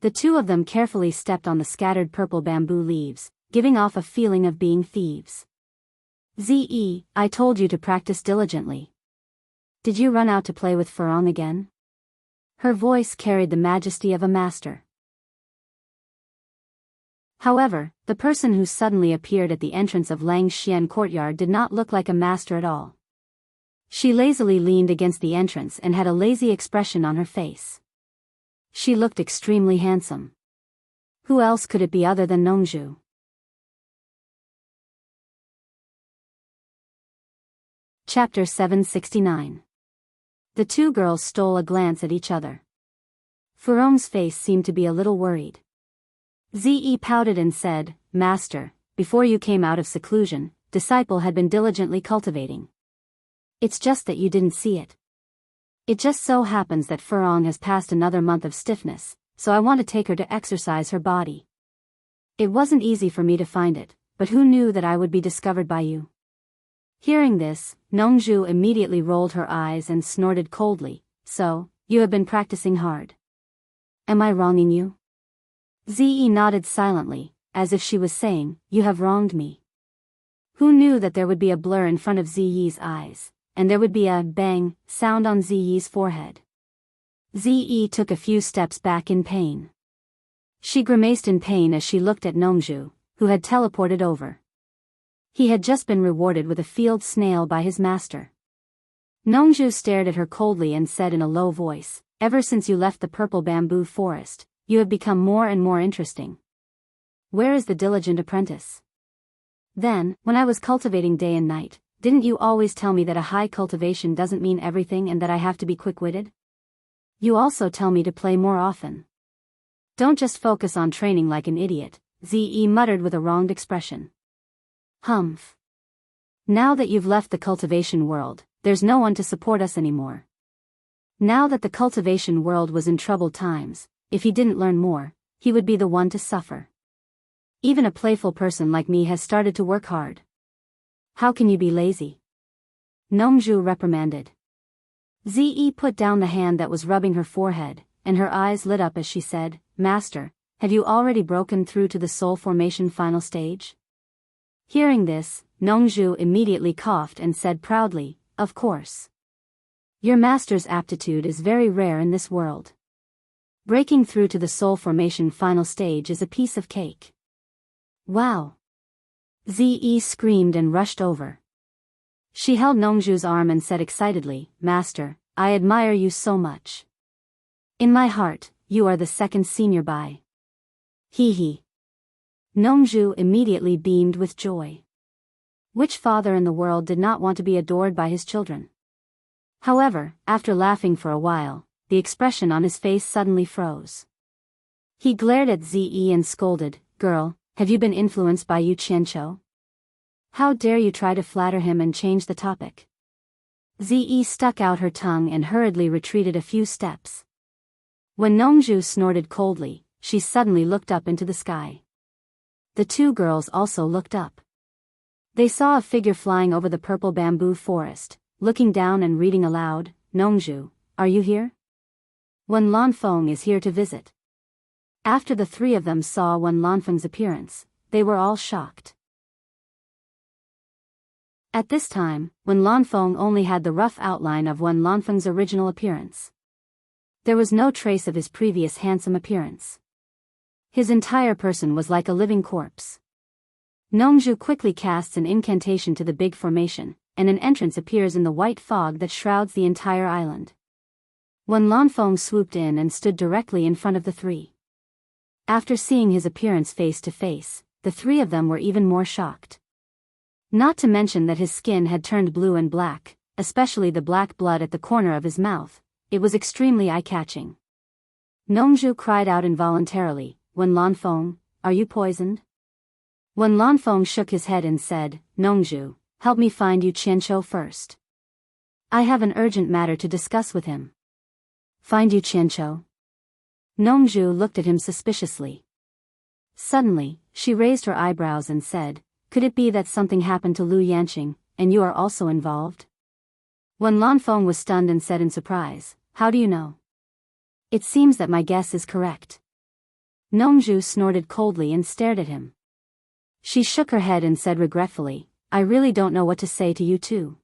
The two of them carefully stepped on the scattered purple bamboo leaves, giving off a feeling of being thieves. "Ze, I told you to practice diligently. Did you run out to play with Furong again?" Her voice carried the majesty of a master. However, the person who suddenly appeared at the entrance of Langxian courtyard did not look like a master at all. She lazily leaned against the entrance and had a lazy expression on her face. She looked extremely handsome. Who else could it be other than Nongzhu? Chapter 769. The two girls stole a glance at each other. Furong's face seemed to be a little worried. Ze pouted and said, "Master, before you came out of seclusion, disciple had been diligently cultivating. It's just that you didn't see it. It just so happens that Furong has passed another month of stiffness, so I want to take her to exercise her body. It wasn't easy for me to find it, but who knew that I would be discovered by you?" Hearing this, Nongju immediately rolled her eyes and snorted coldly. "So, you have been practicing hard. Am I wronging you?" Ze nodded silently, as if she was saying, "You have wronged me." Who knew that there would be a blur in front of Ziyi's eyes, and there would be a bang sound on Ziyi's forehead. Ziyi took a few steps back in pain. She grimaced in pain as she looked at Nongju, who had teleported over. He had just been rewarded with a field snail by his master. Nongju stared at her coldly and said in a low voice, "Ever since you left the purple bamboo forest, you have become more and more interesting. Where is the diligent apprentice? Then, when I was cultivating day and night, didn't you always tell me that a high cultivation doesn't mean everything and that I have to be quick-witted? You also tell me to play more often. Don't just focus on training like an idiot," Ze muttered with a wronged expression. "Humph. Now that you've left the cultivation world, there's no one to support us anymore." Now that the cultivation world was in troubled times, if he didn't learn more, he would be the one to suffer. Even a playful person like me has started to work hard. How can you be lazy?" Nongju reprimanded. Ze put down the hand that was rubbing her forehead, and her eyes lit up as she said, "Master, have you already broken through to the soul formation final stage?" Hearing this, Nongju immediately coughed and said proudly, "Of course. Your master's aptitude is very rare in this world. Breaking through to the soul formation final stage is a piece of cake." "Wow!" Ze screamed and rushed over. She held Nongju's arm and said excitedly, "Master, I admire you so much. In my heart, you are the second senior Bai." Hee hee. Nongju immediately beamed with joy. Which father in the world did not want to be adored by his children? However, after laughing for a while, the expression on his face suddenly froze. He glared at Ze and scolded, "Girl, have you been influenced by Yu Qianqiu? How dare you try to flatter him and change the topic?" Ze stuck out her tongue and hurriedly retreated a few steps. When Nongju snorted coldly, she suddenly looked up into the sky. The two girls also looked up. They saw a figure flying over the purple bamboo forest, looking down and reading aloud, "Nongju, are you here? Wen Lanfeng is here to visit." After the three of them saw Wen Lanfeng's appearance, they were all shocked. At this time, Wen Lanfeng only had the rough outline of Wen Lanfeng's original appearance. There was no trace of his previous handsome appearance. His entire person was like a living corpse. Nongju quickly casts an incantation to the big formation, and an entrance appears in the white fog that shrouds the entire island. Wen Lanfeng swooped in and stood directly in front of the three. After seeing his appearance face to face, the three of them were even more shocked. Not to mention that his skin had turned blue and black, especially the black blood at the corner of his mouth. It was extremely eye-catching. Nongju cried out involuntarily, "Wen Lanfeng, are you poisoned?" Wen Lanfeng shook his head and said, "Nongju, help me find Yu Qianqiu first. I have an urgent matter to discuss with him." "Find Yu Qianqiu?" Nongju looked at him suspiciously. Suddenly, she raised her eyebrows and said, "Could it be that something happened to Lu Yanqing, and you are also involved?" Wen Lanfeng was stunned and said in surprise, "How do you know?" "It seems that my guess is correct." Nongju snorted coldly and stared at him. She shook her head and said regretfully, "I really don't know what to say to you two.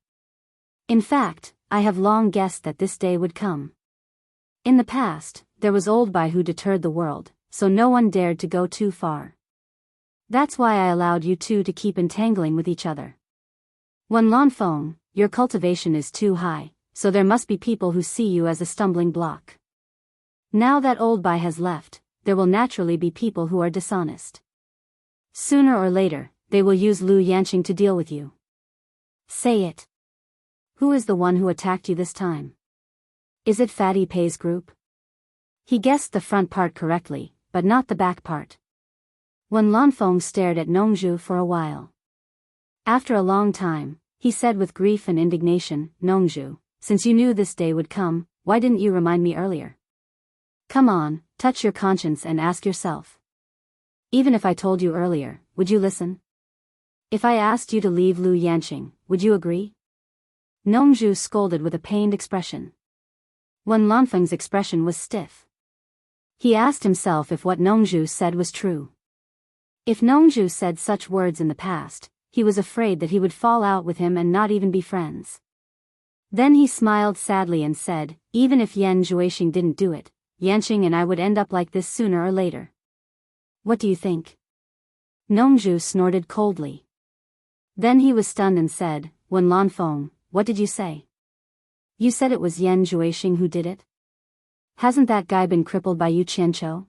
In fact, I have long guessed that this day would come. In the past, there was Old Bai who deterred the world, so no one dared to go too far. That's why I allowed you two to keep entangling with each other. Wen Lanfeng, your cultivation is too high, so there must be people who see you as a stumbling block. Now that Old Bai has left, there will naturally be people who are dishonest. Sooner or later, they will use Lu Yanqing to deal with you. Say it. Who is the one who attacked you this time? Is it Fatty Pei's group?" He guessed the front part correctly, but not the back part. Wen Lanfeng stared at Nongju for a while. After a long time, he said with grief and indignation, "Nongju, since you knew this day would come, why didn't you remind me earlier? Come on, touch your conscience and ask yourself. Even if I told you earlier, would you listen? If I asked you to leave Lu Yanqing, would you agree? Nongzhu scolded with a pained expression. Wen Lanfeng's expression was stiff. He asked himself if what Nongzhu said was true. If Nongzhu said such words in the past, he was afraid that he would fall out with him and not even be friends. Then he smiled sadly and said, even if Yan Zhuixing didn't do it, Yanqing and I would end up like this sooner or later. What do you think? Nongzhu snorted coldly. Then he was stunned and said, Wen Lanfeng, what did you say? You said it was Yan Zhuixing who did it? Hasn't that guy been crippled by Yu Qianqiu?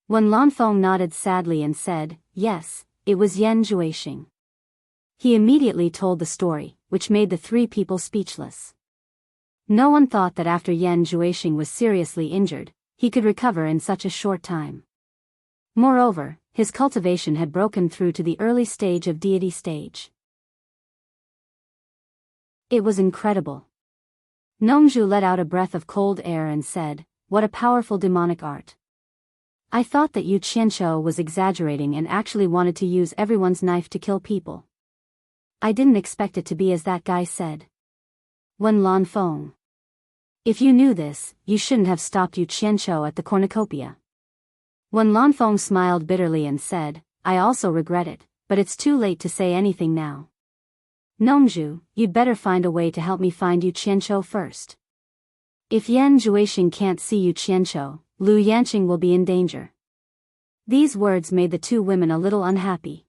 Wen Lanfeng nodded sadly and said, yes, it was Yan Zhuixing. He immediately told the story, which made the three people speechless. No one thought that after Yan Zhuixing was seriously injured, he could recover in such a short time. Moreover, his cultivation had broken through to the early stage of deity stage. It was incredible. Nongzhu let out a breath of cold air and said, what a powerful demonic art. I thought that Yu Qianqiu was exaggerating and actually wanted to use everyone's knife to kill people. I didn't expect it to be as that guy said. Wen Lanfeng. If you knew this, you shouldn't have stopped Yu Qianqiu at the cornucopia. Wen Lanfeng smiled bitterly and said, I also regret it, but it's too late to say anything now. Nongzhu, you'd better find a way to help me find Yu Qianqiu first. If Yan Zhuixing can't see Yu Qianqiu, Lu Yanqing will be in danger. These words made the two women a little unhappy.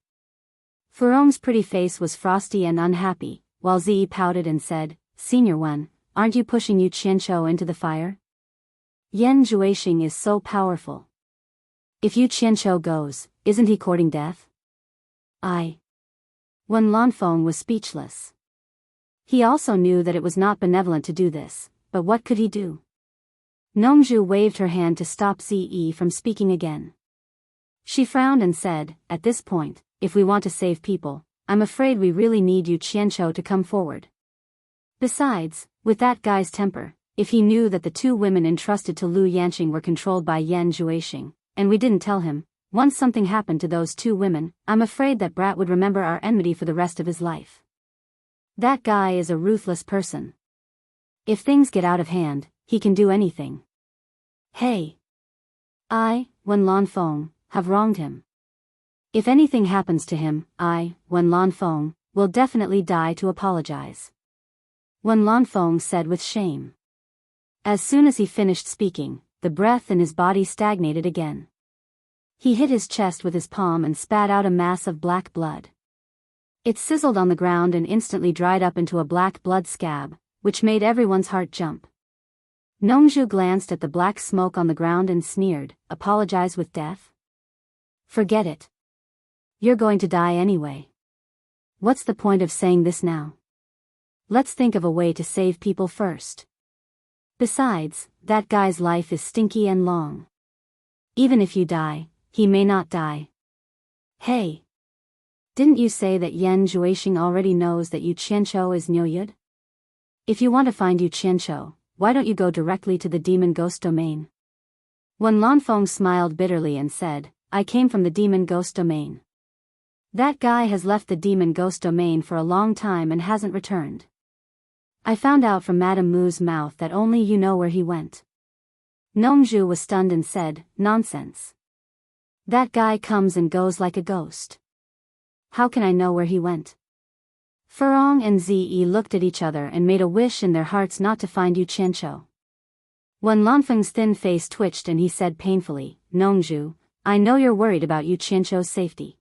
Furong's pretty face was frosty and unhappy, while Zi pouted and said, Senior Wen, aren't you pushing Yu Qianqiu into the fire? Yan Zhuixing is so powerful. If Yu Qianqiu goes, isn't he courting death? Wen Lanfeng was speechless. He also knew that it was not benevolent to do this, but what could he do? Nongzhu waved her hand to stop Zi from speaking again. She frowned and said, at this point, if we want to save people, I'm afraid we really need Yu Qianqiu to come forward. Besides, with that guy's temper, if he knew that the two women entrusted to Lu Yanqing were controlled by Yan Zhuixing, and we didn't tell him, once something happened to those two women, I'm afraid that brat would remember our enmity for the rest of his life. That guy is a ruthless person. If things get out of hand, he can do anything. Hey. Wen Lanfeng, have wronged him. If anything happens to him, Wen Lanfeng, will definitely die to apologize. Wen Lanfeng said with shame. As soon as he finished speaking, the breath in his body stagnated again. He hit his chest with his palm and spat out a mass of black blood. It sizzled on the ground and instantly dried up into a black blood scab, which made everyone's heart jump. Nongzhu glanced at the black smoke on the ground and sneered, apologize with death? Forget it. You're going to die anyway. What's the point of saying this now? Let's think of a way to save people first. Besides, that guy's life is stinky and long. Even if you die, he may not die. Hey. Didn't you say that Yan Zhuixing already knows that Yu Qianqiu is Niuyud? If you want to find Yu Qianqiu, why don't you go directly to the demon ghost domain? Wen Lanfeng smiled bitterly and said, I came from the demon ghost domain. That guy has left the demon ghost domain for a long time and hasn't returned. I found out from Madame Mu's mouth that only you know where he went. Nongzhu was stunned and said, nonsense. That guy comes and goes like a ghost. How can I know where he went? Furong and Zi looked at each other and made a wish in their hearts not to find Yu Qianqiu. Wen Lanfeng's thin face twitched and he said painfully, Nongzhu, I know you're worried about Yu Qianqiu's safety.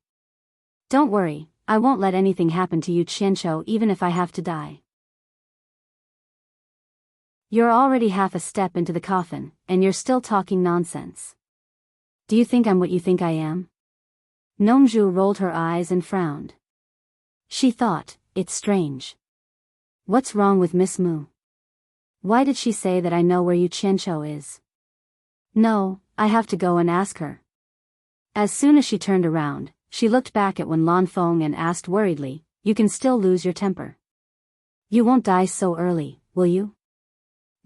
Don't worry, I won't let anything happen to Yu Qianqiu even if I have to die. You're already half a step into the coffin, and you're still talking nonsense. Do you think I'm what you think I am? Nongzhu rolled her eyes and frowned. She thought, it's strange. What's wrong with Miss Mu? Why did she say that I know where Yu Qianqiu is? No, I have to go and ask her. As soon as she turned around, she looked back at Wen Lanfeng and asked worriedly, you can still lose your temper. You won't die so early, will you?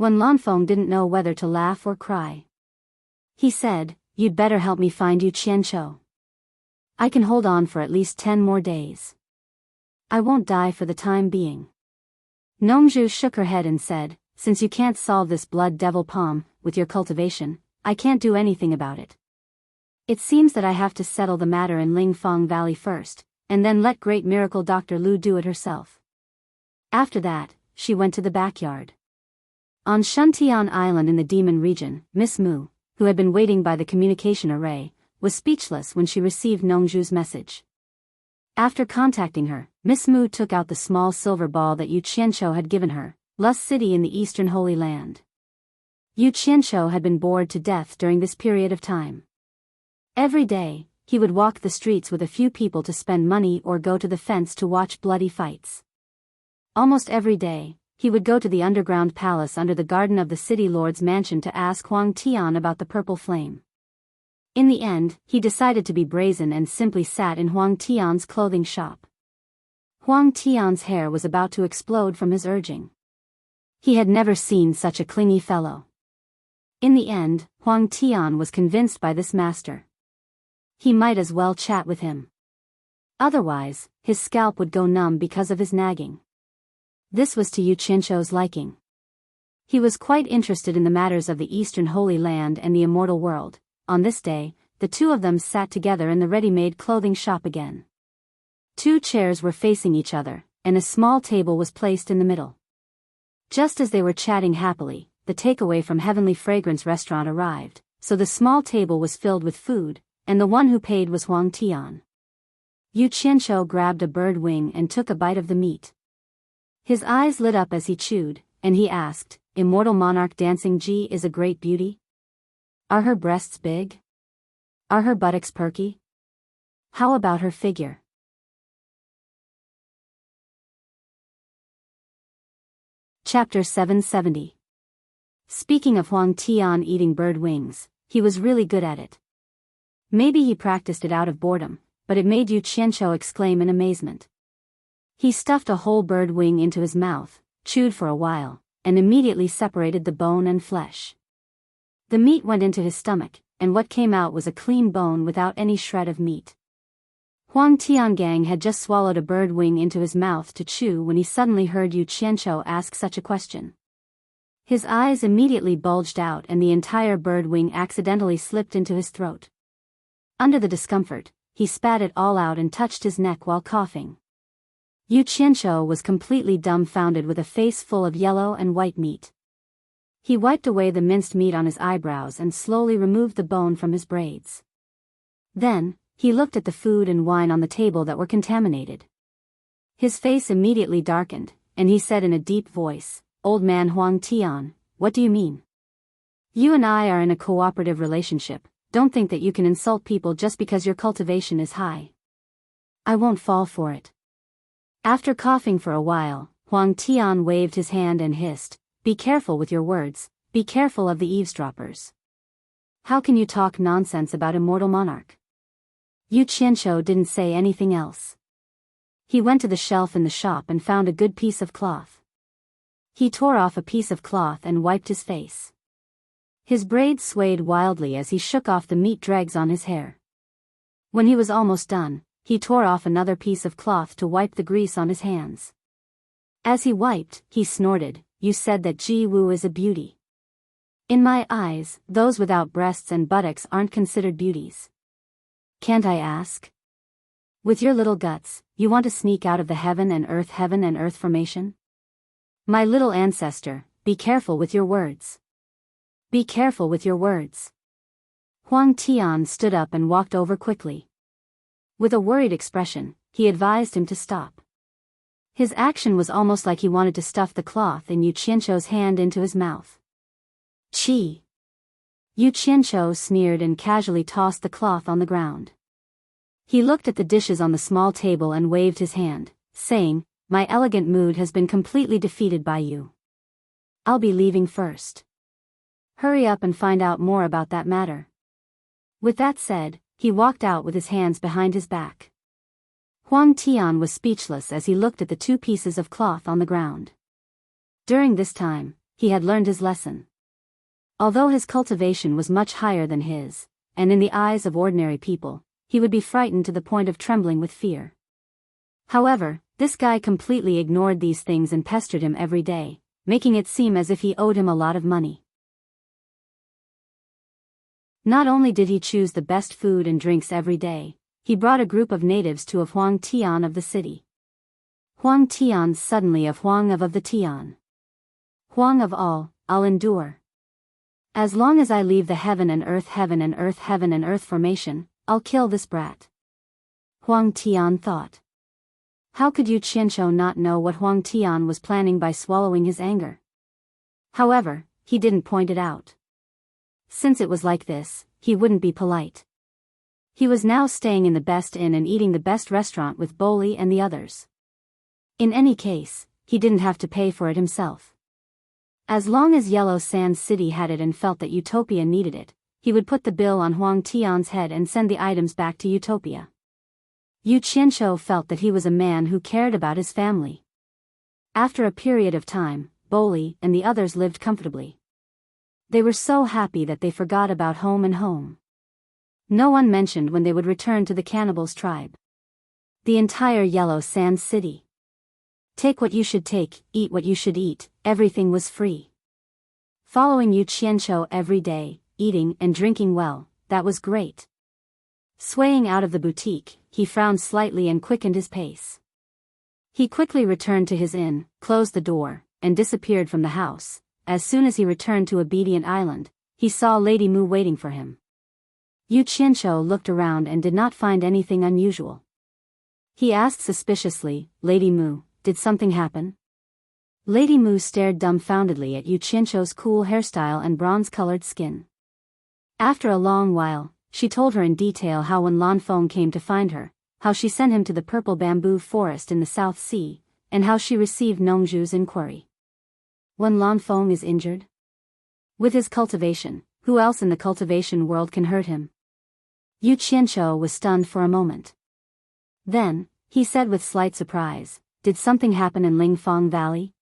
Wen Lanfeng didn't know whether to laugh or cry. He said, "You'd better help me find Yu Qianqiu. I can hold on for at least 10 more days. I won't die for the time being." Nongzhu shook her head and said, "Since you can't solve this blood devil palm with your cultivation, I can't do anything about it. It seems that I have to settle the matter in Lingfang Valley first, and then let great miracle Dr. Lu do it herself." After that, she went to the backyard. On Shuntian Island in the Demon region, Miss Mu, who had been waiting by the communication array, was speechless when she received Nongzhu's message. After contacting her, Miss Mu took out the small silver ball that Yu Qianqiu had given her, Lust City in the Eastern Holy Land. Yu Qianqiu had been bored to death during this period of time. Every day, he would walk the streets with a few people to spend money or go to the fence to watch bloody fights. Almost every day, he would go to the underground palace under the garden of the city lord's mansion to ask Huang Tian about the purple flame. In the end, he decided to be brazen and simply sat in Huang Tian's clothing shop. Huang Tian's hair was about to explode from his urging. He had never seen such a clingy fellow. In the end, Huang Tian was convinced by this master. He might as well chat with him. Otherwise, his scalp would go numb because of his nagging. This was to Yu Qianqiu's liking. He was quite interested in the matters of the Eastern Holy Land and the immortal world. On this day, the two of them sat together in the ready-made clothing shop again. 2 chairs were facing each other, and a small table was placed in the middle. Just as they were chatting happily, the takeaway from Heavenly Fragrance restaurant arrived, so the small table was filled with food, and the one who paid was Huang Tian. Yu Qianqiu grabbed a bird wing and took a bite of the meat. His eyes lit up as he chewed, and he asked, "Immortal monarch dancing Ji is a great beauty? Are her breasts big? Are her buttocks perky? How about her figure?" Chapter 770. Speaking of Huang Tian eating bird wings, he was really good at it. Maybe he practiced it out of boredom, but it made Yu Qianqiu exclaim in amazement. He stuffed a whole bird wing into his mouth, chewed for a while, and immediately separated the bone and flesh. The meat went into his stomach, and what came out was a clean bone without any shred of meat. Huang Tiangang had just swallowed a bird wing into his mouth to chew when he suddenly heard Yu Qianqiu ask such a question. His eyes immediately bulged out and the entire bird wing accidentally slipped into his throat. Under the discomfort, he spat it all out and touched his neck while coughing. Yu Qianqiu was completely dumbfounded with a face full of yellow and white meat. He wiped away the minced meat on his eyebrows and slowly removed the bone from his braids. Then, he looked at the food and wine on the table that were contaminated. His face immediately darkened, and he said in a deep voice, "Old man Huang Tian, what do you mean? You and I are in a cooperative relationship. Don't think that you can insult people just because your cultivation is high. I won't fall for it." After coughing for a while, Huang Tian waved his hand and hissed, "Be careful with your words, be careful of the eavesdroppers. How can you talk nonsense about immortal monarch?" Yu Qianqiu didn't say anything else. He went to the shelf in the shop and found a good piece of cloth. He tore off a piece of cloth and wiped his face. His braids swayed wildly as he shook off the meat dregs on his hair. When he was almost done, he tore off another piece of cloth to wipe the grease on his hands. As he wiped, he snorted, "You said that Ji Wu is a beauty. In my eyes, those without breasts and buttocks aren't considered beauties. Can't I ask? With your little guts, you want to sneak out of the heaven and earth formation? My little ancestor, be careful with your words. Be careful with your words." Huang Tian stood up and walked over quickly. With a worried expression, he advised him to stop. His action was almost like he wanted to stuff the cloth in Yu Qianqiu's hand into his mouth. "Chi!" Yu Qianqiu sneered and casually tossed the cloth on the ground. He looked at the dishes on the small table and waved his hand, saying, "My elegant mood has been completely defeated by you. I'll be leaving first. Hurry up and find out more about that matter." With that said, he walked out with his hands behind his back. Huang Tian was speechless as he looked at the 2 pieces of cloth on the ground. During this time, he had learned his lesson. Although his cultivation was much higher than his, and in the eyes of ordinary people, he would be frightened to the point of trembling with fear. However, this guy completely ignored these things and pestered him every day, making it seem as if he owed him a lot of money. Not only did he choose the best food and drinks every day, he brought a group of natives to a Huang Tian of the city. Huang Tian suddenly of Huang of the Tian. Huang of all, I'll endure. As long as I leave the heaven and earth formation, I'll kill this brat. Huang Tian thought. How could Yu Qianzhou not know what Huang Tian was planning by swallowing his anger? However, he didn't point it out. Since it was like this, he wouldn't be polite. He was now staying in the best inn and eating the best restaurant with Boli and the others. In any case, he didn't have to pay for it himself. As long as Yellow Sand City had it and felt that Utopia needed it, he would put the bill on Huang Tian's head and send the items back to Utopia. Yu Qianzhou felt that he was a man who cared about his family. After a period of time, Boli and the others lived comfortably. They were so happy that they forgot about home. No one mentioned when they would return to the cannibals' tribe. The entire Yellow Sand City. Take what you should take, eat what you should eat, everything was free. Following Yu Qianzhou every day, eating and drinking well, that was great. Swaying out of the boutique, he frowned slightly and quickened his pace. He quickly returned to his inn, closed the door, and disappeared from the house. As soon as he returned to Obedient Island, he saw Lady Mu waiting for him. Yu Qianzhou looked around and did not find anything unusual. He asked suspiciously, Lady Mu, did something happen? Lady Mu stared dumbfoundedly at Yu Qianzhou's cool hairstyle and bronze-colored skin. After a long while, she told her in detail how when Lanfeng came to find her, how she sent him to the purple bamboo forest in the South Sea, and how she received Nongzhu's inquiry. When Lanfeng is injured? With his cultivation, who else in the cultivation world can hurt him? Yu Qianzhou was stunned for a moment. Then, he said with slight surprise, did something happen in Lingfang Valley?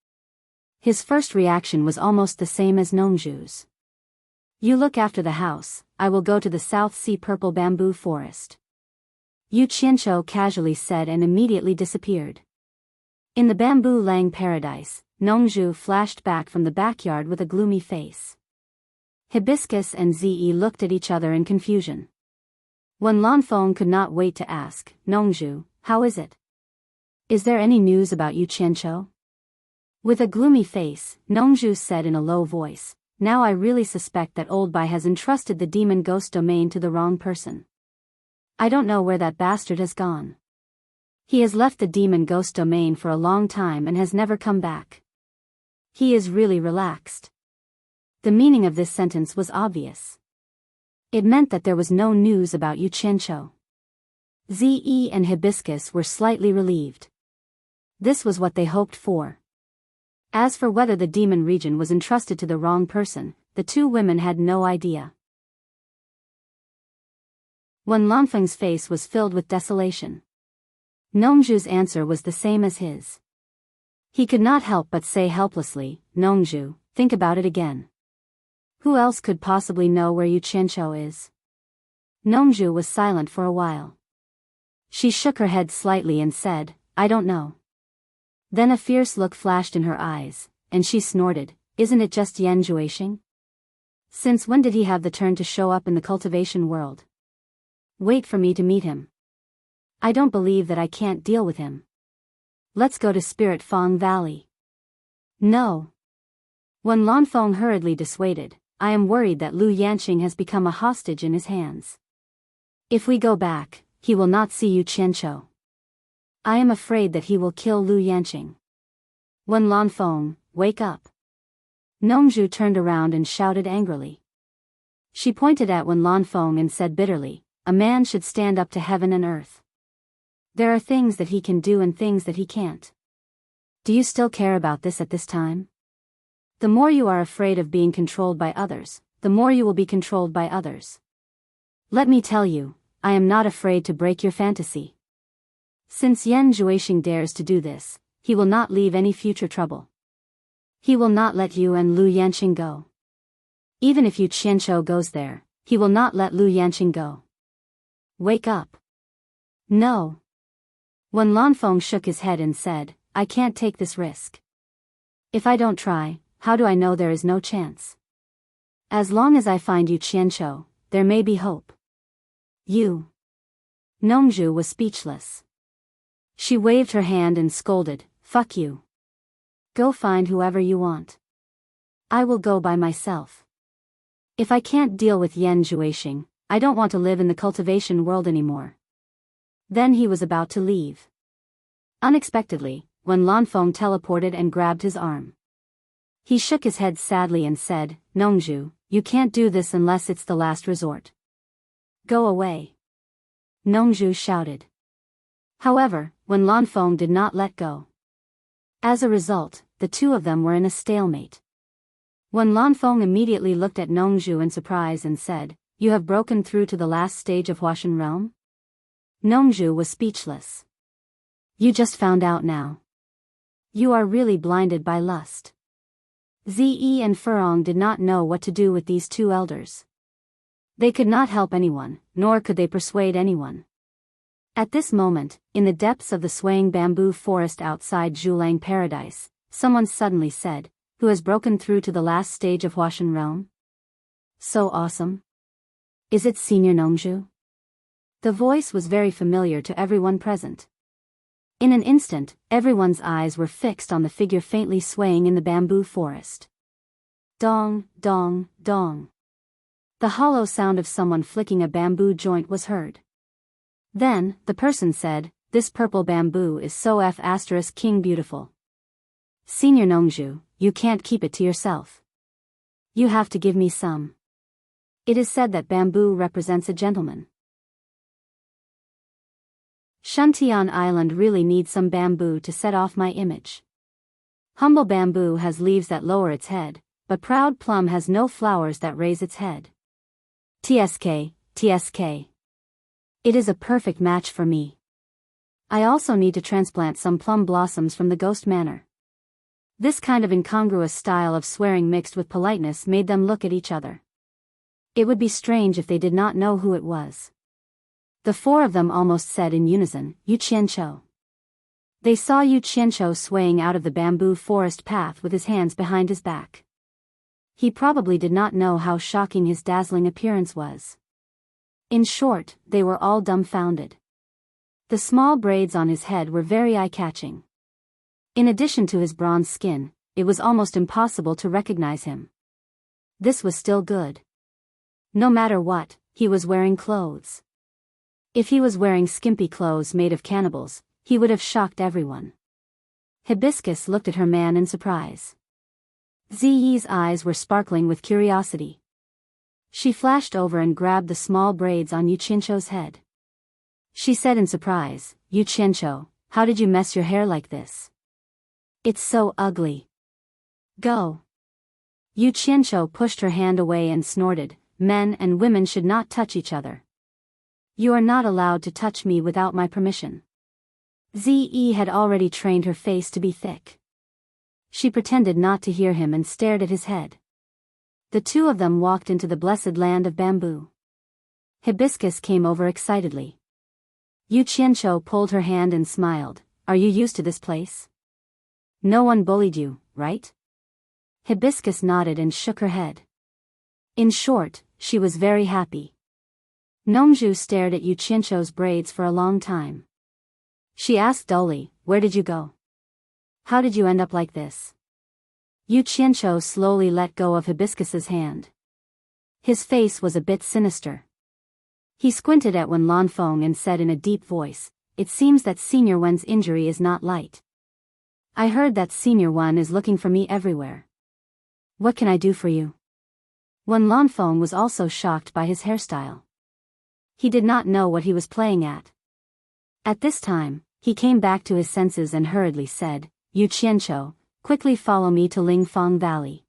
His first reaction was almost the same as Nongzhu's. You look after the house, I will go to the South Sea purple bamboo forest. Yu Qianzhou casually said and immediately disappeared. In the bamboo lang paradise, Nongzhu flashed back from the backyard with a gloomy face. Hibiscus and Ze looked at each other in confusion. When Lanfeng could not wait to ask, Nongzhu, how is it? Is there any news about Yu Qianzhou? With a gloomy face, Nongzhu said in a low voice, now I really suspect that Old Bai has entrusted the demon ghost domain to the wrong person. I don't know where that bastard has gone. He has left the demon ghost domain for a long time and has never come back. He is really relaxed. The meaning of this sentence was obvious. It meant that there was no news about Yu Qianzhou. Ze and Hibiscus were slightly relieved. This was what they hoped for. As for whether the demon region was entrusted to the wrong person, the two women had no idea. When Lanfeng's face was filled with desolation, Nongzhu's answer was the same as his. He could not help but say helplessly, Nongzhu, think about it again. Who else could possibly know where Yu Qianzhou is? Nongzhu was silent for a while. She shook her head slightly and said, I don't know. Then a fierce look flashed in her eyes, and she snorted, isn't it just Yan Zhuixing? Since when did he have the turn to show up in the cultivation world? Wait for me to meet him. I don't believe that I can't deal with him. Let's go to Spirit Fang Valley. No. When Lanfeng hurriedly dissuaded, I am worried that Lu Yanqing has become a hostage in his hands. If we go back, he will not see Yu Qianzhou. I am afraid that he will kill Lu Yanqing. When Lanfeng, wake up. Nongzhu turned around and shouted angrily. She pointed at Wen Lanfeng and said bitterly, a man should stand up to heaven and earth. There are things that he can do and things that he can't. Do you still care about this at this time? The more you are afraid of being controlled by others, the more you will be controlled by others. Let me tell you, I am not afraid to break your fantasy. Since Yan Zhuixing dares to do this, he will not leave any future trouble. He will not let you and Lu Yanqing go. Even if Yu Qianqiu goes there, he will not let Lu Yanqing go. Wake up. No. Wen Lanfeng shook his head and said, I can't take this risk. If I don't try, how do I know there is no chance? As long as I find Yu Qianqiu, there may be hope. You. Nongzhu was speechless. She waved her hand and scolded, fuck you. Go find whoever you want. I will go by myself. If I can't deal with Yan Zhuixing, I don't want to live in the cultivation world anymore. Then he was about to leave. Unexpectedly, Wen Lanfeng teleported and grabbed his arm. He shook his head sadly and said, Nongzhu, you can't do this unless it's the last resort. Go away. Nongzhu shouted. However, Wen Lanfeng did not let go. As a result, the two of them were in a stalemate. Wen Lanfeng immediately looked at Nongzhu in surprise and said, You have broken through to the last stage of Huashan realm? Nongzhu was speechless. You just found out now. You are really blinded by lust. Zi and Furong did not know what to do with these two elders. They could not help anyone, nor could they persuade anyone. At this moment, in the depths of the swaying bamboo forest outside Zhulang Paradise, someone suddenly said, Who has broken through to the last stage of Huashan realm? So awesome. Is it Senior Nongzhu? The voice was very familiar to everyone present. In an instant, everyone's eyes were fixed on the figure faintly swaying in the bamboo forest. Dong, dong, dong. The hollow sound of someone flicking a bamboo joint was heard. Then, the person said, This purple bamboo is so king beautiful. Senior Nongzhu, you can't keep it to yourself. You have to give me some. It is said that bamboo represents a gentleman. Shuntian Island really needs some bamboo to set off my image. Humble bamboo has leaves that lower its head, but proud plum has no flowers that raise its head. TSK, TSK. It is a perfect match for me. I also need to transplant some plum blossoms from the ghost manor. This kind of incongruous style of swearing mixed with politeness made them look at each other. It would be strange if they did not know who it was. The four of them almost said in unison, Yu Qianqiu. They saw Yu Qianqiu swaying out of the bamboo forest path with his hands behind his back. He probably did not know how shocking his dazzling appearance was. In short, they were all dumbfounded. The small braids on his head were very eye-catching. In addition to his bronze skin, it was almost impossible to recognize him. This was still good. No matter what, he was wearing clothes. If he was wearing skimpy clothes made of cannibals, he would have shocked everyone. Hibiscus looked at her man in surprise. Ziyi's eyes were sparkling with curiosity. She flashed over and grabbed the small braids on Yu Qianqiu's head. She said in surprise, Yu Qianqiu, how did you mess your hair like this? It's so ugly. Go. Yu Qianqiu pushed her hand away and snorted, Men and women should not touch each other. You are not allowed to touch me without my permission. Zi had already trained her face to be thick. She pretended not to hear him and stared at his head. The two of them walked into the blessed land of bamboo. Hibiscus came over excitedly. Yu Qianqiu pulled her hand and smiled, Are you used to this place? No one bullied you, right? Hibiscus nodded and shook her head. In short, she was very happy. Nongzhu stared at Yu Qianqiu's braids for a long time. She asked dully, Where did you go? How did you end up like this? Yu Qianqiu slowly let go of Hibiscus's hand. His face was a bit sinister. He squinted at Wen Lanfeng and said in a deep voice, It seems that Senior Wen's injury is not light. I heard that Senior Wen is looking for me everywhere. What can I do for you? Wen Lanfeng was also shocked by his hairstyle. He did not know what he was playing at. At this time, he came back to his senses and hurriedly said, Yu Qianqiu, quickly follow me to Lingfang Valley.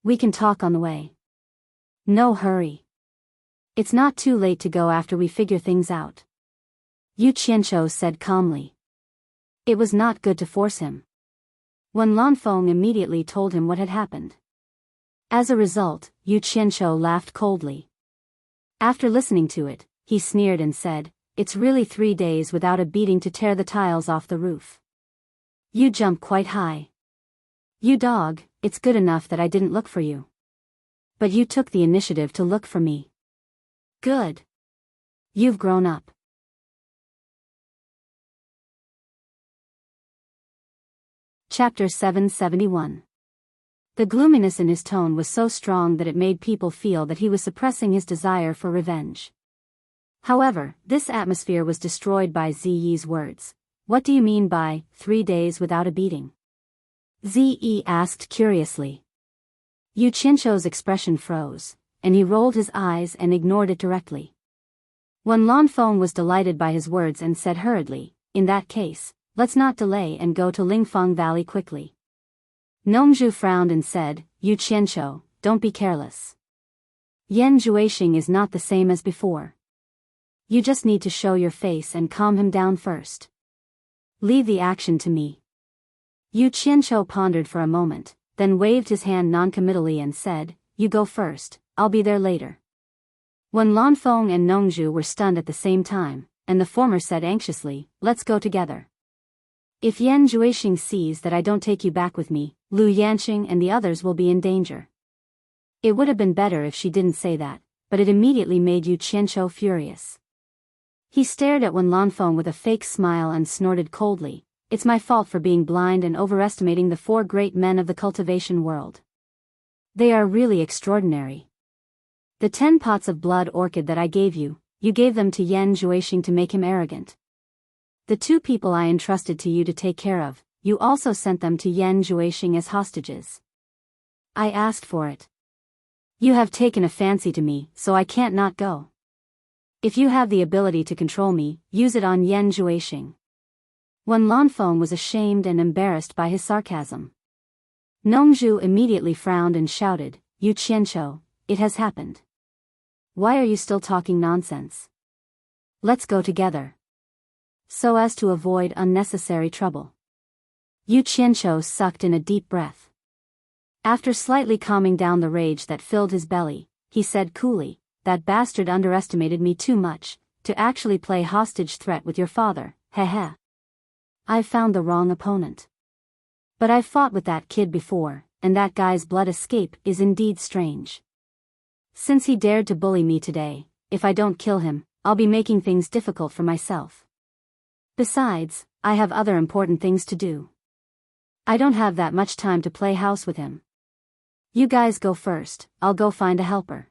We can talk on the way. No hurry. It's not too late to go after we figure things out. Yu Qianqiu said calmly. It was not good to force him. Wen Lanfeng immediately told him what had happened. As a result, Yu Qianqiu laughed coldly. After listening to it, he sneered and said, "It's really 3 days without a beating to tear the tiles off the roof. You jump quite high. You dog, it's good enough that I didn't look for you. But you took the initiative to look for me. Good. You've grown up." Chapter 771. The gloominess in his tone was so strong that it made people feel that he was suppressing his desire for revenge. However, this atmosphere was destroyed by Ziyi's words. "What do you mean by 3 days without a beating?" Ziyi asked curiously. Yu Qianqiu's expression froze, and he rolled his eyes and ignored it directly. Wen Lanfeng was delighted by his words and said hurriedly, "In that case, let's not delay and go to Lingfeng Valley quickly." Nongzhu frowned and said, "Yu Qianqiu, don't be careless. Yan Juexing is not the same as before. You just need to show your face and calm him down first. Leave the action to me." Yu Qianqiu pondered for a moment, then waved his hand noncommittally and said, "You go first, I'll be there later." Wen Lanfeng and Nongzhu were stunned at the same time, and the former said anxiously, "Let's go together. If Yan Juexing sees that I don't take you back with me, Lu Yanqing and the others will be in danger." It would have been better if she didn't say that, but it immediately made Yu Qianqiu furious. He stared at Wen Lanfeng with a fake smile and snorted coldly, "It's my fault for being blind and overestimating the 4 great men of the cultivation world. They are really extraordinary. The 10 pots of blood orchid that I gave you, you gave them to Yan Juexing to make him arrogant. The 2 people I entrusted to you to take care of, you also sent them to Yan Juexing as hostages. I asked for it. You have taken a fancy to me, so I can't not go. If you have the ability to control me, use it on Yan Juexing." Wen Lanfeng was ashamed and embarrassed by his sarcasm. Nongzhu immediately frowned and shouted, "Yu Qianqiu, it has happened. Why are you still talking nonsense? Let's go together. So as to avoid unnecessary trouble." Yu Qianqiu sucked in a deep breath. After slightly calming down the rage that filled his belly, he said coolly, "That bastard underestimated me too much, to actually play hostage threat with your father, heh. I've found the wrong opponent. But I've fought with that kid before, and that guy's blood escape is indeed strange. Since he dared to bully me today, if I don't kill him, I'll be making things difficult for myself. Besides, I have other important things to do. I don't have that much time to play house with him. You guys go first, I'll go find a helper.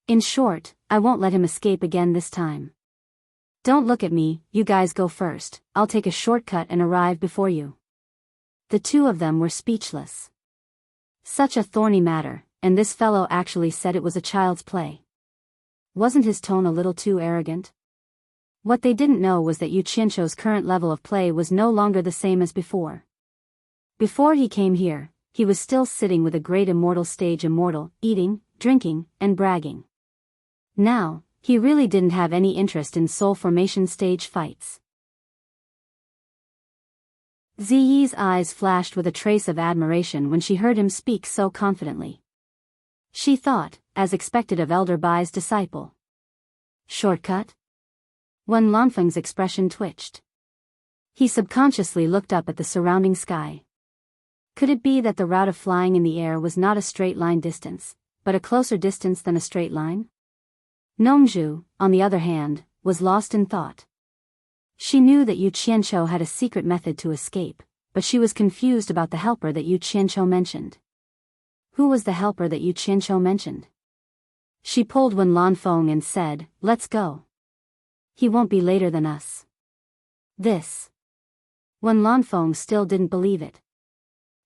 In short, I won't let him escape again this time. Don't look at me, you guys go first, I'll take a shortcut and arrive before you." The 2 of them were speechless. Such a thorny matter, and this fellow actually said it was a child's play. Wasn't his tone a little too arrogant? What they didn't know was that Yu Qianqiu's current level of play was no longer the same as before. Before he came here, he was still sitting with a great immortal stage immortal, eating, drinking, and bragging. Now, he really didn't have any interest in soul formation stage fights. Ziyi's eyes flashed with a trace of admiration when she heard him speak so confidently. She thought, as expected of Elder Bai's disciple. Shortcut? Wen Lanfeng's expression twitched. He subconsciously looked up at the surrounding sky. Could it be that the route of flying in the air was not a straight line distance, but a closer distance than a straight line? Nongzhu, on the other hand, was lost in thought. She knew that Yu Qianqiu had a secret method to escape, but she was confused about the helper that Yu Qianqiu mentioned. Who was the helper that Yu Qianqiu mentioned? She pulled Wen Lanfeng and said, "Let's go. He won't be later than us." This. Wen Lanfeng still didn't believe it.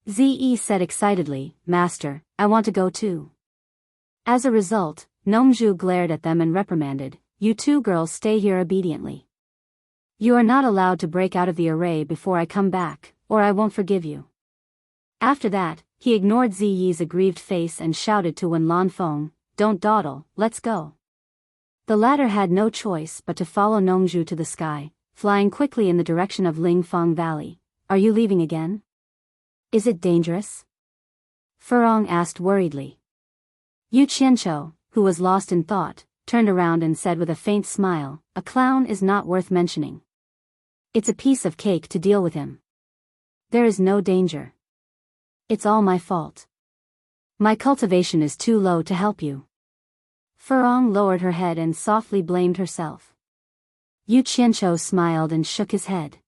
Ziyi said excitedly, "Master, I want to go too." As a result, Nongzhu glared at them and reprimanded, "You 2 girls stay here obediently. You are not allowed to break out of the array before I come back, or I won't forgive you." After that, he ignored Ziyi's aggrieved face and shouted to Wen Lanfeng, "Don't dawdle, let's go." The latter had no choice but to follow Nongzhu to the sky, flying quickly in the direction of Lingfeng Valley. "Are you leaving again?" Is it dangerous? Furong asked worriedly. Yu Qianqiu, who was lost in thought, turned around and said with a faint smile, a clown is not worth mentioning. It's a piece of cake to deal with him. There is no danger. It's all my fault. My cultivation is too low to help you. Furong lowered her head and softly blamed herself. Yu Qianqiu smiled and shook his head.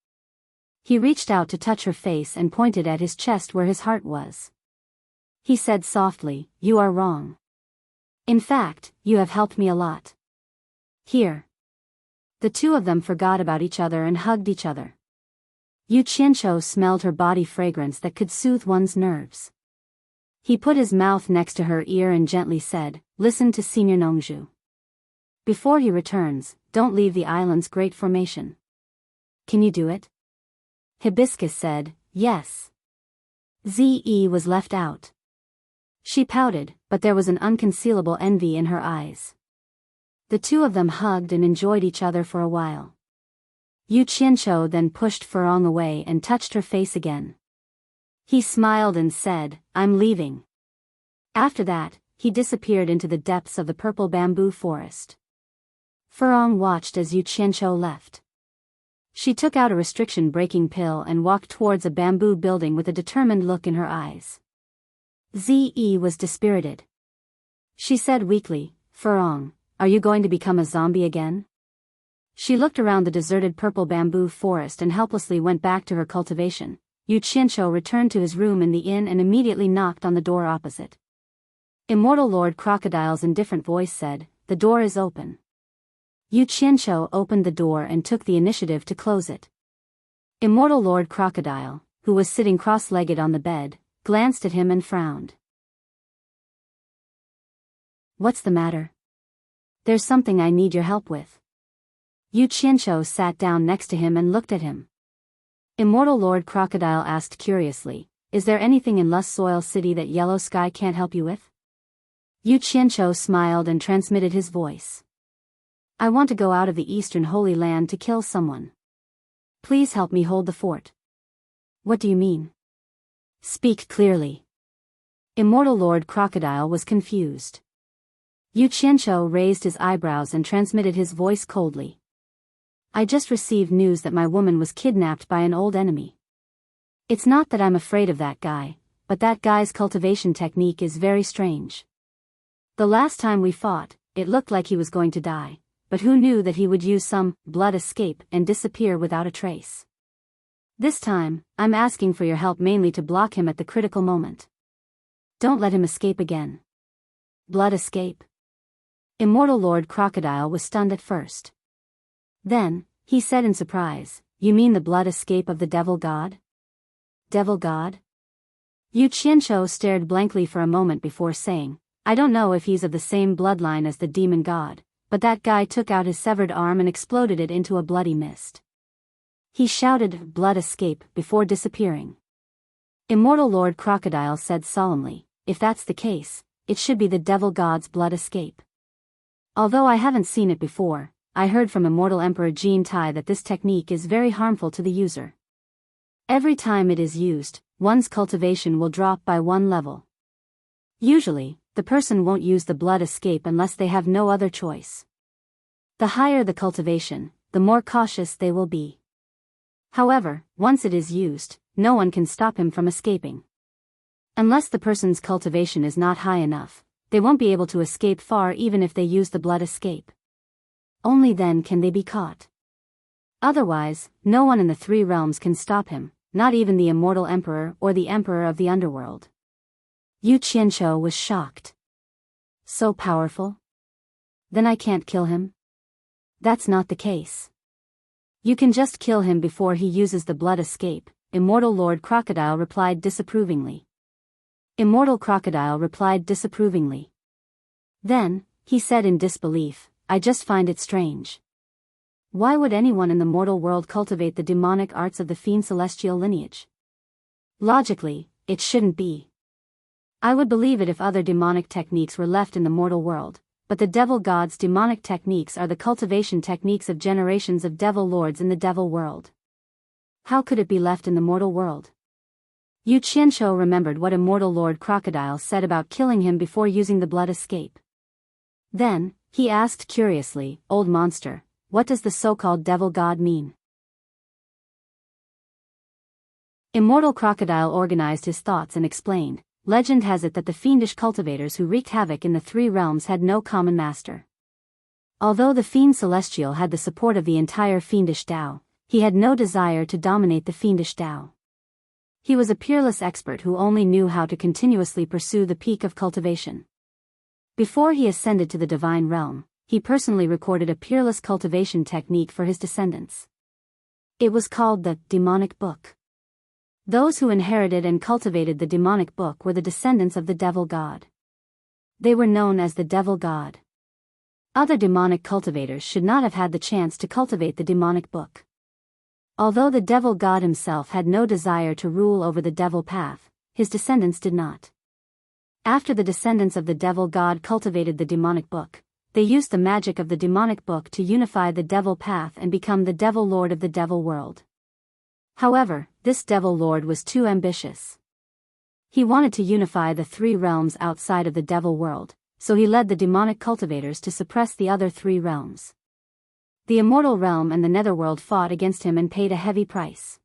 He reached out to touch her face and pointed at his chest where his heart was. He said softly, "You are wrong. In fact, you have helped me a lot. Here." The two of them forgot about each other and hugged each other. Yu Qianqiu smelled her body fragrance that could soothe one's nerves. He put his mouth next to her ear and gently said, "Listen to Senior Nongzhu. Before he returns, don't leave the island's great formation. Can you do it?" Hibiscus said, "Yes." Ze was left out. She pouted, but there was an unconcealable envy in her eyes. The two of them hugged and enjoyed each other for a while. Yu Qianqiu then pushed Furong away and touched her face again. He smiled and said, "I'm leaving." After that, he disappeared into the depths of the purple bamboo forest. Furong watched as Yu Qianqiu left. She took out a restriction-breaking pill and walked towards a bamboo building with a determined look in her eyes. Ze was dispirited. She said weakly, "Furong, are you going to become a zombie again?" She looked around the deserted purple bamboo forest and helplessly went back to her cultivation. Yu Qianqiu returned to his room in the inn and immediately knocked on the door opposite. Immortal Lord Crocodile's indifferent voice said, "The door is open." Yu Qianqiu opened the door and took the initiative to close it. Immortal Lord Crocodile, who was sitting cross-legged on the bed, glanced at him and frowned. "What's the matter?" "There's something I need your help with." Yu Qianqiu sat down next to him and looked at him. Immortal Lord Crocodile asked curiously, "Is there anything in Lust Soil City that Yellow Sky can't help you with?" Yu Qianqiu smiled and transmitted his voice. "I want to go out of the Eastern Holy Land to kill someone. Please help me hold the fort." "What do you mean? Speak clearly." Immortal Lord Crocodile was confused. Yu Qianqiu raised his eyebrows and transmitted his voice coldly. "I just received news that my woman was kidnapped by an old enemy. It's not that I'm afraid of that guy, but that guy's cultivation technique is very strange. The last time we fought, it looked like he was going to die, but who knew that he would use some blood escape and disappear without a trace. This time, I'm asking for your help mainly to block him at the critical moment. Don't let him escape again." "Blood escape?" Immortal Lord Crocodile was stunned at first. Then, he said in surprise, "You mean the blood escape of the devil god?" "Devil god?" Yu Qianqiu stared blankly for a moment before saying, "I don't know if he's of the same bloodline as the demon god, but that guy took out his severed arm and exploded it into a bloody mist." He shouted, "Blood escape," before disappearing. Immortal Lord Crocodile said solemnly, "If that's the case, it should be the devil god's blood escape. Although I haven't seen it before, I heard from Immortal Emperor Jin Tai that this technique is very harmful to the user. Every time it is used, one's cultivation will drop by 1 level. Usually, the person won't use the blood escape unless they have no other choice. The higher the cultivation, the more cautious they will be. However, once it is used, no one can stop him from escaping. Unless the person's cultivation is not high enough, they won't be able to escape far even if they use the blood escape. Only then can they be caught. Otherwise, no one in the 3 realms can stop him, not even the Immortal Emperor or the Emperor of the Underworld." Yu Qianqiu was shocked. "So powerful? Then I can't kill him?" "That's not the case. You can just kill him before he uses the blood escape," Immortal Lord Crocodile replied disapprovingly. Immortal Crocodile replied disapprovingly. Then, he said in disbelief, "I just find it strange. Why would anyone in the mortal world cultivate the demonic arts of the fiend celestial lineage? Logically, it shouldn't be. I would believe it if other demonic techniques were left in the mortal world, but the devil god's demonic techniques are the cultivation techniques of generations of devil lords in the devil world. How could it be left in the mortal world?" Yu Qianshou remembered what immortal Lord Crocodile said about killing him before using the blood escape. Then, he asked curiously, "Old monster, what does the so-called devil god mean?" Immortal Crocodile organized his thoughts and explained, "Legend has it that the fiendish cultivators who wreaked havoc in the three realms had no common master. Although the fiend celestial had the support of the entire fiendish Tao, he had no desire to dominate the fiendish Tao. He was a peerless expert who only knew how to continuously pursue the peak of cultivation. Before he ascended to the divine realm, he personally recorded a peerless cultivation technique for his descendants. It was called the demonic book. Those who inherited and cultivated the demonic book were the descendants of the devil god. They were known as the devil god. Other demonic cultivators should not have had the chance to cultivate the demonic book. Although the devil god himself had no desire to rule over the devil path, his descendants did not. After the descendants of the devil god cultivated the demonic book, they used the magic of the demonic book to unify the devil path and become the devil lord of the devil world. However, this devil lord was too ambitious. He wanted to unify the three realms outside of the devil world, so he led the demonic cultivators to suppress the other three realms. The immortal realm and the netherworld fought against him and paid a heavy price.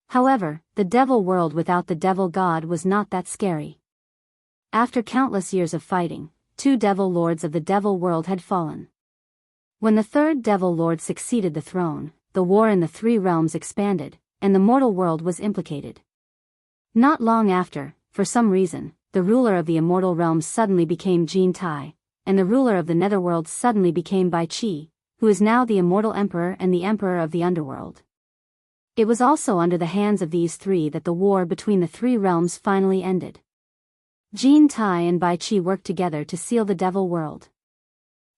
However, the devil world without the devil god was not that scary. After countless years of fighting, 2 devil lords of the devil world had fallen. When the third devil lord succeeded the throne, the war in the three realms expanded, and the mortal world was implicated. Not long after, for some reason, the ruler of the immortal realms suddenly became Jin Tai, and the ruler of the netherworld suddenly became Bai Qi, who is now the immortal emperor and the emperor of the underworld. It was also under the hands of these three that the war between the three realms finally ended. Jin Tai and Bai Qi worked together to seal the devil world.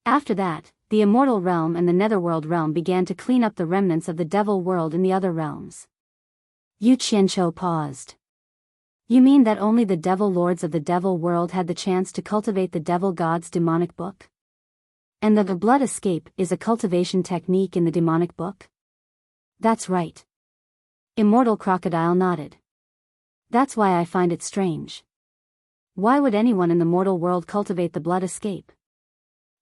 After that, the immortal realm and the netherworld realm began to clean up the remnants of the devil world in the other realms. Yu Qianshou paused. "You mean that only the devil lords of the devil world had the chance to cultivate the devil god's demonic book? And that the blood escape is a cultivation technique in the demonic book?" "That's right." Immortal Crocodile nodded. "That's why I find it strange. Why would anyone in the mortal world cultivate the blood escape?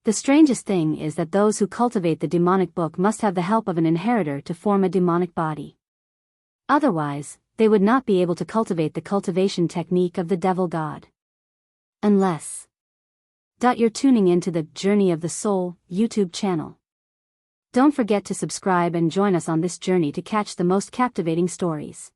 The strangest thing is that those who cultivate the demonic book must have the help of an inheritor to form a demonic body. Otherwise, they would not be able to cultivate the cultivation technique of the devil god. Unless... You're tuning into the Journey of the Soul YouTube channel. Don't forget to subscribe and join us on this journey to catch the most captivating stories.